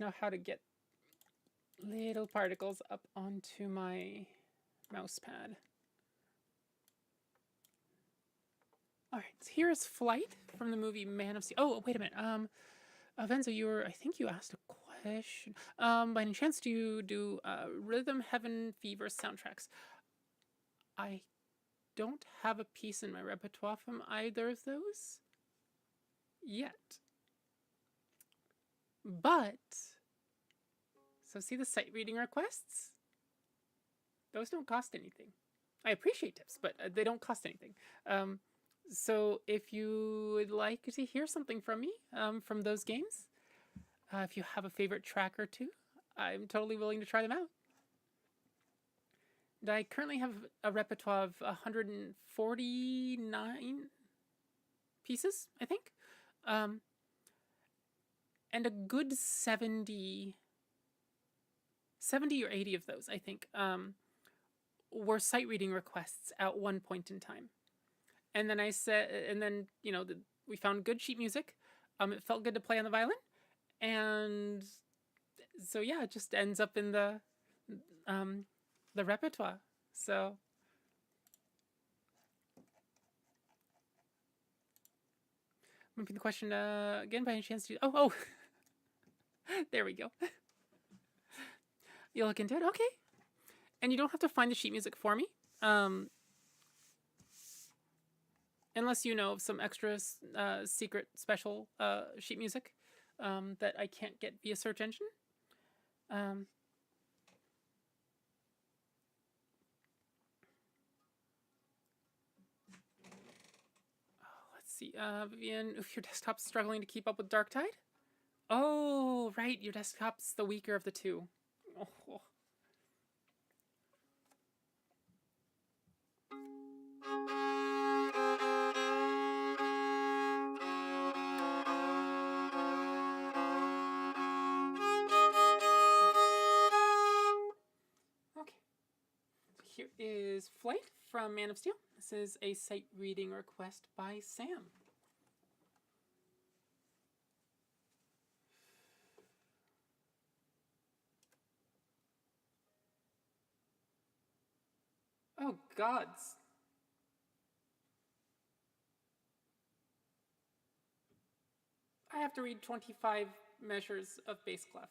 know how to get little particles up onto my mouse pad. All right, so here is Flight from the movie Man of Steel. Oh, wait a minute. Venzo, I think you asked a question. By any chance, do you do Rhythm Heaven Fever soundtracks? I don't have a piece in my repertoire from either of those yet. But, so see the sight reading requests? Those don't cost anything. I appreciate tips, but they don't cost anything. So if you would like to hear something from me from those games, if you have a favorite track or two, I'm totally willing to try them out. And I currently have a repertoire of 149 pieces, I think. And a good 70 or 80 of those, I think, were sight reading requests at one point in time. And then we found good sheet music. It felt good to play on the violin. And so yeah, it just ends up in the repertoire. So maybe the question again by any chance to oh there we go. You'll look into it, okay? And you don't have to find the sheet music for me, unless you know of some extra secret special sheet music that I can't get via search engine. Let's see, Vivian, if your desktop's struggling to keep up with Darktide? Oh, right, your desktop's the weaker of the two. Oh. Okay. Here is Flight from Man of Steel. This is a sight reading request by Sam. Oh, gods. I have to read 25 measures of bass clef.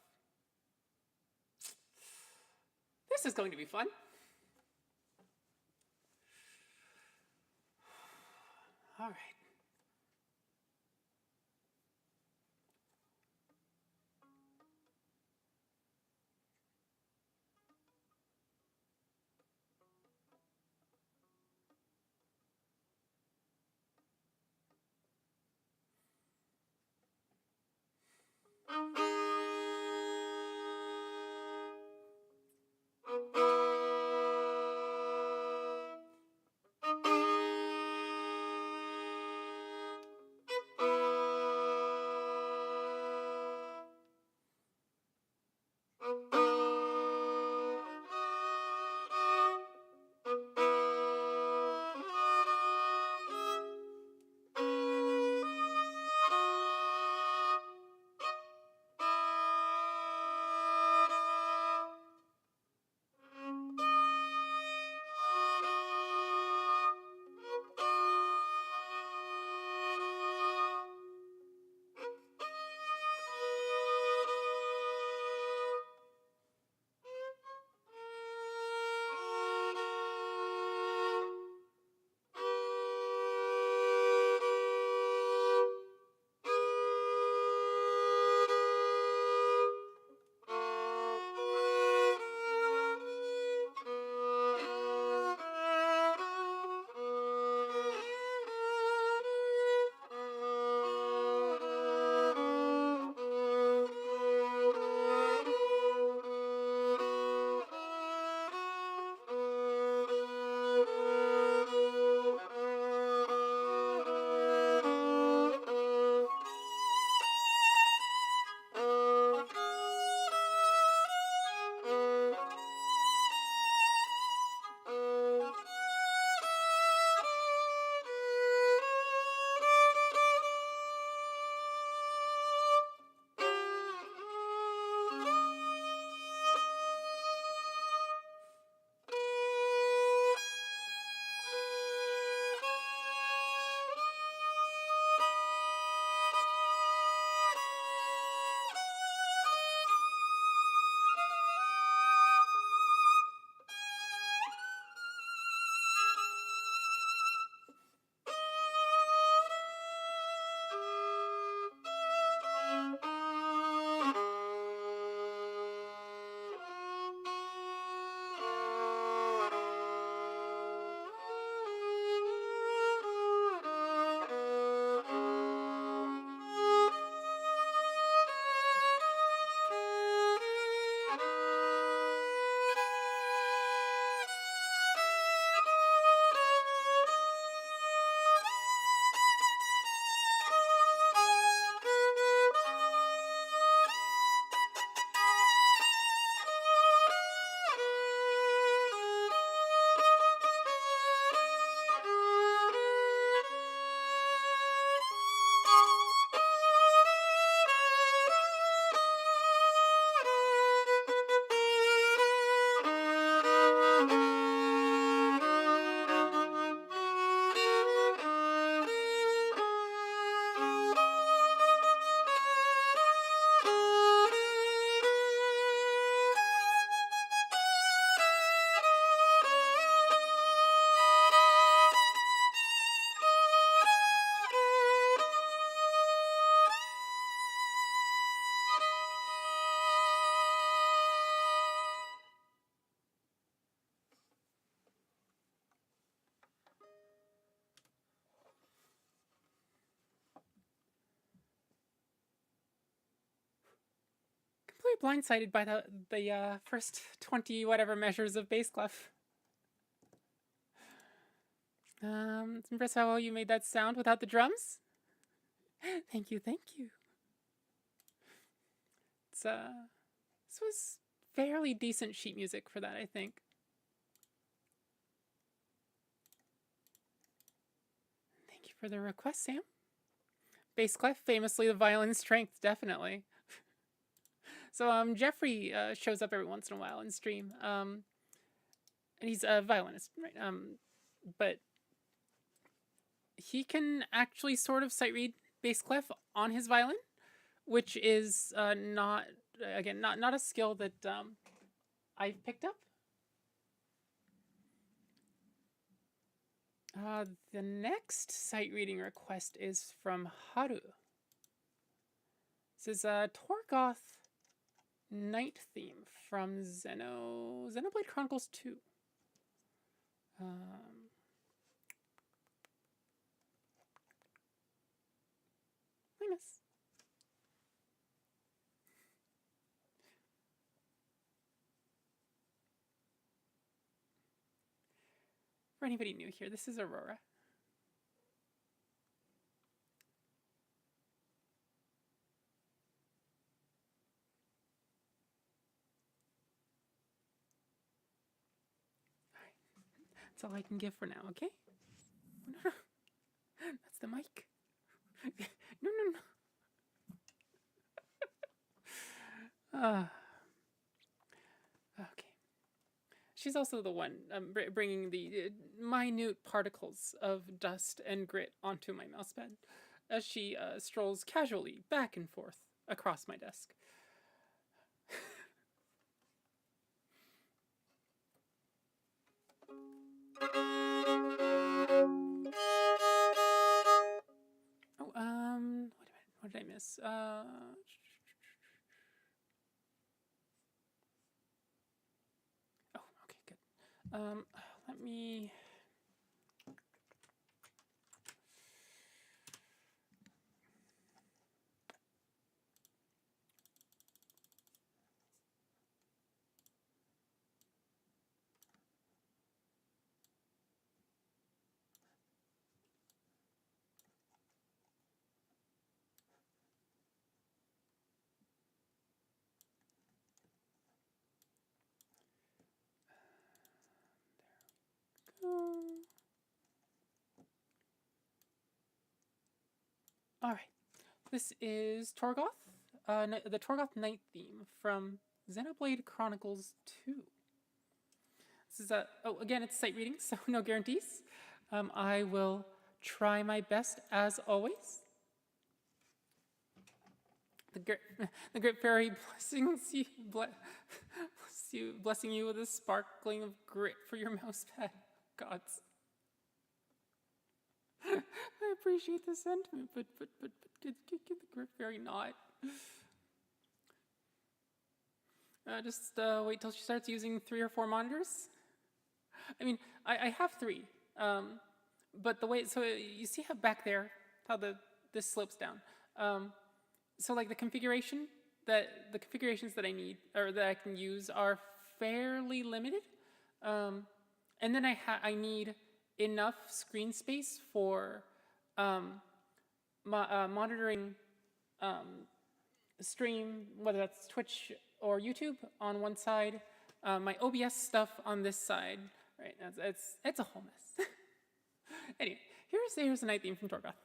This is going to be fun. All right. very blindsided by the first 20 whatever measures of bass clef. It's impressive how well you made that sound without the drums. Thank you, thank you. It's this was fairly decent sheet music for that, I think. Thank you for the request, Sam. Bass clef, famously the violin strength, definitely. So Jeffrey shows up every once in a while in stream. And he's a violinist, right? But he can actually sort of sight read bass clef on his violin, which is not a skill that I've picked up. The next sight reading request is from Haru. This is a Torgoth Night theme from Xenoblade Chronicles 2. I miss. For anybody new here, this is Aurora. That's all I can give for now, okay? No. That's the mic. No. Okay. She's also the one bringing the minute particles of dust and grit onto my mousepad as she strolls casually back and forth across my desk. What did I miss? Oh, okay, good. Let me. All right, this is Torgoth, the Torgoth Night theme from Xenoblade Chronicles 2. This is again, it's sight reading, so no guarantees. I will try my best as always. The great fairy blessing you with a sparkling of grit for your mousepad. Gods. I appreciate the sentiment, but get the grip fairy not. Just wait till she starts using 3 or 4 monitors. I mean, I have 3, but the way, so you see how back there, how this slopes down. So like the configurations that I need or that I can use are fairly limited, and then I need enough screen space for monitoring stream, whether that's Twitch or YouTube on one side, my OBS stuff on this side, right? It's a whole mess. Anyway, here's the night theme from Torgoth.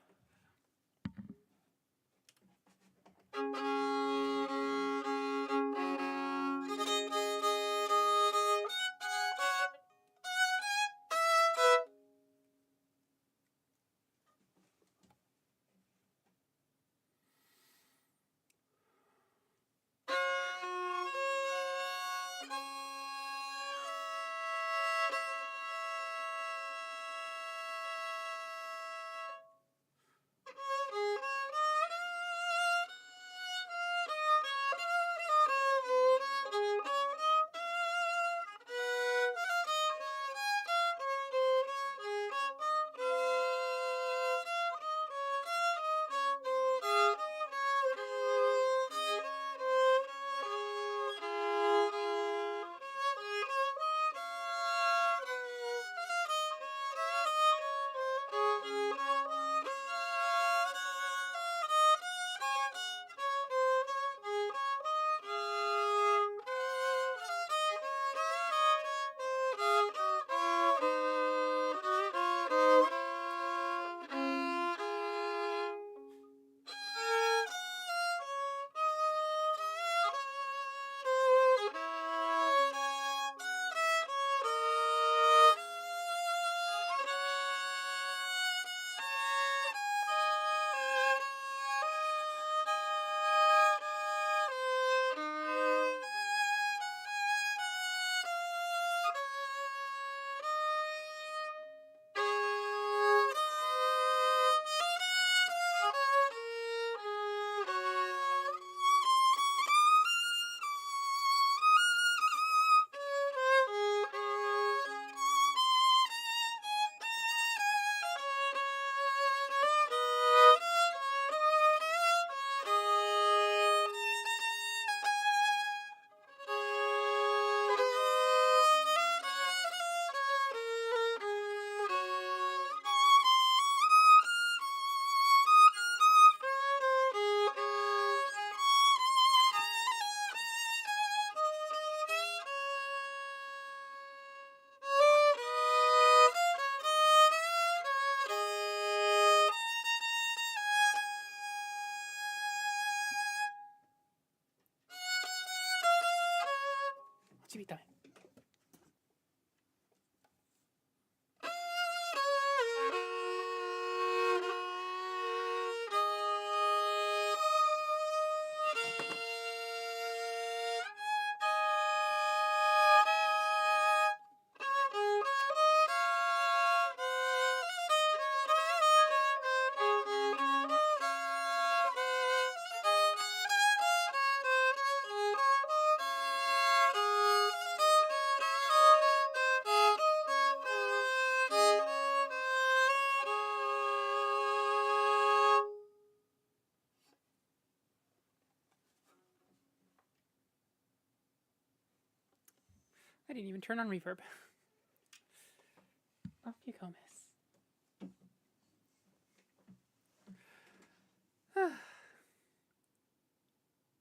口びため。I didn't even turn on reverb. Off you go, miss.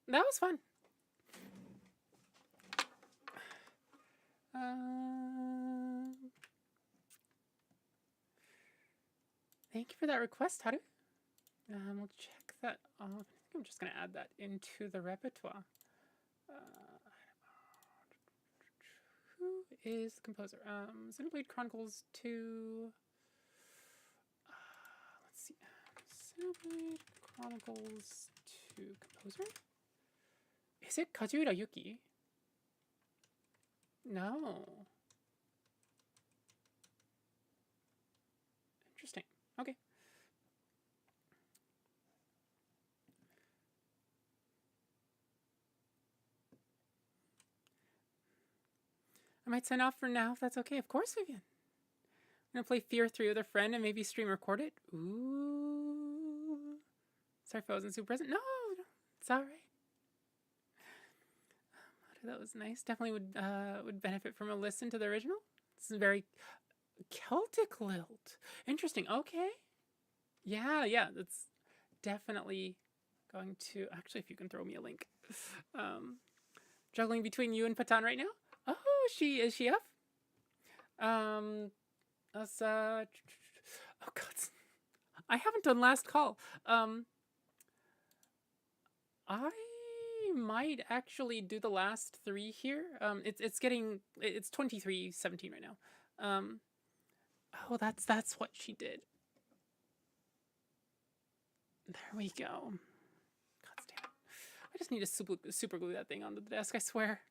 That was fun. Thank you for that request, Haru. We'll check that off. I think I'm just going to add that into the repertoire. Who is the composer? Xenoblade Chronicles 2. Let's see. Xenoblade Chronicles 2 composer? Is it Kazuura Yuki? No. Interesting. Okay. I might sign off for now if that's okay. Of course, Vivian. I'm gonna play Fear 3 with a friend and maybe stream record it. Ooh. Sorry if I wasn't super present. No, it's all right. That was nice. Definitely would benefit from a listen to the original. This is very Celtic lilt. Interesting. Okay. Yeah. That's definitely going to. Actually, if you can throw me a link. Juggling between you and Patan right now. Oh, is she up? Oh God. I haven't done last call. I might actually do the last 3 here. It's 23:17 right now. Oh, that's what she did. There we go. God damn it. I just need to super glue that thing onto the desk, I swear.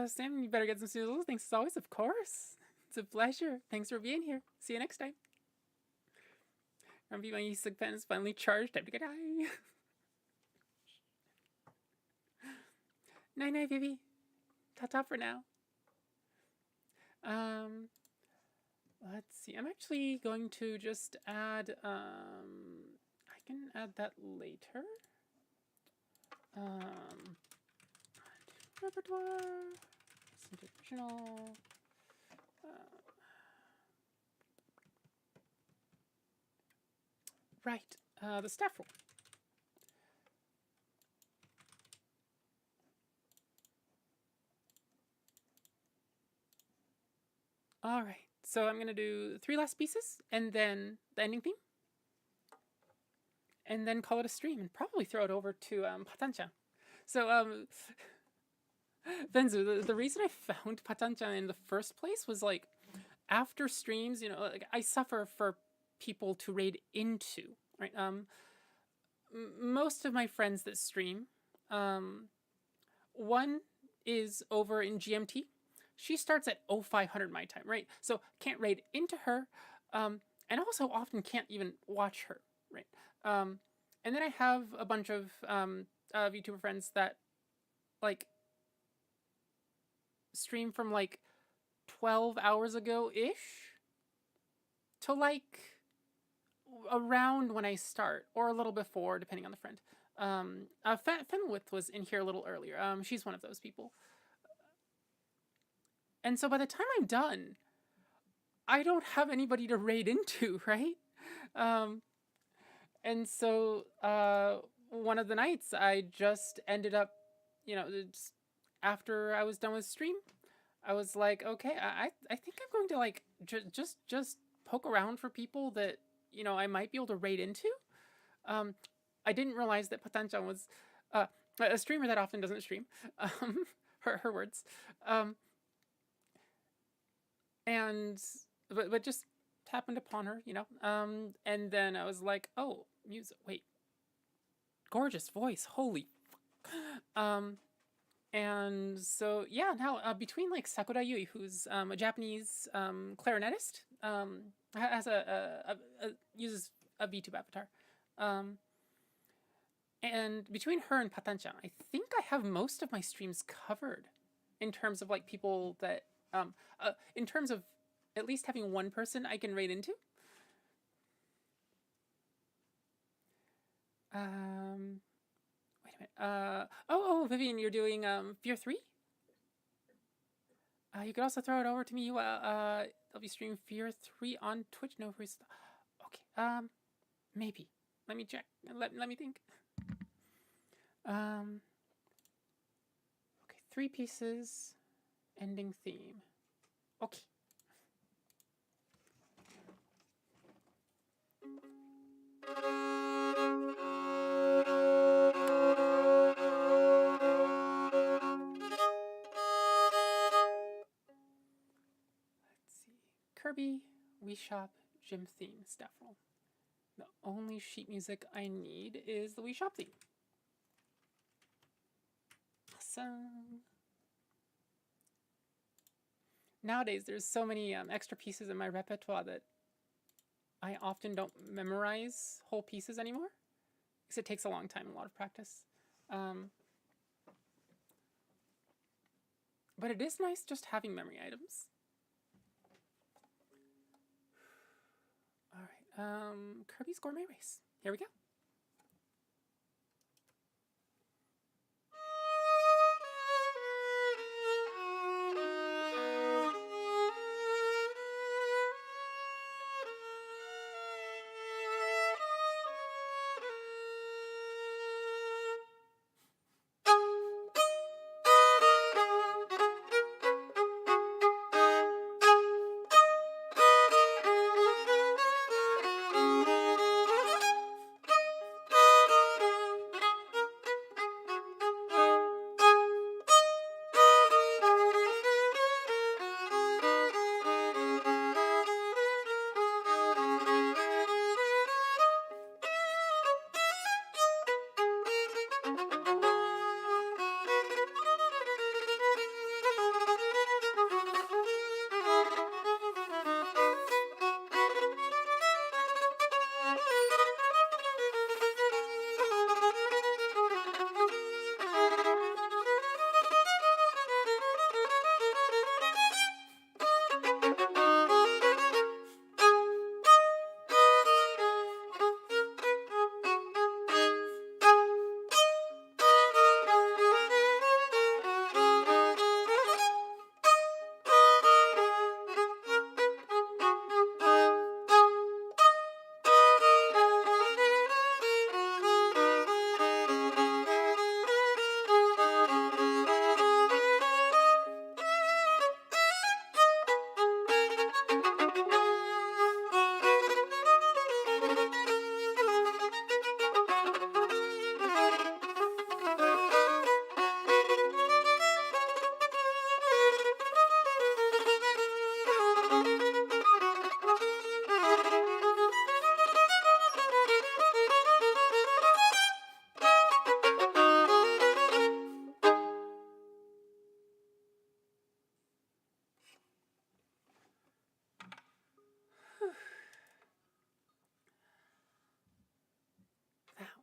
Sam, you better get some sizzles. Thanks as always, of course. It's a pleasure. Thanks for being here. See you next time. Remember, my e-cig pen is finally charged. Time to get high. Night, baby. Ta-ta for now. Let's see. I'm actually going to just add. I can add that later. Repertoire. Listen to original. Right. The staff roll. All right. So I'm going to do 3 last pieces and then the ending theme. And then call it a stream and probably throw it over to Patan-chan. So, Benzu, the reason I found Patan-chan in the first place was like, after streams, you know, like I suffer for people to raid into, right? Most of my friends that stream, one is over in GMT. She starts at 0500 my time, right? So can't raid into her, and also often can't even watch her, right? And then I have a bunch of VTuber friends that like stream from like 12 hours ago-ish to like around when I start, or a little before, depending on the friend. Fenwith was in here a little earlier. She's one of those people. And so by the time I'm done, I don't have anybody to raid into, right? And so one of the nights I just ended up, you know, after I was done with stream, I was like, okay, I think I'm going to like just poke around for people that, you know, I might be able to raid into. I didn't realize that Patan-chan was A streamer that often doesn't stream. Her words. And but just happened upon her, you know. And then I was like, oh, music. Wait, gorgeous voice. Holy. And so yeah, now between like Sakura Yui, who's a Japanese clarinetist, has uses a VTube avatar, and between her and Patanchan, I think I have most of my streams covered in terms of like people that in terms of at least having one person I can raid into. Wait a minute. Oh, Vivian, you're doing Fear 3? You could also throw it over to me. I'll be streaming Fear 3 on Twitch. No, okay. Maybe. Let me check. Let me think. Okay, 3 pieces, ending theme. Okay. Kirby, Wii Shop, Gym theme, staff roll. The only sheet music I need is the Wii Shop theme. Awesome. Nowadays, there's so many extra pieces in my repertoire that I often don't memorize whole pieces anymore, because it takes a long time and a lot of practice. But it is nice just having memory items. All right, Kirby's Gourmet Race. Here we go.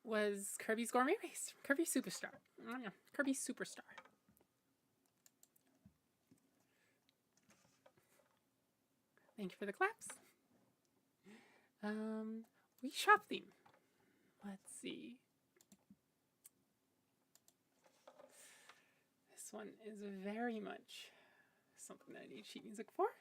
Was Kirby's Gourmet Race. Kirby Superstar. Kirby Superstar. Thank you for the claps. Wii Shop theme. Let's see. This one is very much something that I need sheet music for.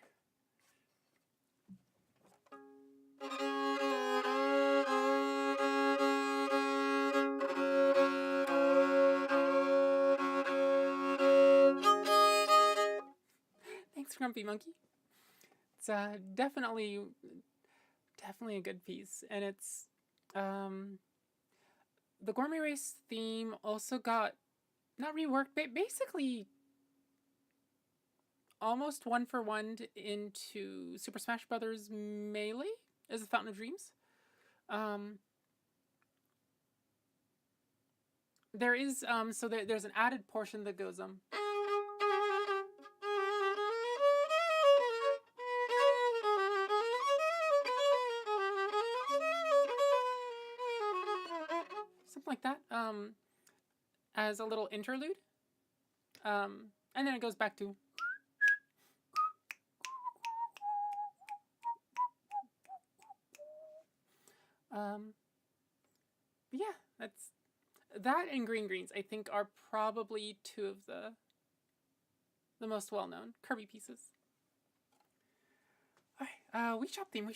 Thanks, Grumpy Monkey. It's definitely a good piece, and it's the Gourmet Race theme also got, not reworked, but basically almost one-for-one into Super Smash Bros. Melee as the Fountain of Dreams. There is, so there's an added portion that goes, something like that, as a little interlude. And then it goes back to, but yeah, that's, that and Green Greens, I think, are probably two of the most well-known Kirby pieces. Alright, we shop theme.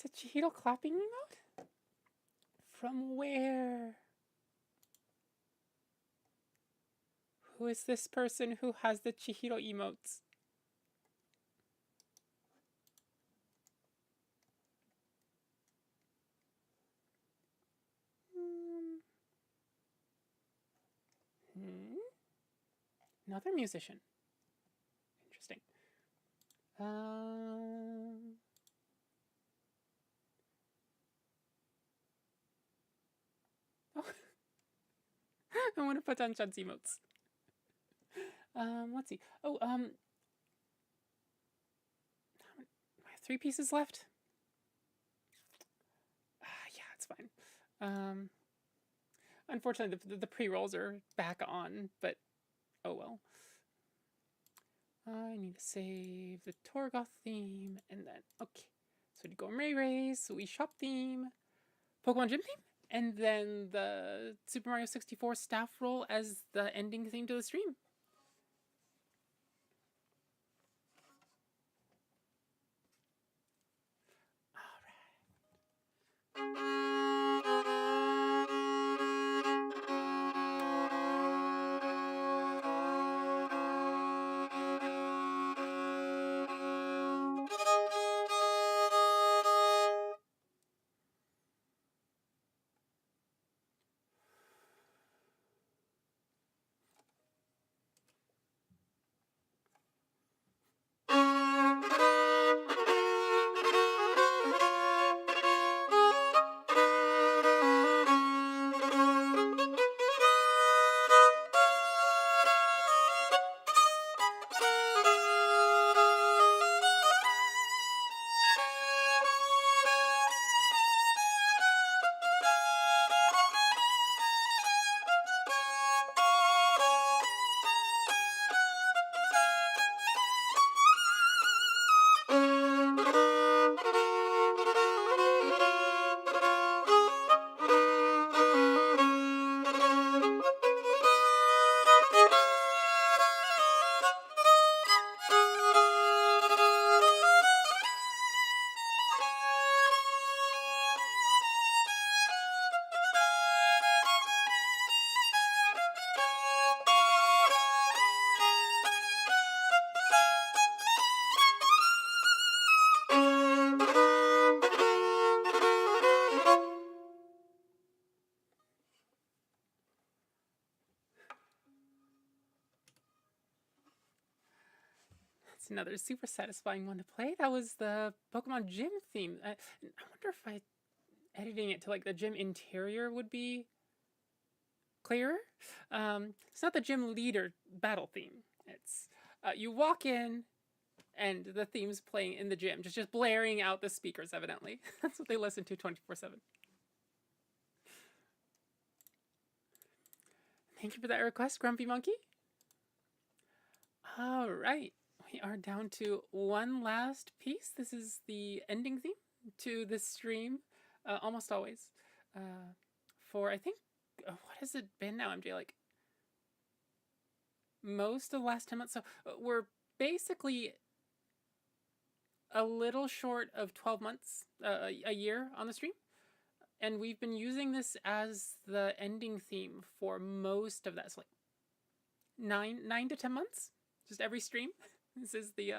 There's a Chihiro clapping emote? From where? Who is this person who has the Chihiro emotes? Another musician. Interesting. Oh. I want to put on Chud's emotes. Let's see. Oh, I have 3 pieces left. Yeah, it's fine. Unfortunately, the pre-rolls are back on, but oh well. I need to save the Torgoth theme, and then, okay. So we go Ray Rays, so we shop theme, Pokemon Gym theme, and then the Super Mario 64 staff roll as the ending theme to the stream. That's another super satisfying one to play. That was the Pokemon Gym theme. I wonder if editing it to like the gym interior would be clearer. It's not the gym leader battle theme. It's you walk in and the theme's playing in the gym, just blaring out the speakers, evidently. That's what they listen to 24/7. Thank you for that request, Grumpy Monkey. All right, we are down to one last piece. This is the ending theme to this stream, almost always. For, I think, what has it been now, MJ? Like, most of the last 10 months. So we're basically a little short of 12 months, a year on the stream. And we've been using this as the ending theme for most of that. So like 9 to 10 months, just every stream. This is the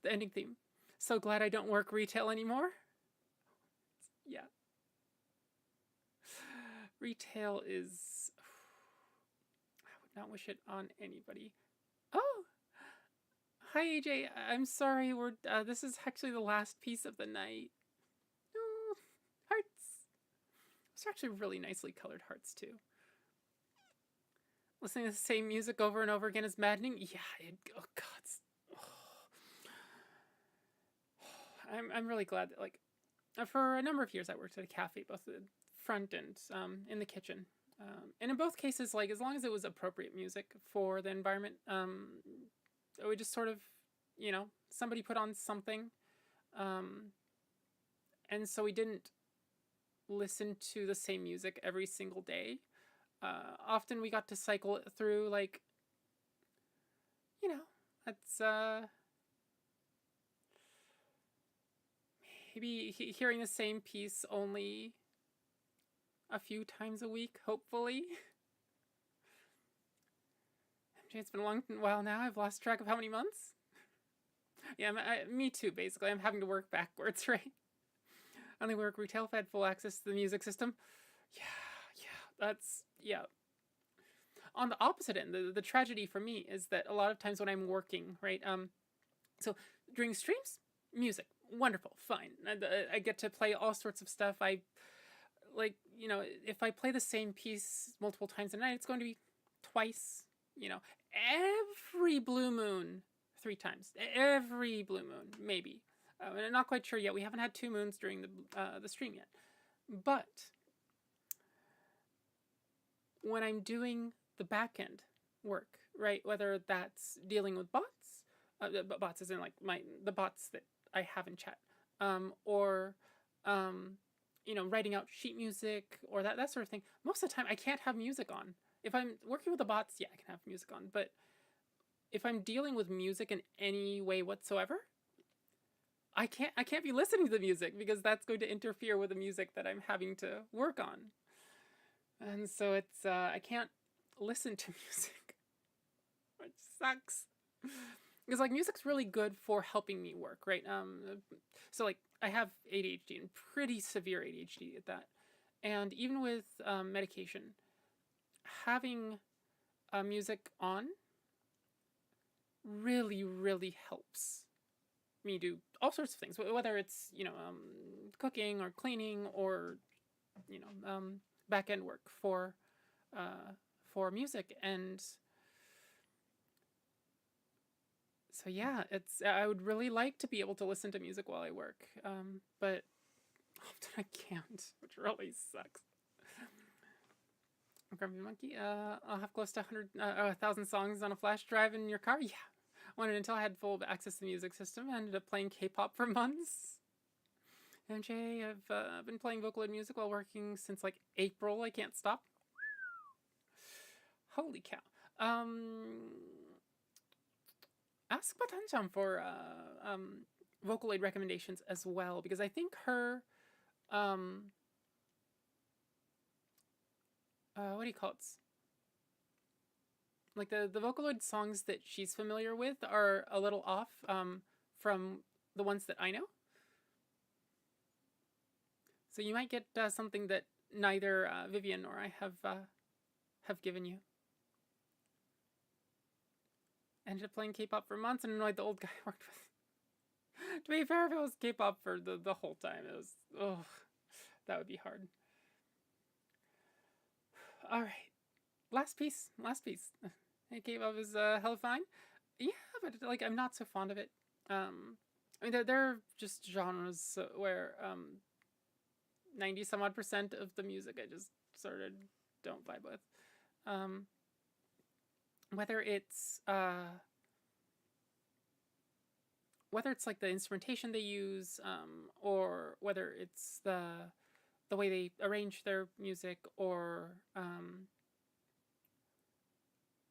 ending theme. So glad I don't work retail anymore. Yeah. Retail is, I would not wish it on anybody. Oh, hi AJ. I'm sorry. This is actually the last piece of the night. Oh, hearts. These are actually really nicely colored hearts too. Listening to the same music over and over again is maddening. Yeah. Oh God. I'm really glad that, like, for a number of years I worked at a cafe, both the front and in the kitchen. And in both cases, like, as long as it was appropriate music for the environment, it would just sort of, somebody put on something. And so we didn't listen to the same music every single day. Often we got to cycle it through, like, that's maybe hearing the same piece only a few times a week, hopefully. MJ, it's been a long while now. I've lost track of how many months. Yeah, me too, basically. I'm having to work backwards, right? I only work retail, had full access to the music system. Yeah. On the opposite end, the tragedy for me is that a lot of times when I'm working, right, so during streams, music, wonderful, fine. I get to play all sorts of stuff. If I play the same piece multiple times a night, it's going to be twice, every blue moon, 3 times. Every blue moon, maybe. And I'm not quite sure yet. We haven't had 2 moons during the stream yet. But when I'm doing the back end work, right, whether that's dealing with bots, bots as in like the bots that I have in chat, or you know, writing out sheet music or that sort of thing, most of the time I can't have music on. If I'm working with the bots, yeah, I can have music on. But if I'm dealing with music in any way whatsoever, I can't be listening to the music because that's going to interfere with the music that I'm having to work on. And so it's I can't listen to music, which sucks. Because like music's really good for helping me work, right? So like I have ADHD and pretty severe ADHD at that, and even with medication, having music on really helps me do all sorts of things, whether it's, you know, cooking or cleaning or, you know, back end work for music. And so yeah, it's I would really like to be able to listen to music while I work, but often I can't, which really sucks. Grumpy Monkey, I'll have close to 1,000 songs on a flash drive in your car. Yeah, wanted until I had full access to the music system. I ended up playing K-pop for months. MJ, I've been playing Vocaloid music while working since like April. I can't stop. Holy cow. Ask Batanchan for Vocaloid recommendations as well, because I think her what do you call it? Like the Vocaloid songs that she's familiar with are a little off from the ones that I know. So you might get something that neither Vivian nor I have given you. Ended up playing K-pop for months and annoyed the old guy I worked with. To be fair, if it was K-pop for the whole time, it was, oh, that would be hard. All right, last piece. Hey, K-pop is hella fine. Yeah, but like I'm not so fond of it. I mean, there are just genres where 90 some odd % of the music I just sort of don't vibe with. Whether it's like the instrumentation they use, or whether it's the way they arrange their music, or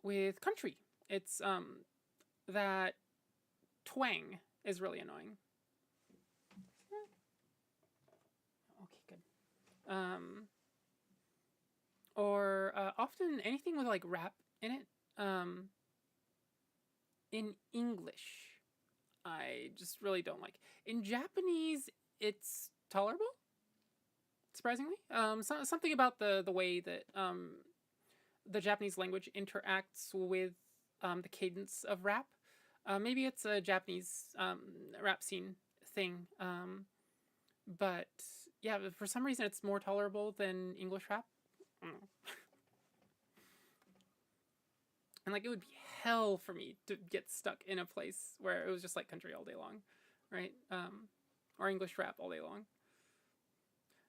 with country, it's that twang is really annoying. Okay, good. Or often anything with like rap in it, in English, I just really don't like. In Japanese, it's tolerable, surprisingly. Something about the way that the Japanese language interacts with the cadence of rap. Maybe it's a Japanese rap scene thing, but yeah, for some reason it's more tolerable than English rap. I don't know. And like it would be hell for me to get stuck in a place where it was just like country all day long, right? Or English rap all day long.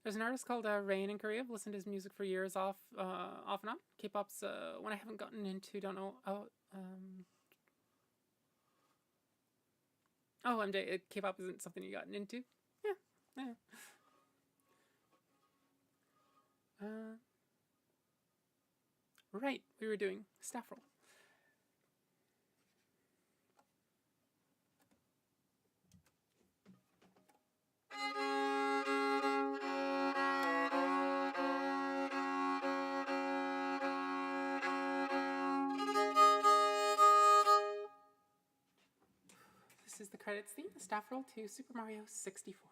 There's an artist called Rain in Korea. I've listened to his music for years, off and on. K-pop's one I haven't gotten into. Don't know. MJ, K-pop isn't something you gotten into. Yeah. Right, we were doing staff roll. This is the credits theme, the staff roll to Super Mario 64.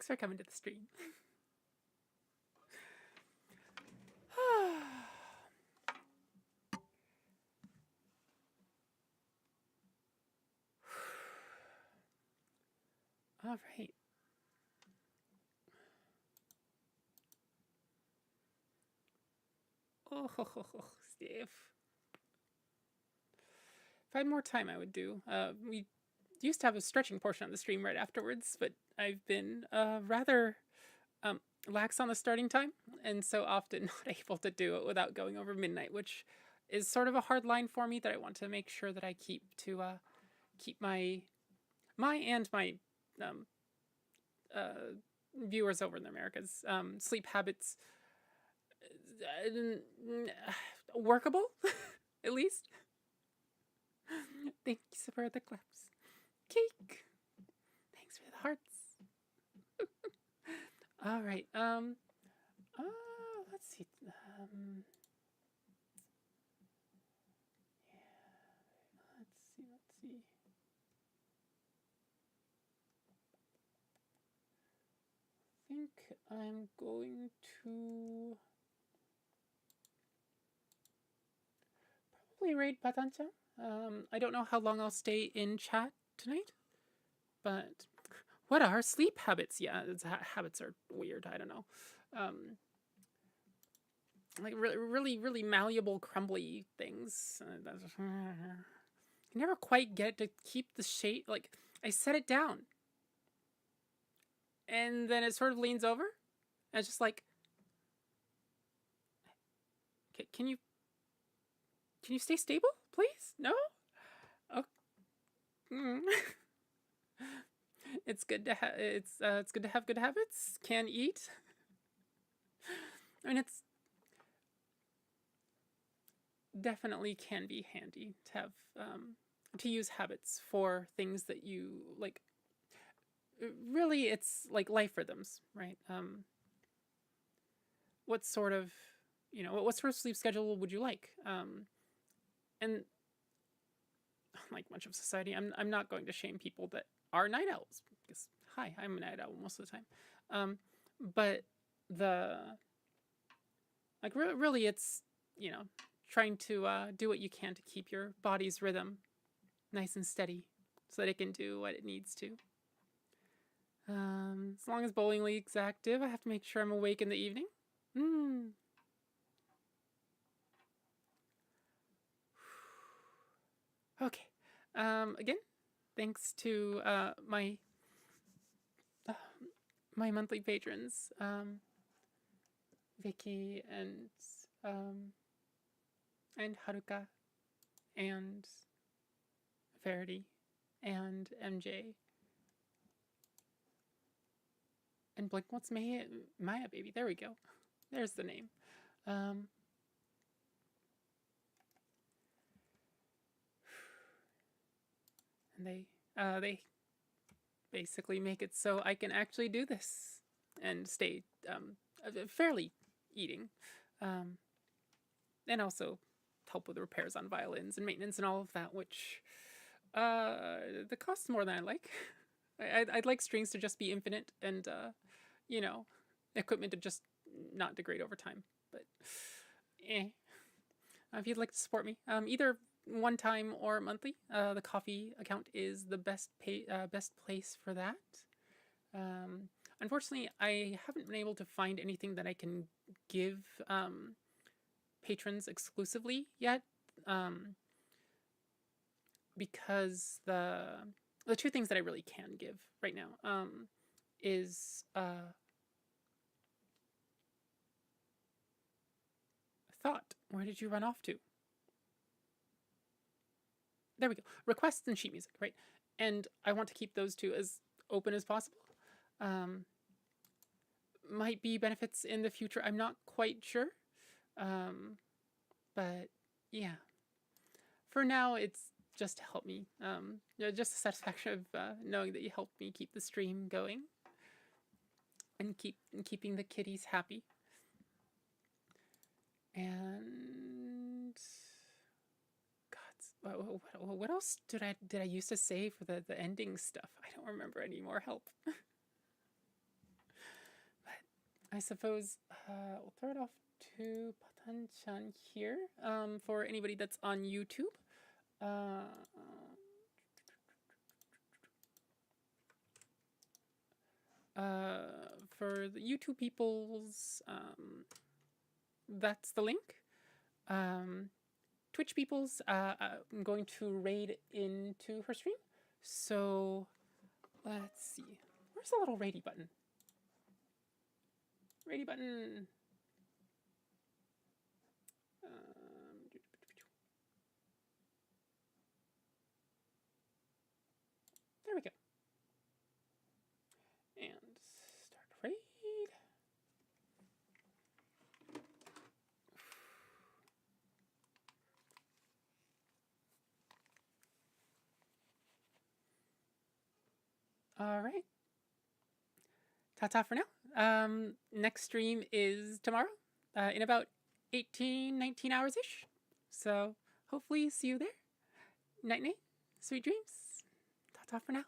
Thanks for coming to the stream. All right. Oh, Steve. If I had more time, I would do. We used to have a stretching portion on the stream right afterwards, but I've been rather lax on the starting time, and so often not able to do it without going over midnight, which is sort of a hard line for me that I want to make sure that I keep to keep my and my viewers over in the Americas sleep habits workable, at least. Thank you for the claps. Cake. Thanks for the hearts. All right. Let's see. Yeah. Let's see. I think I'm going to probably raid Patancha. I don't know how long I'll stay in chat tonight, but what are sleep habits? Yeah, habits are weird. I don't know. Like really malleable, crumbly things. You never quite get to keep the shape. Like, I set it down, and then it sort of leans over, and it's just like, okay, can you stay stable, please? No. Oh. It's good to have. It's good to have good habits. Can eat. I mean, it's definitely can be handy to have to use habits for things that you like. Really, it's like life rhythms, right? What sort of what sort of sleep schedule would you like? And like much of society, I'm not going to shame people that are night owls, because hi, I'm a night owl most of the time. But the like really, it's trying to do what you can to keep your body's rhythm nice and steady, so that it can do what it needs to. As long as bowling league's active, I have to make sure I'm awake in the evening. Okay. Again, thanks to my monthly patrons, Vicky and Haruka and Verity and MJ and Blink. What's Maya baby? There we go. There's the name. And they basically make it so I can actually do this and stay fairly eating, and also help with the repairs on violins and maintenance and all of that, which the costs more than I like. I'd like strings to just be infinite and equipment to just not degrade over time. But if you'd like to support me, either one time or monthly, the coffee account is the best place for that. Unfortunately, I haven't been able to find anything that I can give patrons exclusively yet, because the two things that I really can give right now is thought. Where did you run off to? There we go. Requests and sheet music, right? And I want to keep those two as open as possible. Might be benefits in the future. I'm not quite sure. But yeah, for now, it's just to help me. Just the satisfaction of knowing that you helped me keep the stream going and keeping the kitties happy. And what else did I used to say for the ending stuff? I don't remember anymore. Help. I suppose we'll throw it off to Patan-chan here for anybody that's on YouTube. For the YouTube peoples, that's the link. Twitch peoples, I'm going to raid into her stream. So let's see. Where's the little raiding button? Raiding button. There we go. And start raid. All right. Ta-ta for now. Next stream is tomorrow in about 18, 19 hours-ish. So hopefully see you there. Night-night. Sweet dreams. Ta-ta for now.